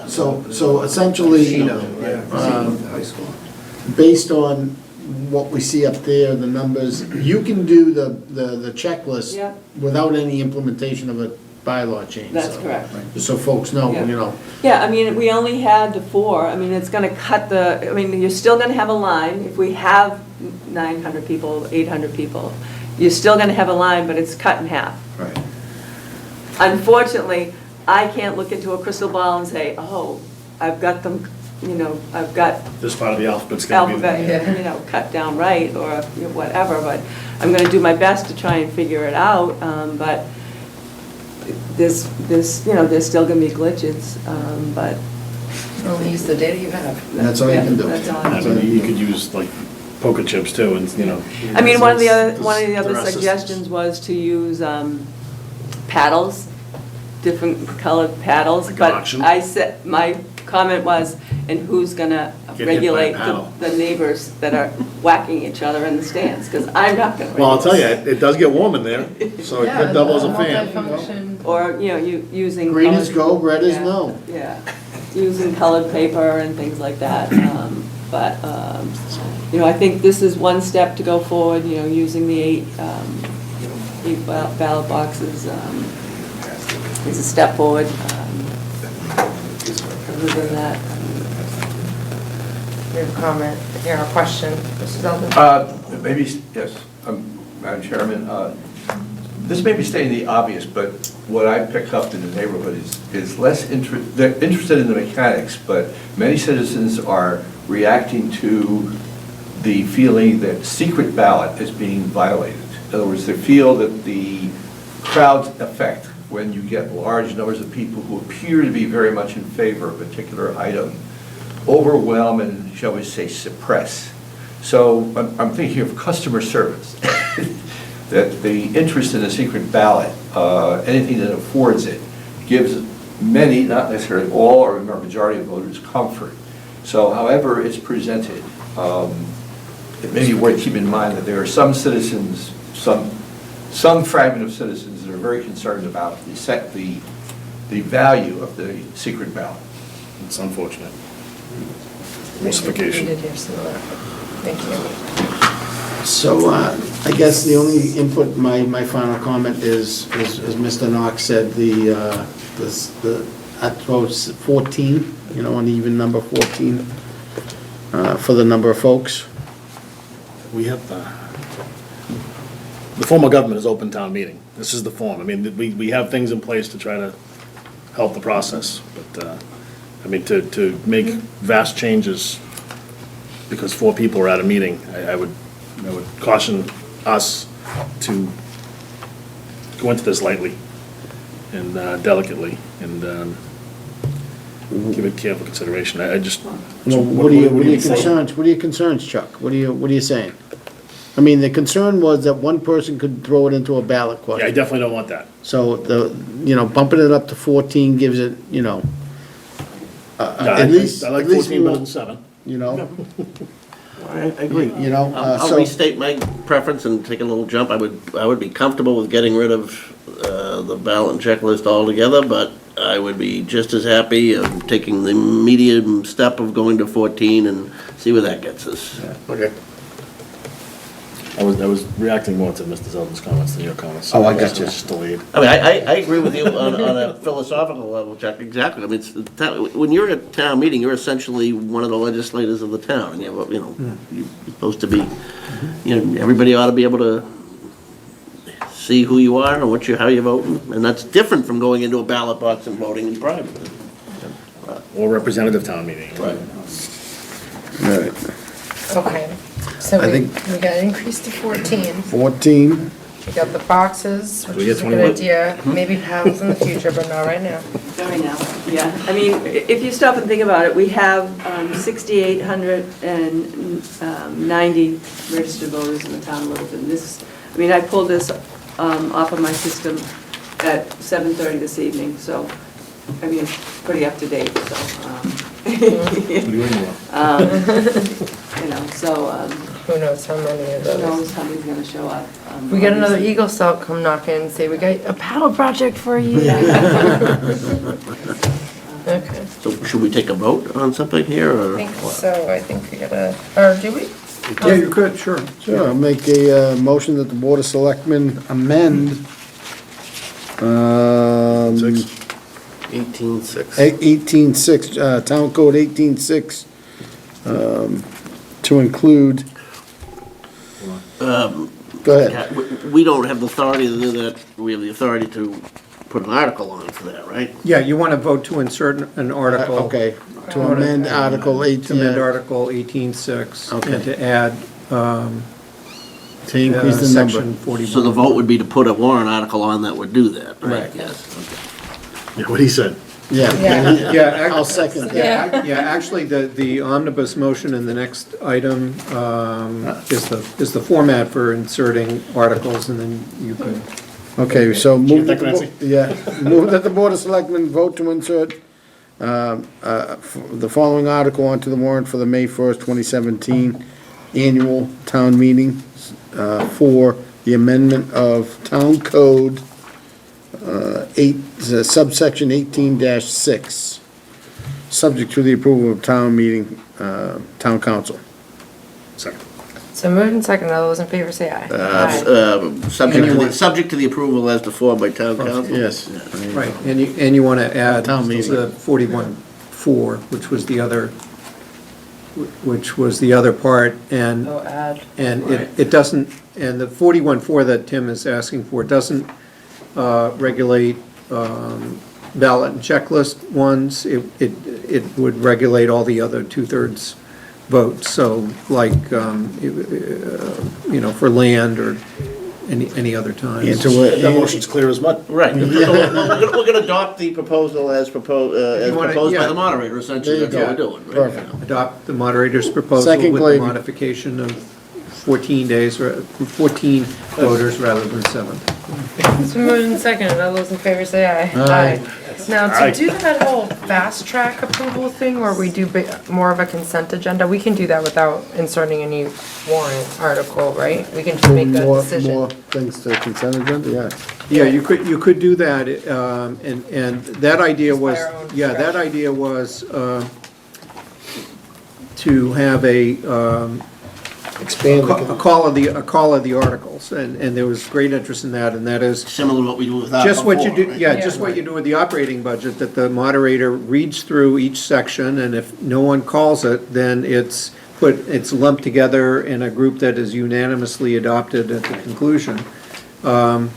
So essentially, Casino, yeah, high school. based on what we see up there, the numbers, you can do the checklist Yeah. without any implementation of a bylaw change. that's so- correct. Just so folks know, Yeah. you know. Yeah, I mean, we only had the 4, I mean, it's gonna cut I mean, you're still gonna have a line, if we have 900 people, 800 people, you're still gonna have a line, but it's cut in half. Right. Unfortunately, I can't look into a crystal ball and say, oh, I've got them, you know, I've got This part of the alphabet's gonna be. alphabet, you know, cut down right, or you know, whatever, but I'm gonna do my best to try and figure it out, but you know, there's still gonna be glitches, but. Only use the data you have. That's all you can do. That's all I I can do. mean, you could use like poker chips too, and, you know. I mean, one of the There's other rest systems. suggestions was to use paddles, different colored paddles. Like an But auction? I said, my comment was, and who's gonna Get hit by a regulate paddle. the neighbors that are whacking each other in the stands? Because I'm not gonna. Well, I'll tell you, regulate. it does get warm in there, so it could double as a fan. Multifunction. Or, you know, using. Green is colored- go, red is Yeah, no. Yeah, using colored paper and things like that. But, you know, I think this is one step to go forward, you know, using the 8 ballot boxes is a step forward. Other than that, Your comment, Yeah, a question, Mr. Zeldin? Maybe, yes, Madam Chairman, this may be stating the obvious, but what I pick up in the neighborhood is less interest, they're interested in the mechanics, but many citizens are reacting to the feeling that secret ballot is being violated. In other words, they feel that the crowd effect, when you get large numbers of people who appear to be very much in favor of a particular item, overwhelm and, shall we say, suppress. So I'm thinking of customer service, that the interest in a secret ballot, anything that affords it, gives many, not necessarily all, or a majority of voters comfort. So however it's presented, it may be worth keeping in mind that there are some citizens, some fragment of citizens that are very concerned about the value of the secret ballot. It's unfortunate. We Mystification. did hear some of that. Thank you. So I guess the only input, my final comment is, as Mr. Knox said, I suppose 14, an even number 14 for the number of folks. We have, the form of government is open town meeting. This is the form. I mean, we have things in place to try to help the process, but, I mean, to make vast changes because 4 people are at a meeting, I would caution us to go into this lightly and delicately and give it careful consideration. I just. What are your concerns, Chuck? What are you saying? I mean, the concern was that one person could throw it into a ballot question. Yeah, I definitely don't want that. So bumping it up to 14 gives it, at least. I like at least 14 better than 7. I agree. So- I'll restate my preference and take a little jump. I would be comfortable with getting rid of the ballot and checklist altogether, but I would be just as happy of taking the medium step of going to 14 and see where that gets us. Okay. I was reacting more to Mr. Zeldin's comments than your comments. Oh, I got you. Just delayed. I mean, I agree with you on a philosophical level, Chuck, exactly. I mean, when you're at town meeting, you're essentially one of the legislators of the town, and you're supposed to be, everybody ought to be able to see who you are and how you're voting, and that's different from going into a ballot box and voting in private. Or representative town meeting. Right. All right. Okay, so I we think- got increased to 14. 14, We got the boxes, which we get is a good 21? idea. Maybe paddles in the future, but not right now. Right now, yeah. I mean, if you stop and think about it, we have 6,890 registered voters in the town of Littleton. I pulled this off of my system at 7:30 this evening, so, pretty up to date, so. Who knows how many of Who those? knows how many's gonna show up. We got another Eagle Scout come knock in and say, we got a paddle project for you. Okay, So should we take a vote on something here, I or? think so. I think we gotta, or do we? Yeah, you could, sure. sure, I'll make a motion that the Board of Selectmen amend 18-6. 18.6, Town Code 18.6, to include, go ahead. We don't have the authority to do that. We have the authority to put an article on for that, right? Yeah, you want to vote to insert an article. Okay, to amend Article 18. To amend Article 18.6. Okay. And to add, To increase the Section number. 41. So the vote would be to put a warrant article on that would do that, right? Right. Yes. Yeah, what he said. Yeah. Yeah, I'll second that. Yeah, actually, the omnibus motion in the next item is the format for inserting articles, and then you can. Okay, so move that, that Clancy? move that the Board of Selectmen vote to insert the following article onto the warrant for the May 1st, 2017 annual town meeting for the amendment of Town Code subsection 18-6, subject to the approval of town meeting, town council. Second. So moved and seconded. All those in favor say aye. Subject to the approval as to form by town council? Yes. Right, and you want to add Town meeting. the 41.4, which was the other which was the other part, and Oh, add. and it doesn't, and the 41.4 that Tim is asking for doesn't regulate ballot and checklist ones. It would regulate all the other 2/3 votes, so like, for land or any other times. That motion's clear as mud. Right. We're gonna adopt the proposal as You wanna- proposed by yeah. the moderator, essentially, that's what we're doing, right? Perfect. Adopt the moderator's proposal Second, with the Glavy. modification of 14 days, 14 voters rather than 7. It's been moved and seconded. All those in favor say aye. Aye. Now, to Aye. do that whole fast track approval thing where we do more of a consent agenda, we can do that without inserting any warrant article, right? We can just make a More decision. things to consent agenda, yeah. Yeah, you could do that, and that idea was, Just by our own yeah, that idea was to have a Expand a call of the articles, and there was great interest in that, and that is Similar to what we do with that just what you before, do, right? yeah, just what you do with the operating budget, that the moderator reads through each section, and if no one calls it, then it's lumped together in a group that is unanimously adopted at the conclusion of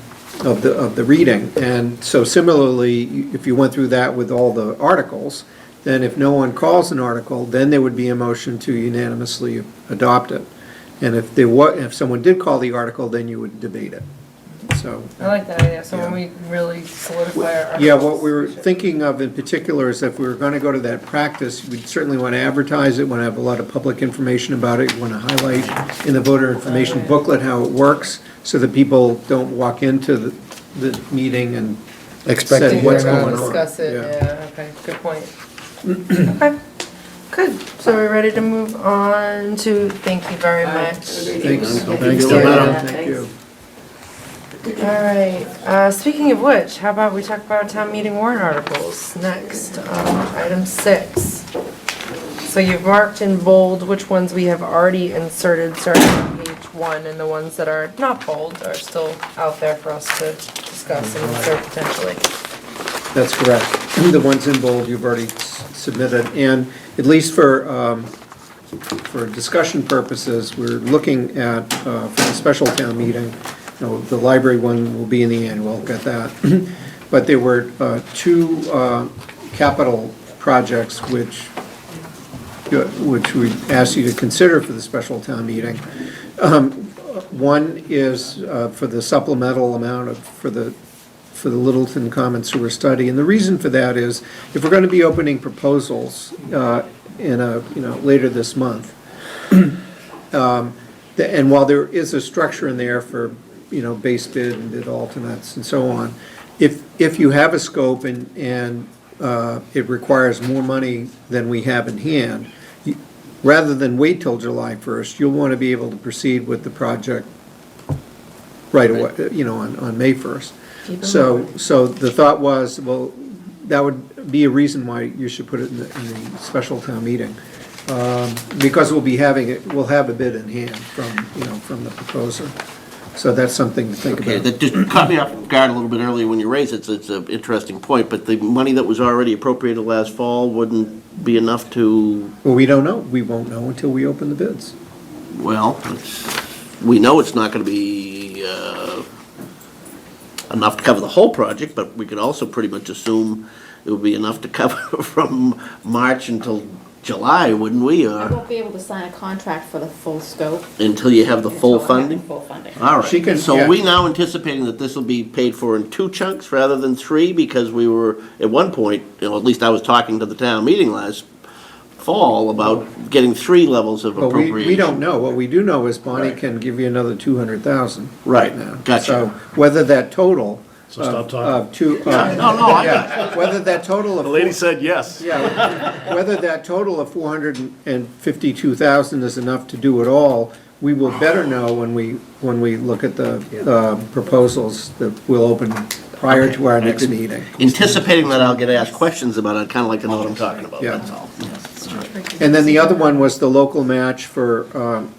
the reading. And so similarly, if you went through that with all the articles, then if no one calls an article, then there would be a motion to unanimously adopt it. And if someone did call the article, then you would debate it. So, I like that idea. So when we really solidify our. yeah, what we were thinking of in particular is if we were going to go to that practice, we'd certainly want to advertise it, want to have a lot of public information about it, want to highlight in the voter information booklet how it works, so that people don't walk into the meeting and Expecting said what's we're not going on. Discuss it, yeah, okay, good point. Okay, good. So we're ready to move on to, thank you very much. Thanks. Thanks, Thank Madam. Thank you. All right, speaking of which, how about we talk about town meeting warrant articles next, item 6. So you've marked in bold which ones we have already inserted starting on page 1, and the ones that are not bold are still out there for us to discuss and insert potentially. That's correct. The ones in bold you've already submitted, and at least for discussion purposes, we're looking at, for the special town meeting, the library one will be in the annual, got that. But there were 2 capital projects which we asked you to consider for the special town meeting. One is for the supplemental amount for the Littleton Common Sewer Study, and the reason for that is, if we're going to be opening proposals later this month, and while there is a structure in there for, base bid and bid alternates and so on, if you have a scope and it requires more money than we have in hand, rather than wait till July 1st, you'll want to be able to proceed with the project right away, on May 1st. So the thought was, well, that would be a reason why you should put it in the special town meeting. Because we'll have a bid in hand from the proposer. So that's something to think Okay, about. that just caught me off guard a little bit earlier when you raised it, so it's an interesting point, but the money that was already appropriated last fall wouldn't be enough to, Well, we don't know. We won't know until we open the bids. well, we know it's not gonna be enough to cover the whole project, but we could also pretty much assume it would be enough to cover from March until July, wouldn't we, I or won't be able to sign a contract for the full scope. until you have the full until I have the funding? Full funding. All She can- right, so yeah. are we now anticipating that this will be paid for in 2 chunks rather than 3? Because we were, at one point, at least I was talking to the town meeting last fall about getting 3 levels of Well, appropriation. we don't know. What we do know is Bonnie can give you another 200,000 Right, now. gotcha. So whether that total. So stop talking. Of two. No, I got Whether that total of. The lady said yes. Yeah, whether that total of 452,000 is enough to do it all, we will better know when we look at the proposals that we'll open prior to our next meeting. Anticipating that I'll get asked questions about it, I'd kind of like to know what I'm talking about, Yeah. that's all. And then the other one was the local match for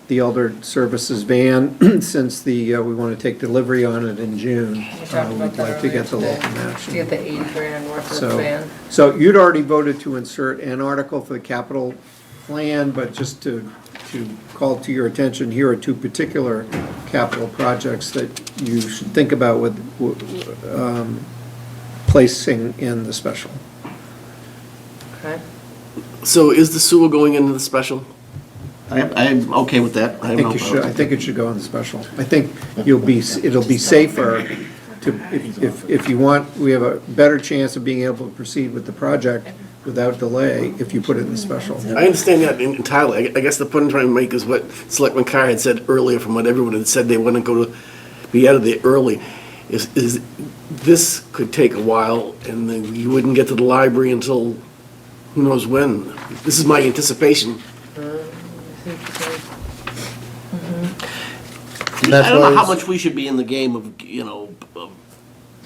the Elder Services van, since we want to take delivery on it in June. We talked about We'd that like to get the earlier local today. match. To get the 80 grand worth of So, van. so you'd already voted to insert an article for the capital plan, but just to call to your attention, here are two particular capital projects that you should think about with, placing in the special. Okay. So is the sewer going into the special? I'm okay with that. I I have think no you should, problem. I think it should go in the special. I think it'll be safer to, if you want, we have a better chance of being able to proceed with the project without delay if you put it in the special. I understand that entirely. I guess the point I'm trying to make is what Selectman Carr had said earlier, from what everyone had said, they want to go to, be out of there early. Is this could take a while, and then you wouldn't get to the library until who knows when. This is my anticipation. I don't know how much we should be in the game of, of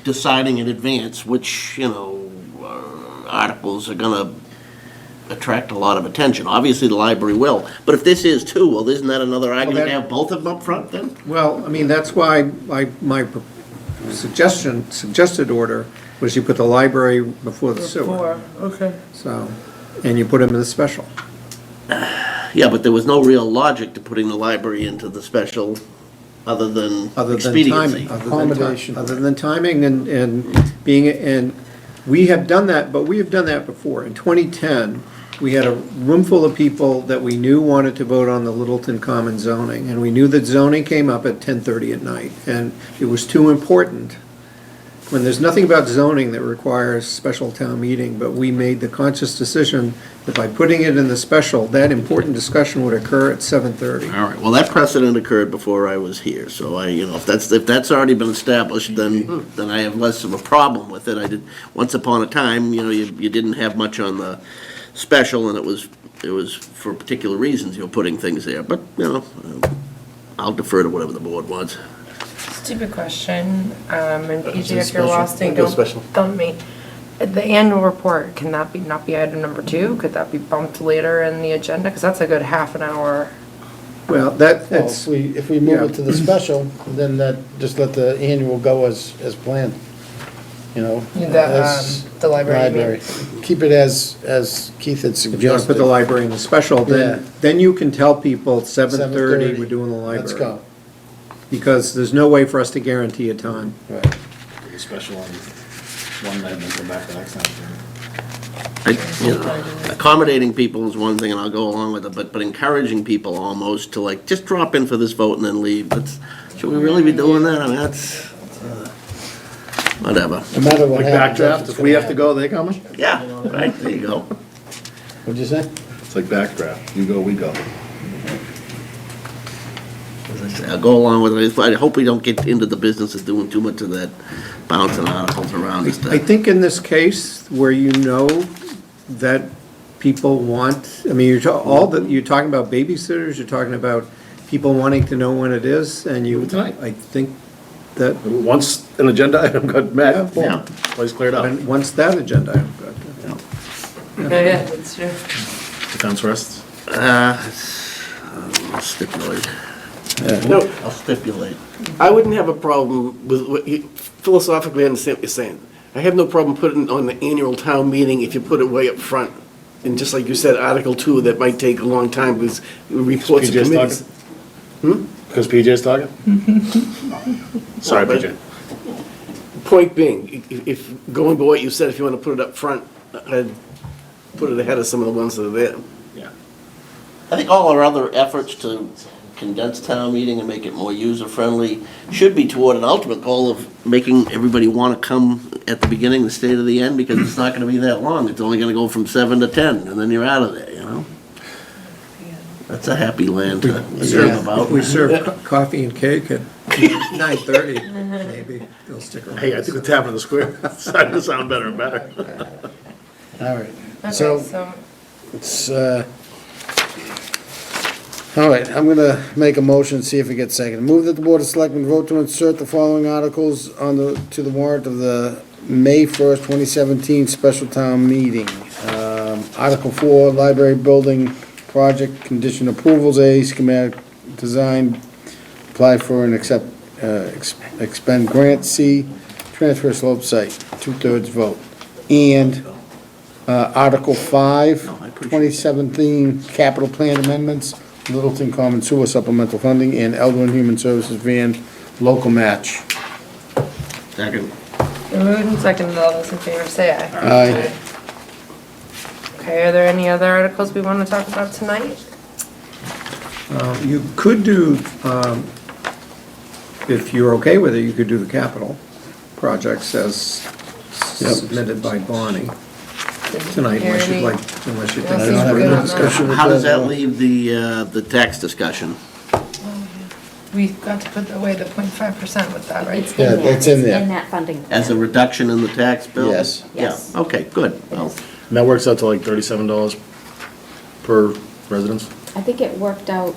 deciding in advance which, articles are gonna attract a lot of attention. Obviously, the library will, but if this is too, well, isn't that another argument to have both of them up front then? Well, I mean, that's why my suggested order was you put the library before the sewer. Okay. So, and you put them in the special. Yeah, but there was no real logic to putting the library into the special, other than expediency. Accommodation. Other than timing and being, and we have done that, but we have done that before. In 2010, we had a room full of people that we knew wanted to vote on the Littleton Common zoning, and we knew that zoning came up at 10:30 at night, and it was too important. When there's nothing about zoning that requires special town meeting, but we made the conscious decision that by putting it in the special, that important discussion would occur at 7:30. All right, well, that precedent occurred before I was here, so if that's already been established, then I have less of a problem with it. I did, once upon a time, you didn't have much on the special, and it was for particular reasons, putting things there, but, I'll defer to whatever the board wants. Stupid question, and PJ, if you're special. lost, Go special. don't dump me. The annual report, can that not be item number 2? Could that be bumped later in the agenda? Because that's a good half an hour. Well, Well, that's, if we move it to the special, then just let the annual go as planned, as The library, you mean? Keep it as Keith had suggested. if you want to put the library in the special, Yeah. then you can tell people 7:30, 7:30, we're doing the library. Let's go. Because there's no way for us to guarantee a time. Right. A special on one night and then come back the next night. Accommodating people is one thing, and I'll go along with it, but encouraging people almost to just drop in for this vote and then leave, should we really be doing that? I mean, that's, whatever. No matter what Like happens. backdraft, if we have to go, they coming? Yeah, right, there you go. What'd you say? It's like backdraft, you go, we go. As I say, I'll go along with it. I hope we don't get into the business of doing too much of that bouncing articles around and I stuff. think in this case, where that people want, I mean, you're talking about babysitters, you're talking about people wanting to know when it is, and Tonight. I think that, Once an agenda item got met, boom, Yeah. place cleared up. and once that agenda, item got done. Yeah, that's true. Defense rests. I'll stipulate. No, I'll stipulate. I wouldn't have a problem with what you, philosophically, I understand what you're saying. I have no problem putting on the annual town meeting if you put it way up front. And just like you said, Article 2, that might take a long time because reports of PJ's committees. Because PJ's talking? Sorry, But- PJ. Point being, if, going by what you said, if you want to put it up front, I'd put it ahead of some of the ones that are there. Yeah. I think all our other efforts to condense town meeting and make it more user-friendly should be toward an ultimate goal of making everybody want to come at the beginning and stay to the end, because it's not going to be that long. It's only going to go from 7 to 10, and then you're out of there, That's a happy land to serve about. If we serve coffee and cake at 9:30, maybe they'll stick around. Hey, I think the tap in the square is starting to sound better and better. All right. Okay, So, so, it's, all right, I'm gonna make a motion, see if it gets seconded. Move that the Board of Selectmen vote to insert the following articles to the warrant of the May 1st, 2017 special town meeting. Article 4, library building project condition approvals, A, schematic design, apply for and expend grant, C, transfer slope site, 2/3 vote. And Article 5, 2017 capital plan amendments, Littleton Common Sewer supplemental funding, and Elder and Human Services van local match. Second. Moved and seconded, all those in favor say aye. Aye. Okay, are there any other articles we want to talk about tonight? You could do, if you're okay with it, you could do the capital projects as submitted by Bonnie tonight, unless you'd like, unless you think Unless it's he's for good on that. discussion. How does that leave the tax discussion? We got to put away the 0.5% with that, right? It's Yeah, in there. it's in there. In that funding. As a reduction in the tax bill? Yes. Yes. Yeah, okay, good. Well, And that works out to like $37 per residence? I think it worked out,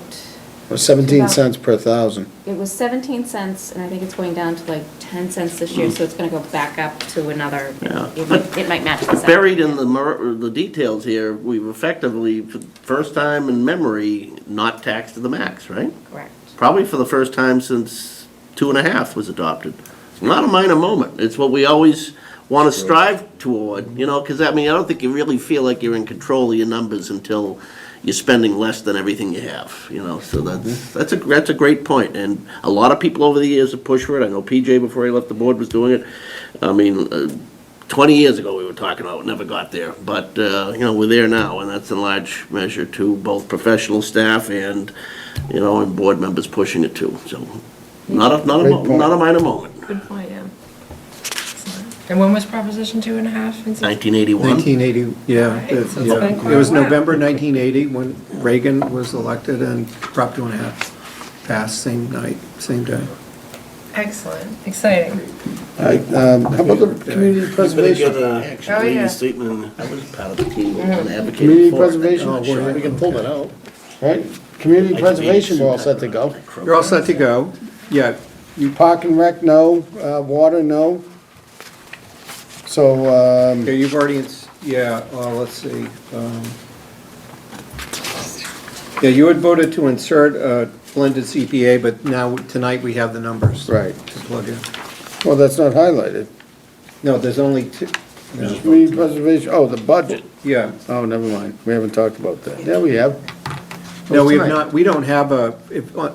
17 cents per thousand. it was 17 cents, and I think it's going down to like 10 cents this year, so it's gonna go back up to another, Yeah. it might match the. buried in the details here, we've effectively, for the first time in memory, not taxed to the max, right? Correct. Probably for the first time since 2.5 was adopted. It's not a minor moment. It's what we always want to strive toward, you know, because I mean, I don't think you really feel like you're in control of your numbers until you're spending less than everything you have, you know, so that's a great point. And a lot of people over the years have pushed for it. I know PJ, before he left the board, was doing it. I mean, 20 years ago we were talking about it, never got there. But, you know, we're there now, and that's in large measure to both professional staff and, you know, and board members pushing it too. So, not a minor moment. Good point, yeah. And when was Proposition 2.5? 1981. 1980, yeah. Right, so it's been quite It was a while. November 1980 when Reagan was elected and Prop 2.5 passed same night, same day. Excellent, exciting. All right, how about the community preservation? Oh, yeah. Statement, I was part of the team that advocated Community for it. preservation, Oh, we can pull that out. Right, community preservation, we're all set to go. You're all set to go. Yeah, You Park and Rec, no, water, no. So, yeah, you've already, let's see. Yeah, you had voted to insert a blended CPA, but now, tonight, we have the numbers. Right. To plug in. well, that's not highlighted. No, there's only two. No. Community preservation, oh, the budget. Yeah, Oh, never mind, we haven't talked about that. Yeah, we have. no, we have Tonight. not, we don't have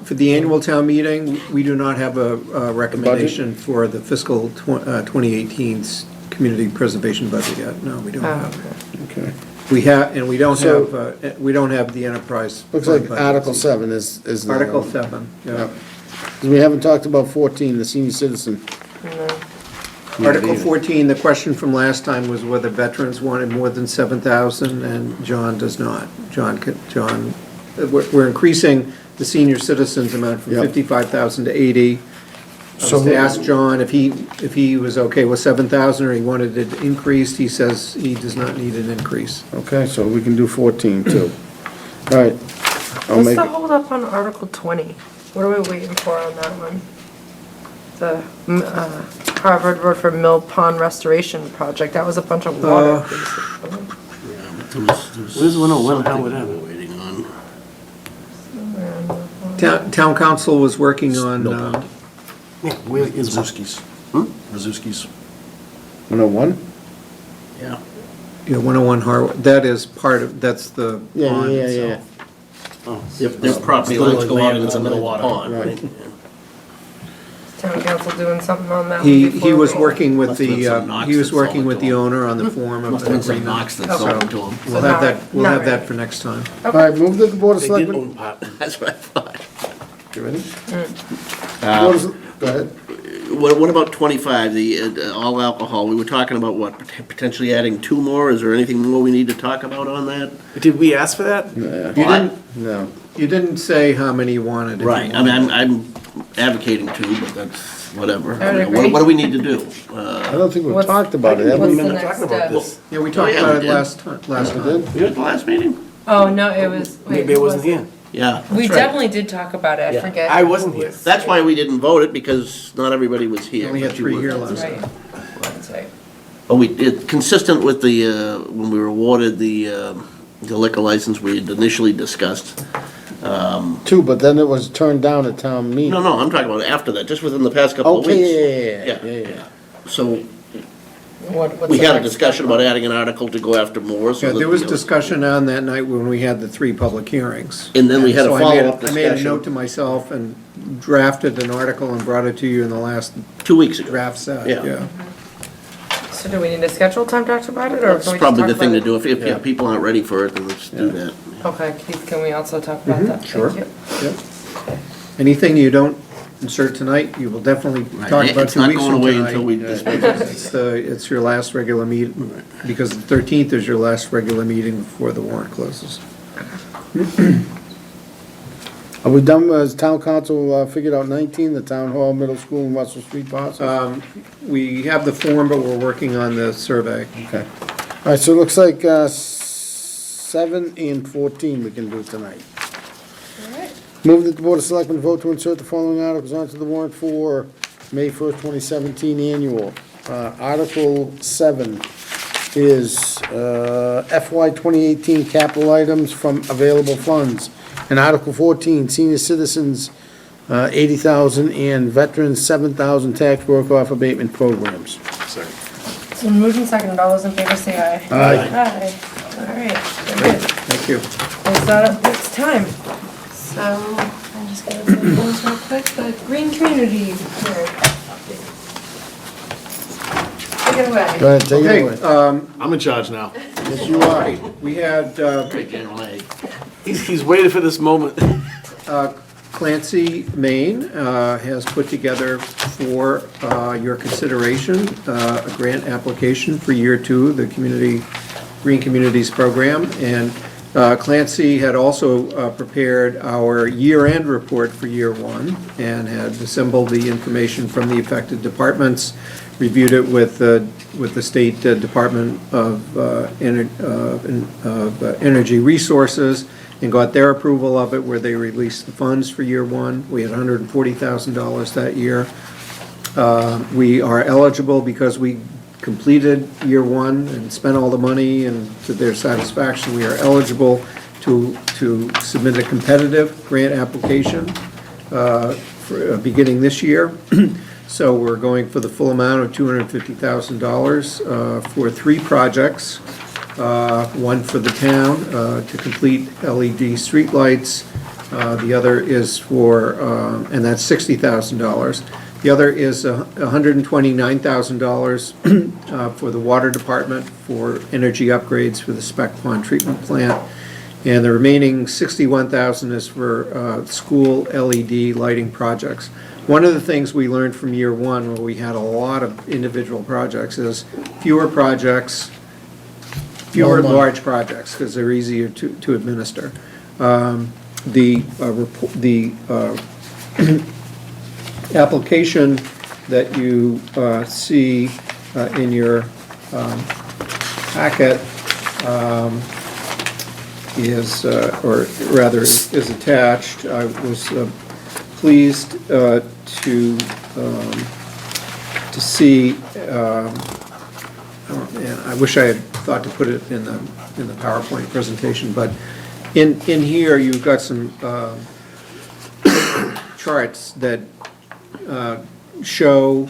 for the annual town meeting, we do not have a recommendation for the fiscal 2018's community preservation budget yet. No, we don't Oh, have. okay. Okay. We have, and we don't So- have the enterprise. Looks fund like budget. Article 7 is the. Article 7, yeah. Yeah. 'Cause we haven't talked about 14, the senior citizen. Article 14, the question from last time was whether veterans wanted more than 7,000, and John does not. We're increasing the senior citizens amount from Yep. 55,000 to 80. I So was to ask John if he was okay with 7,000 or he wanted it increased. He says he does not need an increase. Okay, so we can do 14 too. All right. I'll What's make, the hold up on Article 20? What are we waiting for on that one? The Harvard Road for Mill Pond Restoration Project, that was a bunch of water. basically. Where's 101, how would that? Waiting on. Town council was working on, Yeah, where is one? Mazuski's. Mazuski's. 101? Yeah. 101 Harwood, that is part of, that's the Yeah, pond yeah, itself. Their property It's lines go out land into the middle of the water. pond, right? Town council doing something on that one He before was we- working with Must have been some the, knocks he was that sold working it with to the him. owner on the form of Must the have been some agreement. knocks that Okay. sold it to them. We'll So have not- that, we'll not have that ready. for next time. All right, move that the Board of They did Selectmen. own part. That's what I thought. You ready? Uh, Go ahead. What about 25, the all alcohol? We were talking about what, potentially adding 2 more? Is there anything more we need to talk about on that? Did we ask for that? Yeah. You didn't, No. you didn't say how many you wanted. if you Right, I mean, wanted. I'm advocating 2, but that's whatever. I would agree. What do we need to do? I don't think we've What's- talked about it, have What's we? the We've been next talking about step? this. Yeah, we talked yeah, about we it did. last time. We did? You at the last meeting? Oh, no, it was, wait, Maybe I wasn't here. Yeah. we that's right. definitely did talk about it, I Yeah, forget. I wasn't here. That's why we didn't vote it, because not everybody was here. Only had but you 3 were. here That's last right. time. That's right. But consistent with the, when we were awarded the liquor license we had initially discussed. 2, but then it was turned down at town meeting. No, I'm talking about after that, just within the past couple of weeks. Okay, yeah. So, What's We the had a next discussion step? about adding an article to go after more, so. Yeah, that, there was you know, discussion on that night when we had the 3 public hearings. And then we had a So I made follow-up I made a discussion. note to myself and drafted an article and brought it to you in the last 2 weeks ago. draft set, Yeah. yeah. So do we need to schedule time to talk about it, or That's can we just probably talk the thing to about do. it? If yeah, people aren't ready for it, then let's do that. Okay, Keith, can we also talk about that? Sure. Thank you. Yep. Anything you don't insert tonight, you will definitely talk about It's 2 not weeks going from away tonight. until we dispense it. It's your last regular meeting, because the 13th is your last regular meeting before the warrant closes. Are we done, as town council figured out 19, the town hall, middle school, and Russell Street parcels? We have the form, but we're working on the survey. Okay. All right, so it looks like 7 and 14 we can do tonight. Move that the Board of Selectmen vote to insert the following articles onto the warrant for May 1st, 2017 annual. Article 7 is FY 2018 capital items from available funds. And Article 14, senior citizens, 80,000, and veterans, 7,000 tax work-off abatement programs. Second. So moved and seconded, all those in favor say aye. Aye. Aye. All right, very good. Thank you. Is that up next time? So, I'm just gonna put those real quick, the green community here. Take it away. Go ahead, take it away. Okay, I'm in charge now. Yes, you are. we had Great, General A. He's waited for this moment. Clancy, Maine, has put together for your consideration a grant application for year 2, the Green Communities Program. And Clancy had also prepared our year-end report for year 1 and had assembled the information from the affected departments, reviewed it with the State Department of Energy Resources, and got their approval of it, where they released the funds for year 1. We had $140,000 that year. We are eligible because we completed year 1 and spent all the money, and to their satisfaction, we are eligible to submit a competitive grant application beginning this year. So we're going for the full amount of $250,000 for 3 projects. One for the town to complete LED streetlights. The other is for, and that's $60,000. The other is $129,000 for the water department for energy upgrades for the Spec Pond treatment plant. And the remaining $61,000 is for school LED lighting projects. One of the things we learned from year 1, where we had a lot of individual projects, is fewer projects, fewer large projects, because they're easier to administer. The application that you see in your packet is, or rather is attached. I was pleased to see, and I wish I had thought to put it in the PowerPoint presentation, but in here, you've got some charts that show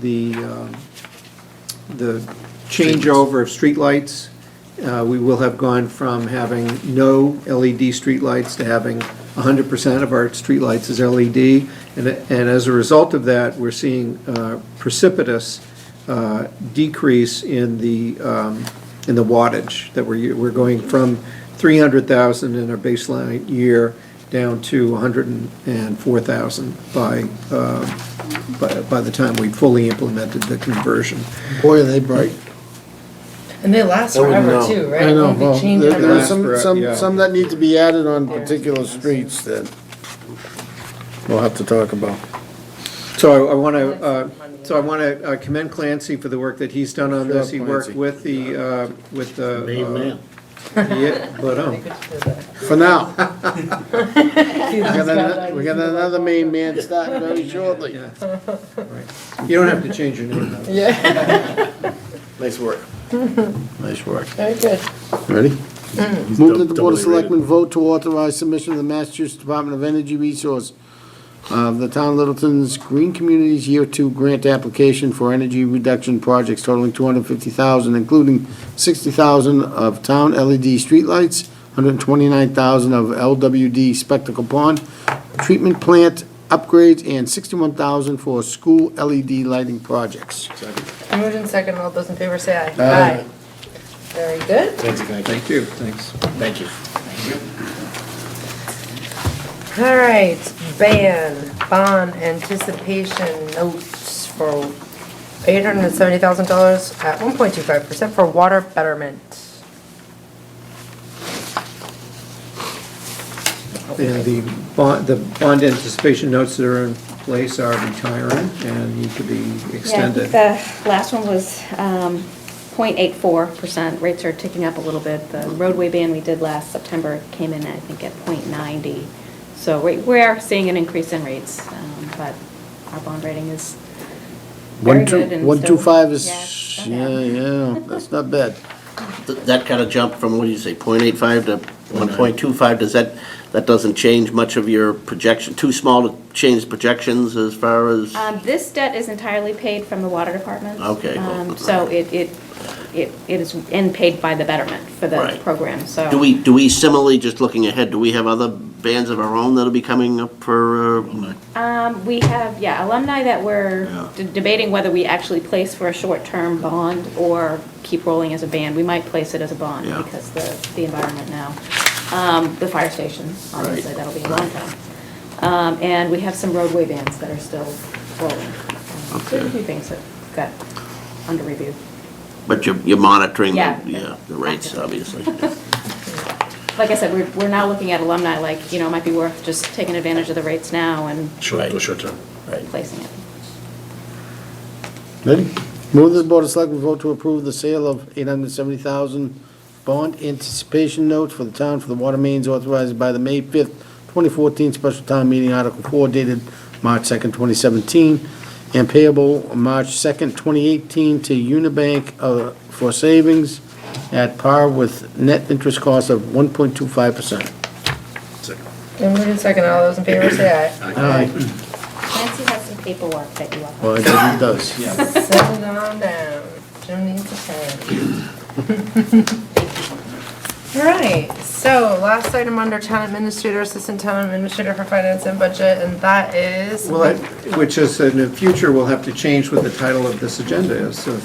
the changeover of streetlights. We will have gone from having no LED streetlights to having 100% of our streetlights as LED, and as a result of that, we're seeing precipitous decrease in the wattage, that we're going from 300,000 in our baseline year down to 104,000 by the time we fully implemented the conversion. Boy, are they bright. And they last I wouldn't forever know. too, right? I know, Won't be well, changing there- them. there's Yeah. some that need to be added on particular streets that we'll have to talk about. So I want to commend Clancy for the work that he's done on this. He worked with the Main man. Yeah, but, For now. We got another main man starting very shortly. yeah. Right. You don't have to change your name, though. Yeah, Nice work. Nice work. very good. Ready? Move that the Board of doubly rated. Selectmen vote to authorize submission to the Massachusetts Department of Energy Resources The Town of Littleton's Green Communities Year 2 grant application for energy reduction projects totaling $250,000, including $60,000 of town LED streetlights, $129,000 of LWD spectacle pond treatment plant upgrades, and $61,000 for school LED lighting projects. Moved in second, all those in favor say aye. Aye. Very good. Thank you, thanks. Thank you. All right, bond anticipation notes for $870,000 at 1.25% for water betterment. And the bond anticipation notes that are in place are retiring and need to be Yeah, I think extended. the last one was 0.84%. Rates are ticking up a little bit. The roadway ban we did last September came in, I think, at 0.90. So we are seeing an increase in rates, but our bond rating is very good. and so- 125 is, Yeah, yeah, that's not bad. That kind of jump from, what do you say, 0.85 to 1.25, that doesn't change much of your projection, too small to change projections as far as? This debt is entirely paid from the water department. Okay. So it is, and paid by the betterment for the Right. program, so. Do we similarly, just looking ahead, do we have other bands of our own that'll be coming up for? We have, alumni that we're Yeah. debating whether we actually place for a short-term bond or keep rolling as a band. We might place it as a bond Yeah. because the environment now. The fire station, obviously, Right. that'll be a long time. And we have some roadway bands that are still rolling. There's a few things that got under review. But you're monitoring Yeah. the rates, obviously. Like I said, we're now looking at alumni, like, it might be worth just taking advantage of the rates now and Go short term. placing it. Ready? Move this Board of Selectmen vote to approve the sale of $870,000 bond anticipation notes for the town for the water mains authorized by the May 5th, 2014 special town meeting, Article 4, dated March 2nd, 2017, and payable March 2nd, 2018 to Unibank for savings at par with net interest cost of 1.25%. Moved in second, all those in favor say aye. Aye. Nancy has some paperwork that you want. Well, it does. Send it on down. Jim needs a pen. All right, so last item under town administrator, assistant town administrator for finance and budget, and that is. Well, which is, in the future, we'll have to change what the title of this agenda is, to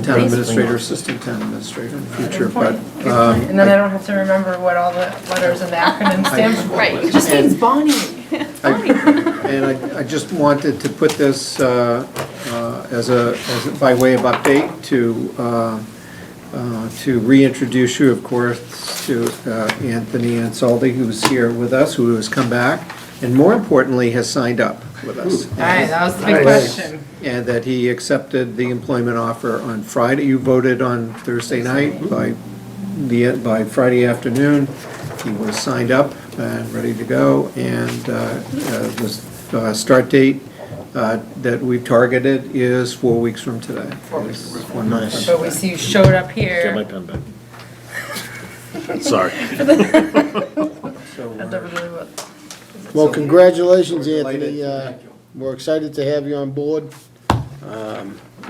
town administrator, assistant town administrator in the future, but. And then I don't have to remember what all the letters and the acronyms stand for. Right, it just means Bonnie. And I just wanted to put this by way of update to reintroduce you, of course, to Anthony Ansaldi, who's here with us, who has come back, and more importantly, has signed up with us. All right, that was the big question. And that he accepted the employment offer on Friday. You voted on Thursday night. By Friday afternoon, he was signed up and ready to go, and the start date that we've targeted is 4 weeks from today. 4 weeks. Nice. So we see you showed up Get my here. pen back. Sorry. That never really was. Well, congratulations, Delighted. Anthony. We're excited to have you on board.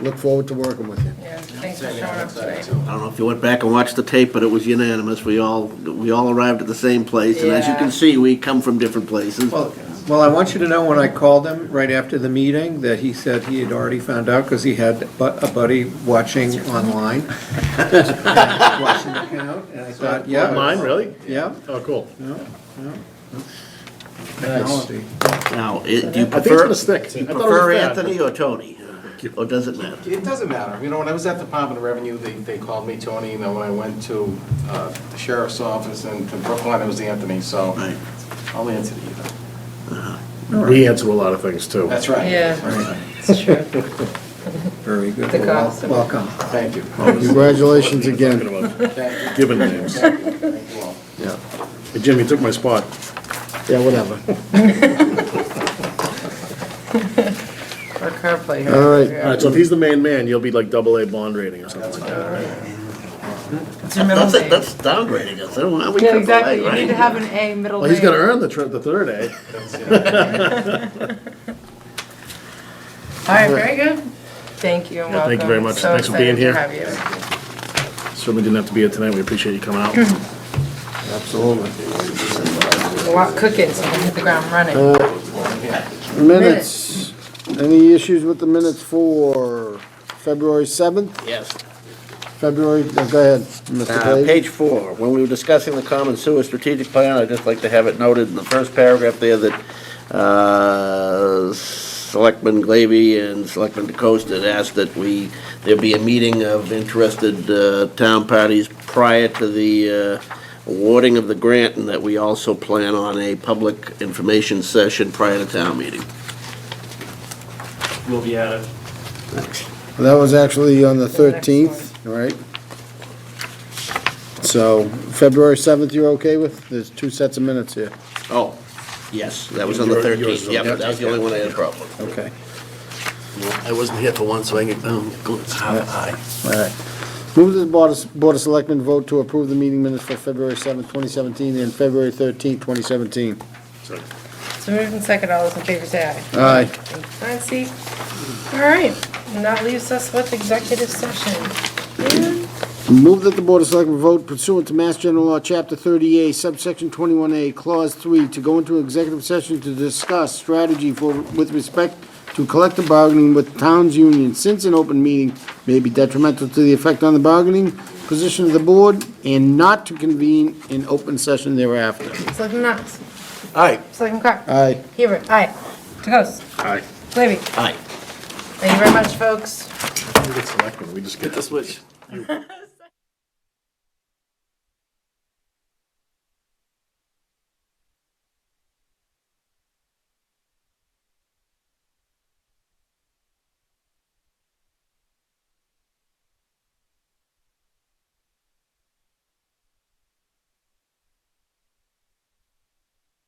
Look forward to working with you. Yeah, thanks for showing up tonight. I don't know if you went back and watched the tape, but it was unanimous. We all arrived at the same place, and as you Yeah. can see, we come from different places. Well, I want you to know when I called him right after the meeting, that he said he had already found out, because he had a buddy watching online. Watching the count, and I thought, yeah. Mine, really? Yeah. Oh, cool. Technology. Now, do you I think it's prefer, gonna stick. do you I thought it was prefer bad. Anthony or Tony? Or does it matter? It doesn't matter. When I was at the Department of Revenue, they called me Tony, and then when I went to the sheriff's office and to Brookline, it was Anthony, so Right. I'll answer to either. We answer a lot of things, too. That's right. Yeah. Right. It's true. Very good. The Well, cost. welcome. Thank you. Congratulations again. Talking about Thank you. Given names. Thank you all. Yeah, Hey, Jim, you took my spot. yeah, whatever. Our car play here. All right. All right, so if he's the main man, you'll be like AA bond rating or something like that, right? It's your middle name. That's downgrading us. I don't want, we Yeah, triple exactly. A, You right? need to have an A middle Well, name. he's gonna earn the third A. All right, very good. Thank you and Yeah, welcome. thank you very much. So Thanks for being excited here. to have Certainly didn't have to be here tonight. We appreciate you coming out. Absolutely. you. A lot cooking, so we'll hit the ground running. Minutes. Any issues with the minutes for February 7th? Yes. February, go ahead, Mr. Glady. Page 4, when we were discussing the common sewer strategic plan, I'd just like to have it noted in the first paragraph there that Selectman Glavy and Selectman DeCosta had asked that there be a meeting of interested town parties prior to the awarding of the grant, and that we also plan on a public information session prior to town meeting. We'll be at it. That was actually on the 13th, right? So, February 7th, you're okay with? There's two sets of minutes here. Oh, yes, that was on the Yours 13th. is Yep, okay. that was the only one I had a problem with. Okay. I wasn't here for one, so I can go aye. All right. Move that the Board of Selectmen vote to approve the meeting minutes for February 7th, 2017, and February 13th, 2017. So moved and second, all those in favor say aye. Aye. Thank you, Nancy. All right, and that leaves us with executive session. Move that the Board of Selectmen vote pursuant to Mass General Law, Chapter 30A, subsection 21A, Clause 3, to go into executive session to discuss strategy with respect to collective bargaining with towns union, since an open meeting may be detrimental to the effect on the bargaining position of the board, and not to convene in open session thereafter. Selectman Knox. Aye. Selectman Carr. Aye. Hebert. Aye. DeCoste. Aye. Glavy. Aye. Thank you very much, folks. We get selectmen, we just Hit get the switch.